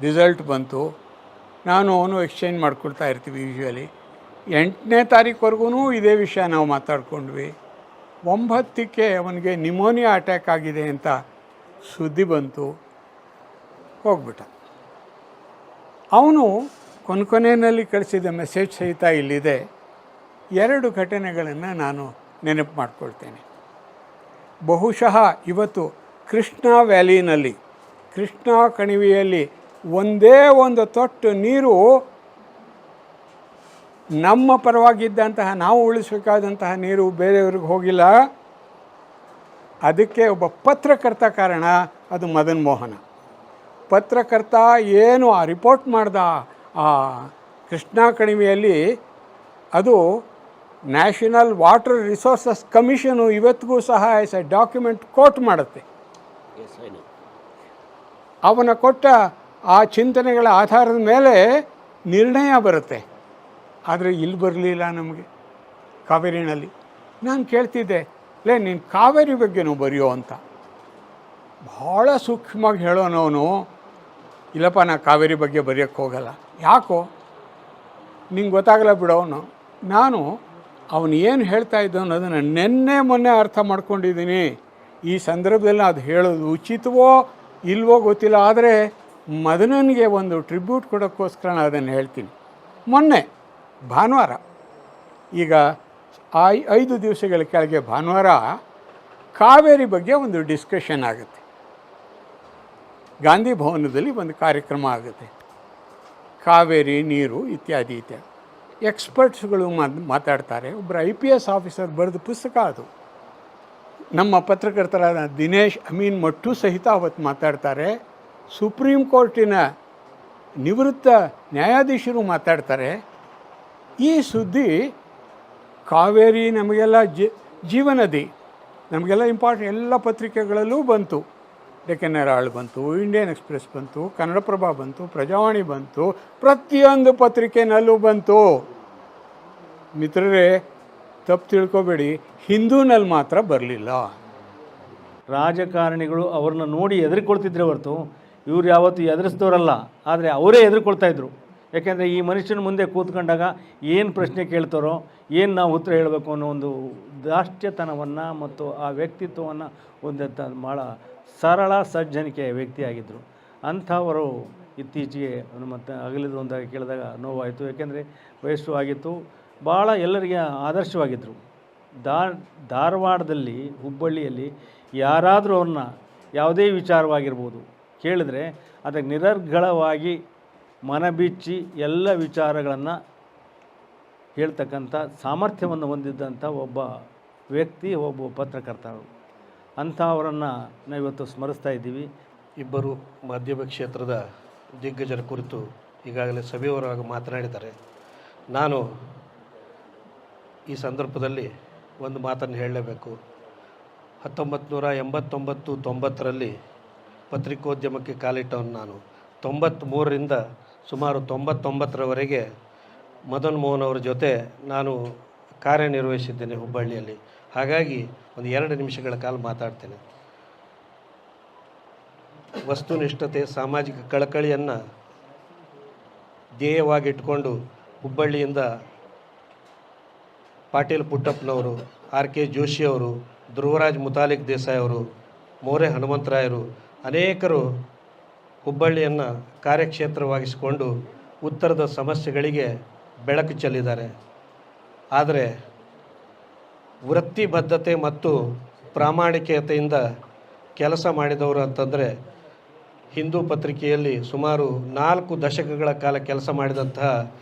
ರಿಸಲ್ಟ್ ಬಂತು, ನಾನು ಅವನು ಎಕ್ಸ್ಚೇಂಜ್ ಮಾಡ್ಕೊಳ್ತಾ ಇರ್ತೀವಿ ಯೂಶ್ವಲಿ. 8ನೇ ತಾರೀಕುವರೆಗೂ ಇದೇ ವಿಷಯ ನಾವು ಮಾತಾಡ್ಕೊಂಡ್ವಿ. 9ಕ್ಕೆ ಅವನಿಗೆ ನಿಮೋನಿಯಾ ಅಟ್ಯಾಕ್ ಆಗಿದೆ ಅಂತ ಸುದ್ದಿ ಬಂತು, ಹೋಗ್ಬಿಟ್ಟ. ಅವನು ಕೊನೆಯಲ್ಲಿ ಕಳಿಸಿದ ಮೆಸೇಜ್ ಸಹಿತ ಇಲ್ಲಿದೆ. 2 ಘಟನೆಗಳನ್ನು ನಾನು ನೆನಪು ಮಾಡ್ಕೊಳ್ತೇನೆ. ಬಹುಶಃ ಇವತ್ತು ಕೃಷ್ಣಾ ವ್ಯಾಲಿನಲ್ಲಿ, ಕೃಷ್ಣಾ ಕಣಿವೆಯಲ್ಲಿ ಒಂದೇ ಒಂದು ತೊಟ್ಟು ನೀರು ನಮ್ಮ ಪರವಾಗಿದ್ದಂತಹ, ನಾವು ಉಳಿಸಬೇಕಾದಂತಹ ನೀರು ಬೇರೆಯವ್ರಿಗೆ ಹೋಗಿಲ್ಲ. ಅದಕ್ಕೆ ಒಬ್ಬ ಪತ್ರಕರ್ತ ಕಾರಣ, ಅದು ಮದನ್ ಮೋಹನ. ಪತ್ರಕರ್ತ ಏನು ಆ ರಿಪೋರ್ಟ್ ಮಾಡ್ದ ಆ ಕೃಷ್ಣಾ ಕಣಿವೆಯಲ್ಲಿ, ಅದು ನ್ಯಾಷನಲ್ ವಾಟರ್ ರಿಸೋರ್ಸಸ್ ಕಮಿಷನು ಇವತ್ತಿಗೂ ಸಹ ಎಸ್ ಎ ಡಾಕ್ಯುಮೆಂಟ್ ಕೋಟ್ ಮಾಡುತ್ತೆ. ಅವನ ಕೊಟ್ಟ ಆ ಚಿಂತನೆಗಳ ಆಧಾರದ ಮೇಲೆ ನಿರ್ಣಯ ಬರುತ್ತೆ. ಆದರೆ ಇಲ್ಲಿ ಬರಲಿಲ್ಲ ನಮಗೆ ಕಾವೇರಿನಲ್ಲಿ. ನಾನು ಕೇಳ್ತಿದ್ದೆ, ನೀನು ಕಾವೇರಿ ಬಗ್ಗೆನೂ ಬರೆಯೋ ಅಂತ. ಭಾಳ ಸೂಕ್ಷ್ಮವಾಗಿ ಹೇಳೋನವನು, ಇಲ್ಲಪ್ಪ ನಾ ಕಾವೇರಿ ಬಗ್ಗೆ ಬರೆಯೋಕ್ಕೆ ಹೋಗಲ್ಲ. ಯಾಕೋ ನಿಂಗೆ ಗೊತ್ತಾಗಲ್ಲ ಬಿಡೋನು. ನಾನು ಅವನು ಏನು ಹೇಳ್ತಾ ಇದ್ದವನು ಅದನ್ನು ಮೊನ್ನೆ ಅರ್ಥ ಮಾಡ್ಕೊಂಡಿದ್ದೀನಿ. ಈ ಸಂದರ್ಭದಲ್ಲಿ ಅದು ಹೇಳೋದು ಉಚಿತವೋ ಇಲ್ವೋ ಗೊತ್ತಿಲ್ಲ, ಆದರೆ ಮದನನಿಗೆ ಒಂದು ಟ್ರಿಬ್ಯೂಟ್ ಕೊಡೋಕ್ಕೋಸ್ಕರ ನಾನು ಅದನ್ನು ಹೇಳ್ತೀನಿ. ಮೊನ್ನೆ ಭಾನುವಾರ, ಈಗ 5 ದಿವಸಗಳ ಕೆಳಗೆ ಭಾನುವಾರ ಕಾವೇರಿ ಬಗ್ಗೆ ಒಂದು ಡಿಸ್ಕಷನ್ ಆಗುತ್ತೆ. ಗಾಂಧಿ ಭವನದಲ್ಲಿ ಒಂದು ಕಾರ್ಯಕ್ರಮ ಆಗುತ್ತೆ, ಕಾವೇರಿ ನೀರು ಇತ್ಯಾದಿ ಇತ್ಯಾದಿ. ಎಕ್ಸ್ಪರ್ಟ್ಸ್ಗಳು ಮಾತಾಡ್ತಾರೆ. ಒಬ್ಬರು IPS ಆಫೀಸರ್ ಬರೆದ ಪುಸ್ತಕ ಅದು. ನಮ್ಮ ಪತ್ರಕರ್ತರಾದ ದಿನೇಶ್ ಅಮೀನ್ ಮಟ್ಟು ಸಹಿತ ಅವತ್ತು ಮಾತಾಡ್ತಾರೆ. ಸುಪ್ರೀಂ ಕೋರ್ಟಿನ ನಿವೃತ್ತ ನ್ಯಾಯಾಧೀಶರು ಮಾತಾಡ್ತಾರೆ. ಈ ಸುದ್ದಿ ಕಾವೇರಿ ನಮಗೆಲ್ಲ ಜೀವನದಿ, ನಮಗೆಲ್ಲ ಇಂಪಾರ್ಟೆಂಟ್. ಎಲ್ಲ ಪತ್ರಿಕೆಗಳಲ್ಲೂ ಬಂತು. ಡೆಕ್ಕನ್ ಹೆರಾಲ್ಡ್ ಬಂತು, ಇಂಡಿಯನ್ ಎಕ್ಸ್ಪ್ರೆಸ್ ಬಂತು, ಕನ್ನಡಪ್ರಭ ಬಂತು, ಪ್ರಜಾವಾಣಿ ಬಂತು, ಪ್ರತಿಯೊಂದು ಪತ್ರಿಕೆನಲ್ಲೂ ಬಂತು. ಮಿತ್ರರೇ, ತಪ್ಪು ತಿಳ್ಕೊಬೇಡಿ, ಹಿಂದೂನಲ್ಲಿ ಮಾತ್ರ ಬರಲಿಲ್ಲ. ರಾಜಕಾರಣಿಗಳು ಅವ್ರನ್ನ ನೋಡಿ ಹೆದರ್ಕೊಳ್ತಿದ್ರೆ ಹೊರತು ಇವ್ರು ಯಾವತ್ತೂ ಎದುರಿಸಿದವರಲ್ಲ. ಆದರೆ ಅವರೇ ಹೆದರ್ಕೊಳ್ತಾಯಿದ್ರು. ಯಾಕೆಂದರೆ ಈ ಮನುಷ್ಯನ ಮುಂದೆ ಕೂತ್ಕೊಂಡಾಗ ಏನು ಪ್ರಶ್ನೆ ಕೇಳ್ತಾರೋ, ಏನು ನಾವು ಉತ್ತರ ಹೇಳಬೇಕು ಅನ್ನೋ ಒಂದು ದಾಷ್ಟ್ಯತನವನ್ನು ಮತ್ತು ಆ ವ್ಯಕ್ತಿತ್ವವನ್ನು ಹೊಂದಂಥ ಭಾಳ ಸರಳ ಸಜ್ಜನಿಕೆಯ ವ್ಯಕ್ತಿಯಾಗಿದ್ದರು. ಅಂಥವರು ಇತ್ತೀಚೆಗೆ ಮತ್ತು ಅಗಲಿದ್ರು ಅಂತ ಕೇಳಿದಾಗ ನೋವಾಯಿತು. ಯಾಕೆಂದರೆ ವಯಸ್ಸು ಆಗಿತ್ತು, ಭಾಳ ಎಲ್ಲರಿಗೆ ಆದರ್ಶವಾಗಿದ್ದರು. ಧಾರವಾಡದಲ್ಲಿ, ಹುಬ್ಬಳ್ಳಿಯಲ್ಲಿ ಯಾರಾದರೂ ಅವ್ರನ್ನ ಯಾವುದೇ ವಿಚಾರವಾಗಿರ್ಬೋದು ಕೇಳಿದ್ರೆ ಅದಕ್ಕೆ ನಿರರ್ಗಳವಾಗಿ ಮನಬಿಚ್ಚಿ ಎಲ್ಲ ವಿಚಾರಗಳನ್ನು ಹೇಳ್ತಕ್ಕಂಥ ಸಾಮರ್ಥ್ಯವನ್ನು ಹೊಂದಿದ್ದಂಥ ಒಬ್ಬ ವ್ಯಕ್ತಿ, ಒಬ್ಬ ಪತ್ರಕರ್ತರು. ಅಂಥವರನ್ನು ನಾವಿವತ್ತು ಸ್ಮರಿಸ್ತಾ ಇದ್ದೀವಿ. ಇಬ್ಬರು ಮಾಧ್ಯಮ ಕ್ಷೇತ್ರದ ದಿಗ್ಗಜರ ಕುರಿತು ಈಗಾಗಲೇ ಸಭೆಯವರಾಗಿ ಮಾತನಾಡಿದ್ದಾರೆ. ನಾನು ಈ ಸಂದರ್ಭದಲ್ಲಿ ಒಂದು ಮಾತನ್ನು ಹೇಳಲೇಬೇಕು. 1989-90ರಲ್ಲಿ ಪತ್ರಿಕೋದ್ಯಮಕ್ಕೆ ಕಾಲಿಟ್ಟವನು ನಾನು. 93ರಿಂದ ಸುಮಾರು 99ರವರೆಗೆ ಮದನ್ ಮೋಹನ್ ಅವರ ಜೊತೆ ನಾನು ಕಾರ್ಯನಿರ್ವಹಿಸಿದ್ದೇನೆ ಹುಬ್ಬಳ್ಳಿಯಲ್ಲಿ. ಹಾಗಾಗಿ ಒಂದು 2 ನಿಮಿಷಗಳ ಕಾಲ ಮಾತಾಡ್ತೇನೆ. ವಸ್ತುನಿಷ್ಠತೆ, ಸಾಮಾಜಿಕ ಕಳಕಳಿಯನ್ನು ಧ್ಯೇಯವಾಗಿಟ್ಕೊಂಡು ಹುಬ್ಬಳ್ಳಿಯಿಂದ ಪಾಟೀಲ್ ಪುಟ್ಟಪ್ಪನವರು, ಆರ್ ಕೆ ಜೋಶಿಯವರು, ಧ್ರುವರಾಜ್ ಮುತಾಲಿಕ್ ದೇಸಾಯಿ ಅವರು, ಮೋರೆ ಹನುಮಂತರಾಯರು ಅನೇಕರು ಹುಬ್ಬಳ್ಳಿಯನ್ನು ಕಾರ್ಯಕ್ಷೇತ್ರವಾಗಿಸಿಕೊಂಡು ಉತ್ತರದ ಸಮಸ್ಯೆಗಳಿಗೆ ಬೆಳಕು ಚೆಲ್ಲಿದ್ದಾರೆ. ಆದರೆ ವೃತ್ತಿ ಬದ್ಧತೆ ಮತ್ತು ಪ್ರಾಮಾಣಿಕತೆಯಿಂದ ಕೆಲಸ ಮಾಡಿದವರು ಅಂತಂದರೆ ಹಿಂದೂ ಪತ್ರಿಕೆಯಲ್ಲಿ ಸುಮಾರು 4 ದಶಕಗಳ ಕಾಲ ಕೆಲಸ ಮಾಡಿದಂತಹ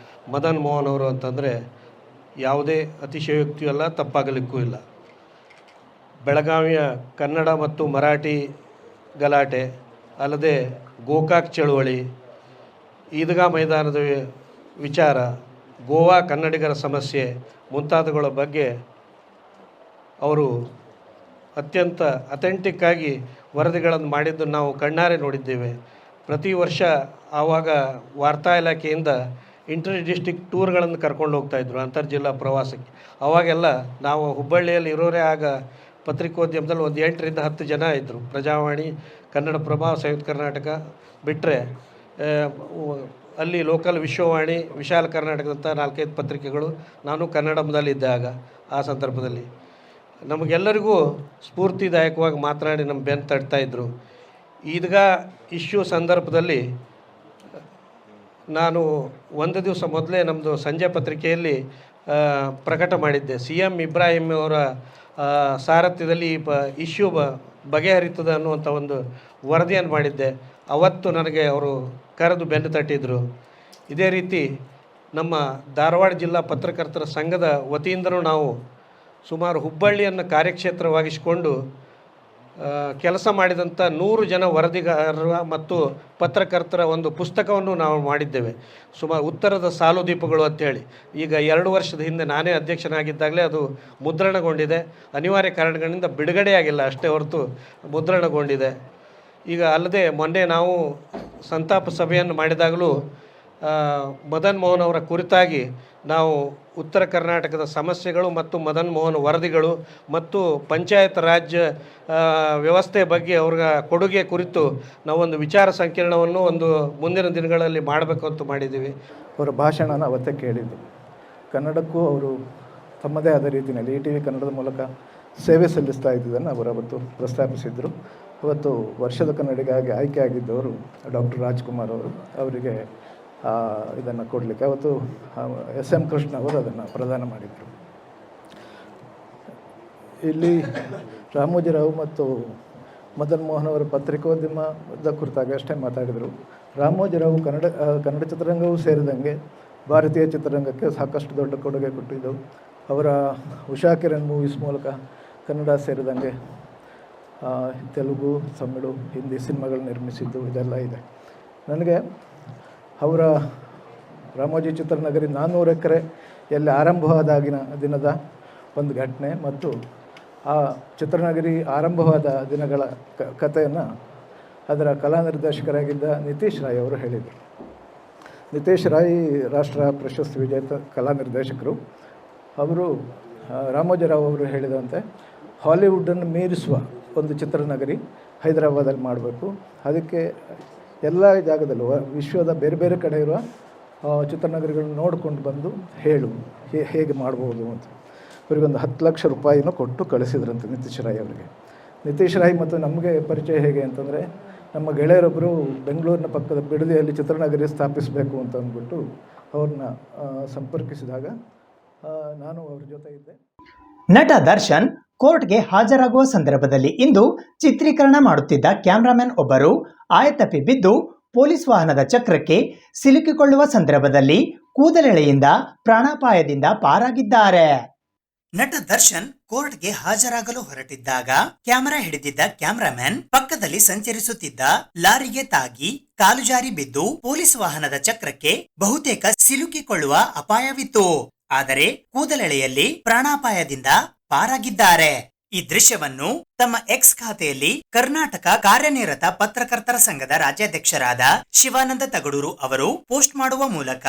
ಮದನ್ ಮೋಹನ್ ಅವರು ಅಂತಂದರೆ ಯಾವುದೇ ಅತಿಶಯೋಕ್ತಿಯೂ ಅಲ್ಲ, ತಪ್ಪಾಗಲಿಕ್ಕೂ ಇಲ್ಲ. ಬೆಳಗಾವಿಯ ಕನ್ನಡ ಮತ್ತು ಮರಾಠಿ ಗಲಾಟೆ, ಅಲ್ಲದೆ ಗೋಕಾಕ್ ಚಳುವಳಿ, ಈದ್ಗಾ ಮೈದಾನದ ವಿಚಾರ, ಗೋವಾ ಕನ್ನಡಿಗರ ಸಮಸ್ಯೆ ಮುಂತಾದವುಗಳ ಬಗ್ಗೆ ಅವರು ಅತ್ಯಂತ ಅಥೆಂಟಿಕ್ಕಾಗಿ ವರದಿಗಳನ್ನು ಮಾಡಿದ್ದು ನಾವು ಕಣ್ಣಾರೆ ನೋಡಿದ್ದೇವೆ. ಪ್ರತಿ ವರ್ಷ ಆವಾಗ ವಾರ್ತಾ ಇಲಾಖೆಯಿಂದ ಇಂಟರ್ ಡಿಸ್ಟಿಕ್ ಟೂರ್ಗಳನ್ನು ಕರ್ಕೊಂಡು ಹೋಗ್ತಾಯಿದ್ರು ಅಂತರ್ಜಿಲ್ಲಾ ಪ್ರವಾಸಕ್ಕೆ. ಅವಾಗೆಲ್ಲ ನಾವು ಹುಬ್ಬಳ್ಳಿಯಲ್ಲಿ ಇರೋರೇ ಆಗ ಪತ್ರಿಕೋದ್ಯಮದಲ್ಲಿ ಒಂದು 8ರಿಂದ 10 ಜನ ಇದ್ದರು. ಪ್ರಜಾವಾಣಿ, ಕನ್ನಡಪ್ರಭ, ಸಂಯುಕ್ತ ಕರ್ನಾಟಕ ಬಿಟ್ಟರೆ ಅಲ್ಲಿ ಲೋಕಲ್ ವಿಶ್ವವಾಣಿ, ವಿಶಾಲ ಕರ್ನಾಟಕದಂಥ 4-5 ಪತ್ರಿಕೆಗಳು. ನಾನು ಕನ್ನಡದಲ್ಲಿದ್ದೆ ಆಗ. ಆ ಸಂದರ್ಭದಲ್ಲಿ ನಮಗೆಲ್ಲರಿಗೂ ಸ್ಫೂರ್ತಿದಾಯಕವಾಗಿ ಮಾತನಾಡಿ ನಮ್ಮ ಬೆನ್ನು ತಟ್ತಾಯಿದ್ರು. ಈದ್ಗಾ ಇಶ್ಯೂ ಸಂದರ್ಭದಲ್ಲಿ ನಾನು ಒಂದು ದಿವಸ ಮೊದಲೇ ನಮ್ಮದು ಸಂಜೆ ಪತ್ರಿಕೆಯಲ್ಲಿ ಪ್ರಕಟ ಮಾಡಿದ್ದೆ. CM ಇಬ್ರಾಹಿಂ ಅವರ ಸಾರಥ್ಯದಲ್ಲಿ ಇಶ್ಯೂ ಬಗೆಹರಿತದೆ ಅನ್ನುವಂಥ ಒಂದು ವರದಿಯನ್ನು ಮಾಡಿದ್ದೆ. ಅವತ್ತು ನನಗೆ ಅವರು ಕರೆದು ಬೆನ್ನು ತಟ್ಟಿದ್ರು. ಇದೇ ರೀತಿ ನಮ್ಮ ಧಾರವಾಡ ಜಿಲ್ಲಾ ಪತ್ರಕರ್ತರ ಸಂಘದ ವತಿಯಿಂದಲೂ ನಾವು ಸುಮಾರು ಹುಬ್ಬಳ್ಳಿಯನ್ನು ಕಾರ್ಯಕ್ಷೇತ್ರವಾಗಿಸಿಕೊಂಡು ಕೆಲಸ ಮಾಡಿದಂಥ 100 ಜನ ವರದಿಗಾರರ ಮತ್ತು ಪತ್ರಕರ್ತರ ಒಂದು ಪುಸ್ತಕವನ್ನು ನಾವು ಮಾಡಿದ್ದೇವೆ. ಸುಮಾರು ಉತ್ತರದ ಸಾಲು ದೀಪಗಳು ಅಂತೇಳಿ. ಈಗ 2 ವರ್ಷದ ಹಿಂದೆ ನಾನೇ ಅಧ್ಯಕ್ಷನಾಗಿದ್ದಾಗಲೇ ಅದು ಮುದ್ರಣಗೊಂಡಿದೆ. ಅನಿವಾರ್ಯ ಕಾರಣಗಳಿಂದ ಬಿಡುಗಡೆಯಾಗಿಲ್ಲ ಅಷ್ಟೇ ಹೊರತು ಮುದ್ರಣಗೊಂಡಿದೆ. ಈಗ ಅಲ್ಲದೆ ಮೊನ್ನೆ ನಾವು ಸಂತಾಪ ಸಭೆಯನ್ನು ಮಾಡಿದಾಗಲೂ ಮದನ್ ಮೋಹನ್ ಅವರ ಕುರಿತಾಗಿ ನಾವು ಉತ್ತರ ಕರ್ನಾಟಕದ ಸಮಸ್ಯೆಗಳು ಮತ್ತು ಮದನ್ ಮೋಹನ್ ವರದಿಗಳು ಮತ್ತು ಪಂಚಾಯತ್ ರಾಜ್ ವ್ಯವಸ್ಥೆ ಬಗ್ಗೆ ಅವ್ರ ಕೊಡುಗೆ ಕುರಿತು ನಾವೊಂದು ವಿಚಾರ ಸಂಕಿರಣವನ್ನು ಒಂದು ಮುಂದಿನ ದಿನಗಳಲ್ಲಿ ಮಾಡಬೇಕು ಅಂತ ಮಾಡಿದ್ದೀವಿ. ಅವರ ಭಾಷಣನ ಅವತ್ತೇ ಕೇಳಿದ್ದು. ಕನ್ನಡಕ್ಕೂ ಅವರು ತಮ್ಮದೇ ಆದ ರೀತಿಯಲ್ಲಿ ETV ಕನ್ನಡದ ಮೂಲಕ ಸೇವೆ ಸಲ್ಲಿಸ್ತಾ ಇದ್ದುದನ್ನು ಅವರು ಅವತ್ತು ಪ್ರಸ್ತಾಪಿಸಿದರು. ಅವತ್ತು ವರ್ಷದ ಕನ್ನಡಿಗಾಗಿ ಆಯ್ಕೆ ಆಗಿದ್ದವರು ಡಾಕ್ಟರ್ ರಾಜ್ಕುಮಾರ್ ಅವರು. ಅವರಿಗೆ ಇದನ್ನು ಕೊಡಲಿಕ್ಕೆ ಅವತ್ತು SM ಕೃಷ್ಣ ಅವರು ಅದನ್ನು ಪ್ರದಾನ ಮಾಡಿದರು. ಇಲ್ಲಿ ರಾಮೋಜಿರಾವ್ ಮತ್ತು ಮದನ್ ಮೋಹನ್ ಅವರ ಪತ್ರಿಕೋದ್ಯಮದ ಕುರಿತಾಗಿ ಅಷ್ಟೇ ಮಾತಾಡಿದರು. ರಾಮೋಜಿರಾವ್ ಕನ್ನಡ ಚಿತ್ರರಂಗವೂ ಸೇರಿದಂಗೆ ಭಾರತೀಯ ಚಿತ್ರರಂಗಕ್ಕೆ ಸಾಕಷ್ಟು ದೊಡ್ಡ ಕೊಡುಗೆ ಕೊಟ್ಟಿದ್ದು. ಅವರ ಉಷಾ ಕಿರಣ್ ಮೂವೀಸ್ ಮೂಲಕ ಕನ್ನಡ ಸೇರಿದಂಗೆ ತೆಲುಗು, ತಮಿಳು, ಹಿಂದಿ ಸಿನಿಮಾಗಳು ನಿರ್ಮಿಸಿದ್ದು ಇದೆಲ್ಲ ಇದೆ. ನನಗೆ ಅವರ ರಾಮೋಜಿ ಚಿತ್ರನಗರಿ 400 ಎಕರೆ ಎಲ್ಲಿ ಆರಂಭವಾದಾಗಿನ ದಿನದ ಒಂದು ಘಟನೆ ಮತ್ತು ಆ ಚಿತ್ರನಗರಿ ಆರಂಭವಾದ ದಿನಗಳ ಕಥೆಯನ್ನು ಅದರ ಕಲಾ ನಿರ್ದೇಶಕರಾಗಿದ್ದ ನಿತೀಶ್ ರಾಯ್ ಅವರು ಹೇಳಿದರು. ನಿತೀಶ್ ರಾಯ್ ರಾಷ್ಟ್ರ ಪ್ರಶಸ್ತಿ ವಿಜೇತ ಕಲಾ ನಿರ್ದೇಶಕರು. ಅವರು ರಾಮೋಜಿರಾವ್ ಅವರು ಹೇಳಿದಂತೆ ಹಾಲಿವುಡ್ಡನ್ನು ಮೀರಿಸುವ ಒಂದು ಚಿತ್ರನಗರಿ ಹೈದರಾಬಾದಲ್ಲಿ ಮಾಡಬೇಕು. ಅದಕ್ಕೆ ಎಲ್ಲ ಜಾಗದಲ್ಲೂ ವಿಶ್ವದ ಬೇರೆ ಬೇರೆ ಕಡೆ ಇರುವ ಚಿತ್ರನಗರಿಗಳನ್ನ ನೋಡಿಕೊಂಡು ಬಂದು ಹೇಗೆ ಮಾಡ್ಬೋದು ಅಂತ ಅವರಿಗೊಂದು 10 ಲಕ್ಷ ರೂಪಾಯಿನೂ ಕೊಟ್ಟು ಕಳಿಸಿದ್ರಂತೆ ನಿತೀಶ್ ರಾಯ್ ಅವರಿಗೆ. ನಿತೀಶ್ ರಾಯ್ ಮತ್ತು ನಮಗೆ ಪರಿಚಯ ಹೇಗೆ ಅಂತಂದರೆ, ನಮ್ಮ ಗೆಳೆಯರೊಬ್ಬರು ಬೆಂಗಳೂರಿನ ಪಕ್ಕದ ಬಿಡದಿಯಲ್ಲಿ ಚಿತ್ರನಗರಿ ಸ್ಥಾಪಿಸಬೇಕು ಅಂತ ಅಂದ್ಬಿಟ್ಟು ಅವ್ರನ್ನ ಸಂಪರ್ಕಿಸಿದಾಗ ನಾನು ಅವ್ರ ಜೊತೆ ಇದ್ದೆ. ನಟ ದರ್ಶನ್ ಕೋರ್ಟ್ಗೆ ಹಾಜರಾಗುವ ಸಂದರ್ಭದಲ್ಲಿ ಇಂದು ಚಿತ್ರೀಕರಣ ಮಾಡುತ್ತಿದ್ದ ಕ್ಯಾಮ್ರಾಮನ್ ಒಬ್ಬರು ಆಯತಪ್ಪಿ ಬಿದ್ದು ಪೊಲೀಸ್ ವಾಹನದ ಚಕ್ರಕ್ಕೆ ಸಿಲುಕಿಕೊಳ್ಳುವ ಸಂದರ್ಭದಲ್ಲಿ ಕೂದಲೆಳೆಯಿಂದ ಪ್ರಾಣಾಪಾಯದಿಂದ ಪಾರಾಗಿದ್ದಾರೆ. ನಟ ದರ್ಶನ್ ಕೋರ್ಟ್ಗೆ ಹಾಜರಾಗಲು ಹೊರಟಿದ್ದಾಗ ಕ್ಯಾಮೆರಾ ಹಿಡಿದಿದ್ದ ಕ್ಯಾಮೆರಾಮನ್ ಪಕ್ಕದಲ್ಲಿ ಸಂಚರಿಸುತ್ತಿದ್ದ ಲಾರಿಗೆ ತಾಗಿ ಕಾಲು ಜಾರಿ ಬಿದ್ದು ಪೊಲೀಸ್ ವಾಹನದ ಚಕ್ರಕ್ಕೆ ಬಹುತೇಕ ಸಿಲುಕಿಕೊಳ್ಳುವ ಅಪಾಯವಿತ್ತು. ಆದರೆ ಕೂದಲೆಳೆಯಲ್ಲಿ ಪ್ರಾಣಾಪಾಯದಿಂದ ಪಾರಾಗಿದ್ದಾರೆ. ಈ ದೃಶ್ಯವನ್ನು ತಮ್ಮ ಎಕ್ಸ್ ಖಾತೆಯಲ್ಲಿ ಕರ್ನಾಟಕ ಕಾರ್ಯನಿರತ ಪತ್ರಕರ್ತರ ಸಂಘದ ರಾಜ್ಯಾಧ್ಯಕ್ಷರಾದ ಶಿವಾನಂದ ತಗಡೂರು ಅವರು ಪೋಸ್ಟ್ ಮಾಡುವ ಮೂಲಕ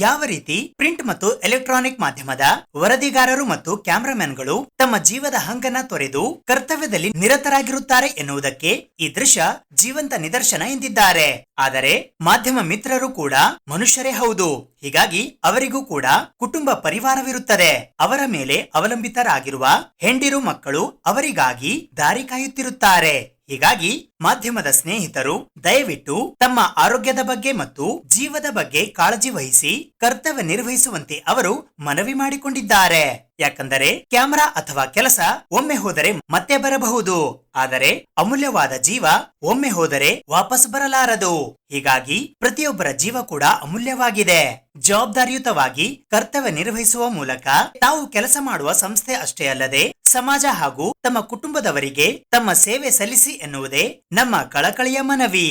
ಯಾವ ರೀತಿ ಪ್ರಿಂಟ್ ಮತ್ತು ಎಲೆಕ್ಟ್ರಾನಿಕ್ ಮಾಧ್ಯಮದ ವರದಿಗಾರರು ಮತ್ತು ಕ್ಯಾಮರಾಮನ್ಗಳು ತಮ್ಮ ಜೀವದ ಹಂಗನ್ನ ತೊರೆದು ಕರ್ತವ್ಯದಲ್ಲಿ ನಿರತರಾಗಿರುತ್ತಾರೆ ಎನ್ನುವುದಕ್ಕೆ ಈ ದೃಶ್ಯ ಜೀವಂತ ನಿದರ್ಶನ ಎಂದಿದ್ದಾರೆ. ಆದರೆ ಮಾಧ್ಯಮ ಮಿತ್ರರು ಕೂಡ ಮನುಷ್ಯರೇ ಹೌದು. ಹೀಗಾಗಿ ಅವರಿಗೂ ಕೂಡ ಕುಟುಂಬ ಪರಿವಾರವಿರುತ್ತದೆ. ಅವರ ಮೇಲೆ ಅವಲಂಬಿತರಾಗಿರುವ ಹೆಂಡಿರು ಮಕ್ಕಳು ಅವರಿಗಾಗಿ ದಾರಿ ಕಾಯುತ್ತಿರುತ್ತಾರೆ. ಹೀಗಾಗಿ ಮಾಧ್ಯಮದ ಸ್ನೇಹಿತರು ದಯವಿಟ್ಟು ತಮ್ಮ ಆರೋಗ್ಯದ ಬಗ್ಗೆ ಮತ್ತು ಜೀವದ ಬಗ್ಗೆ ಕಾಳಜಿ ವಹಿಸಿ ಕರ್ತವ್ಯ ನಿರ್ವಹಿಸುವಂತೆ ಅವರು ಮನವಿ ಮಾಡಿಕೊಂಡಿದ್ದಾರೆ. ಯಾಕಂದರೆ ಕ್ಯಾಮೆರಾ ಅಥವಾ ಕೆಲಸ ಒಮ್ಮೆ ಹೋದರೆ ಮತ್ತೆ ಬರಬಹುದು, ಆದರೆ ಅಮೂಲ್ಯವಾದ ಜೀವ ಒಮ್ಮೆ ಹೋದರೆ ವಾಪಸ್ ಬರಲಾರದು. ಹೀಗಾಗಿ ಪ್ರತಿಯೊಬ್ಬರ ಜೀವ ಕೂಡ ಅಮೂಲ್ಯವಾಗಿದೆ. ಜವಾಬ್ದಾರಿಯುತವಾಗಿ ಕರ್ತವ್ಯ ನಿರ್ವಹಿಸುವ ಮೂಲಕ ತಾವು ಕೆಲಸ ಮಾಡುವ ಸಂಸ್ಥೆ ಅಷ್ಟೇ ಅಲ್ಲದೆ ಸಮಾಜ ಹಾಗೂ ತಮ್ಮ ಕುಟುಂಬದವರಿಗೆ ತಮ್ಮ ಸೇವೆ ಸಲ್ಲಿಸಿ ಎನ್ನುವುದೇ ನಮ್ಮ ಕಳಕಳಿಯ ಮನವಿ.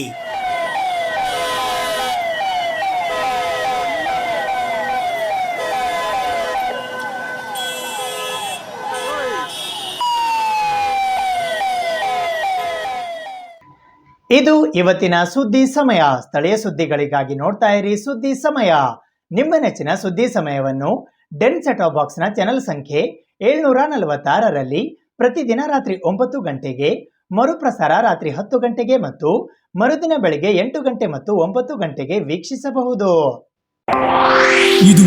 ಇದು ಇವತ್ತಿನ ಸುದ್ದಿ ಸಮಯ. ಸ್ಥಳೀಯ ಸುದ್ದಿಗಳಿಗಾಗಿ ನೋಡ್ತಾ ಇರಿ ಸುದ್ದಿ ಸಮಯ. ನಿಮ್ಮ ನೆಚ್ಚಿನ ಸುದ್ದಿ ಸಮಯವನ್ನು ಡೆನ್ ಸೆಟ್ ಬಾಕ್ಸ್ ನ ಚಾನೆಲ್ ಸಂಖ್ಯೆ 746ರಲ್ಲಿ ಪ್ರತಿದಿನ ರಾತ್ರಿ 9 ಗಂಟೆಗೆ, ಮರುಪ್ರಸಾರ ರಾತ್ರಿ 10 ಗಂಟೆಗೆ ಮತ್ತು ಮರುದಿನ ಬೆಳಗ್ಗೆ 8 ಗಂಟೆ ಮತ್ತು 9 ಗಂಟೆಗೆ ವೀಕ್ಷಿಸಬಹುದು. ಇದು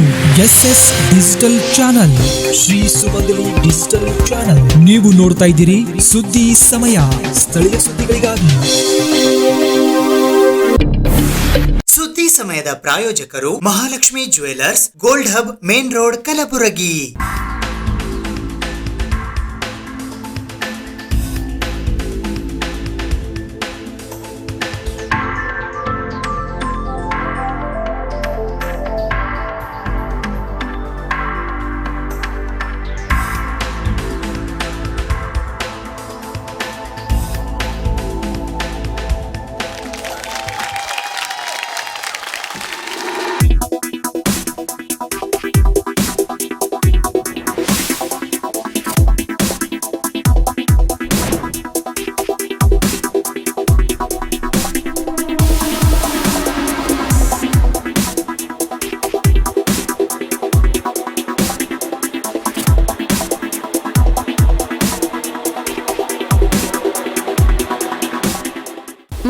SS ಡಿಜಿಟಲ್ ಚಾನಲ್, ಶ್ರೀ ಸುಮಂಗಲಿ ಡಿಜಿಟಲ್ ಚಾನಲ್. ನೀವು ನೋಡ್ತಾ ಇದ್ದೀರಿ ಸುದ್ದಿ ಸಮಯ, ಸ್ಥಳೀಯ ಸುದ್ದಿಗಳಿಗಾಗಿ. ಸುದ್ದಿ ಸಮಯದ ಪ್ರಾಯೋಜಕರು Mahalakshmi jewellers, gold hub, main road, Kalaburagi.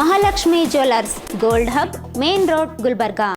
Mahalakshmi jewellers, gold hub, main road, Gulbarga.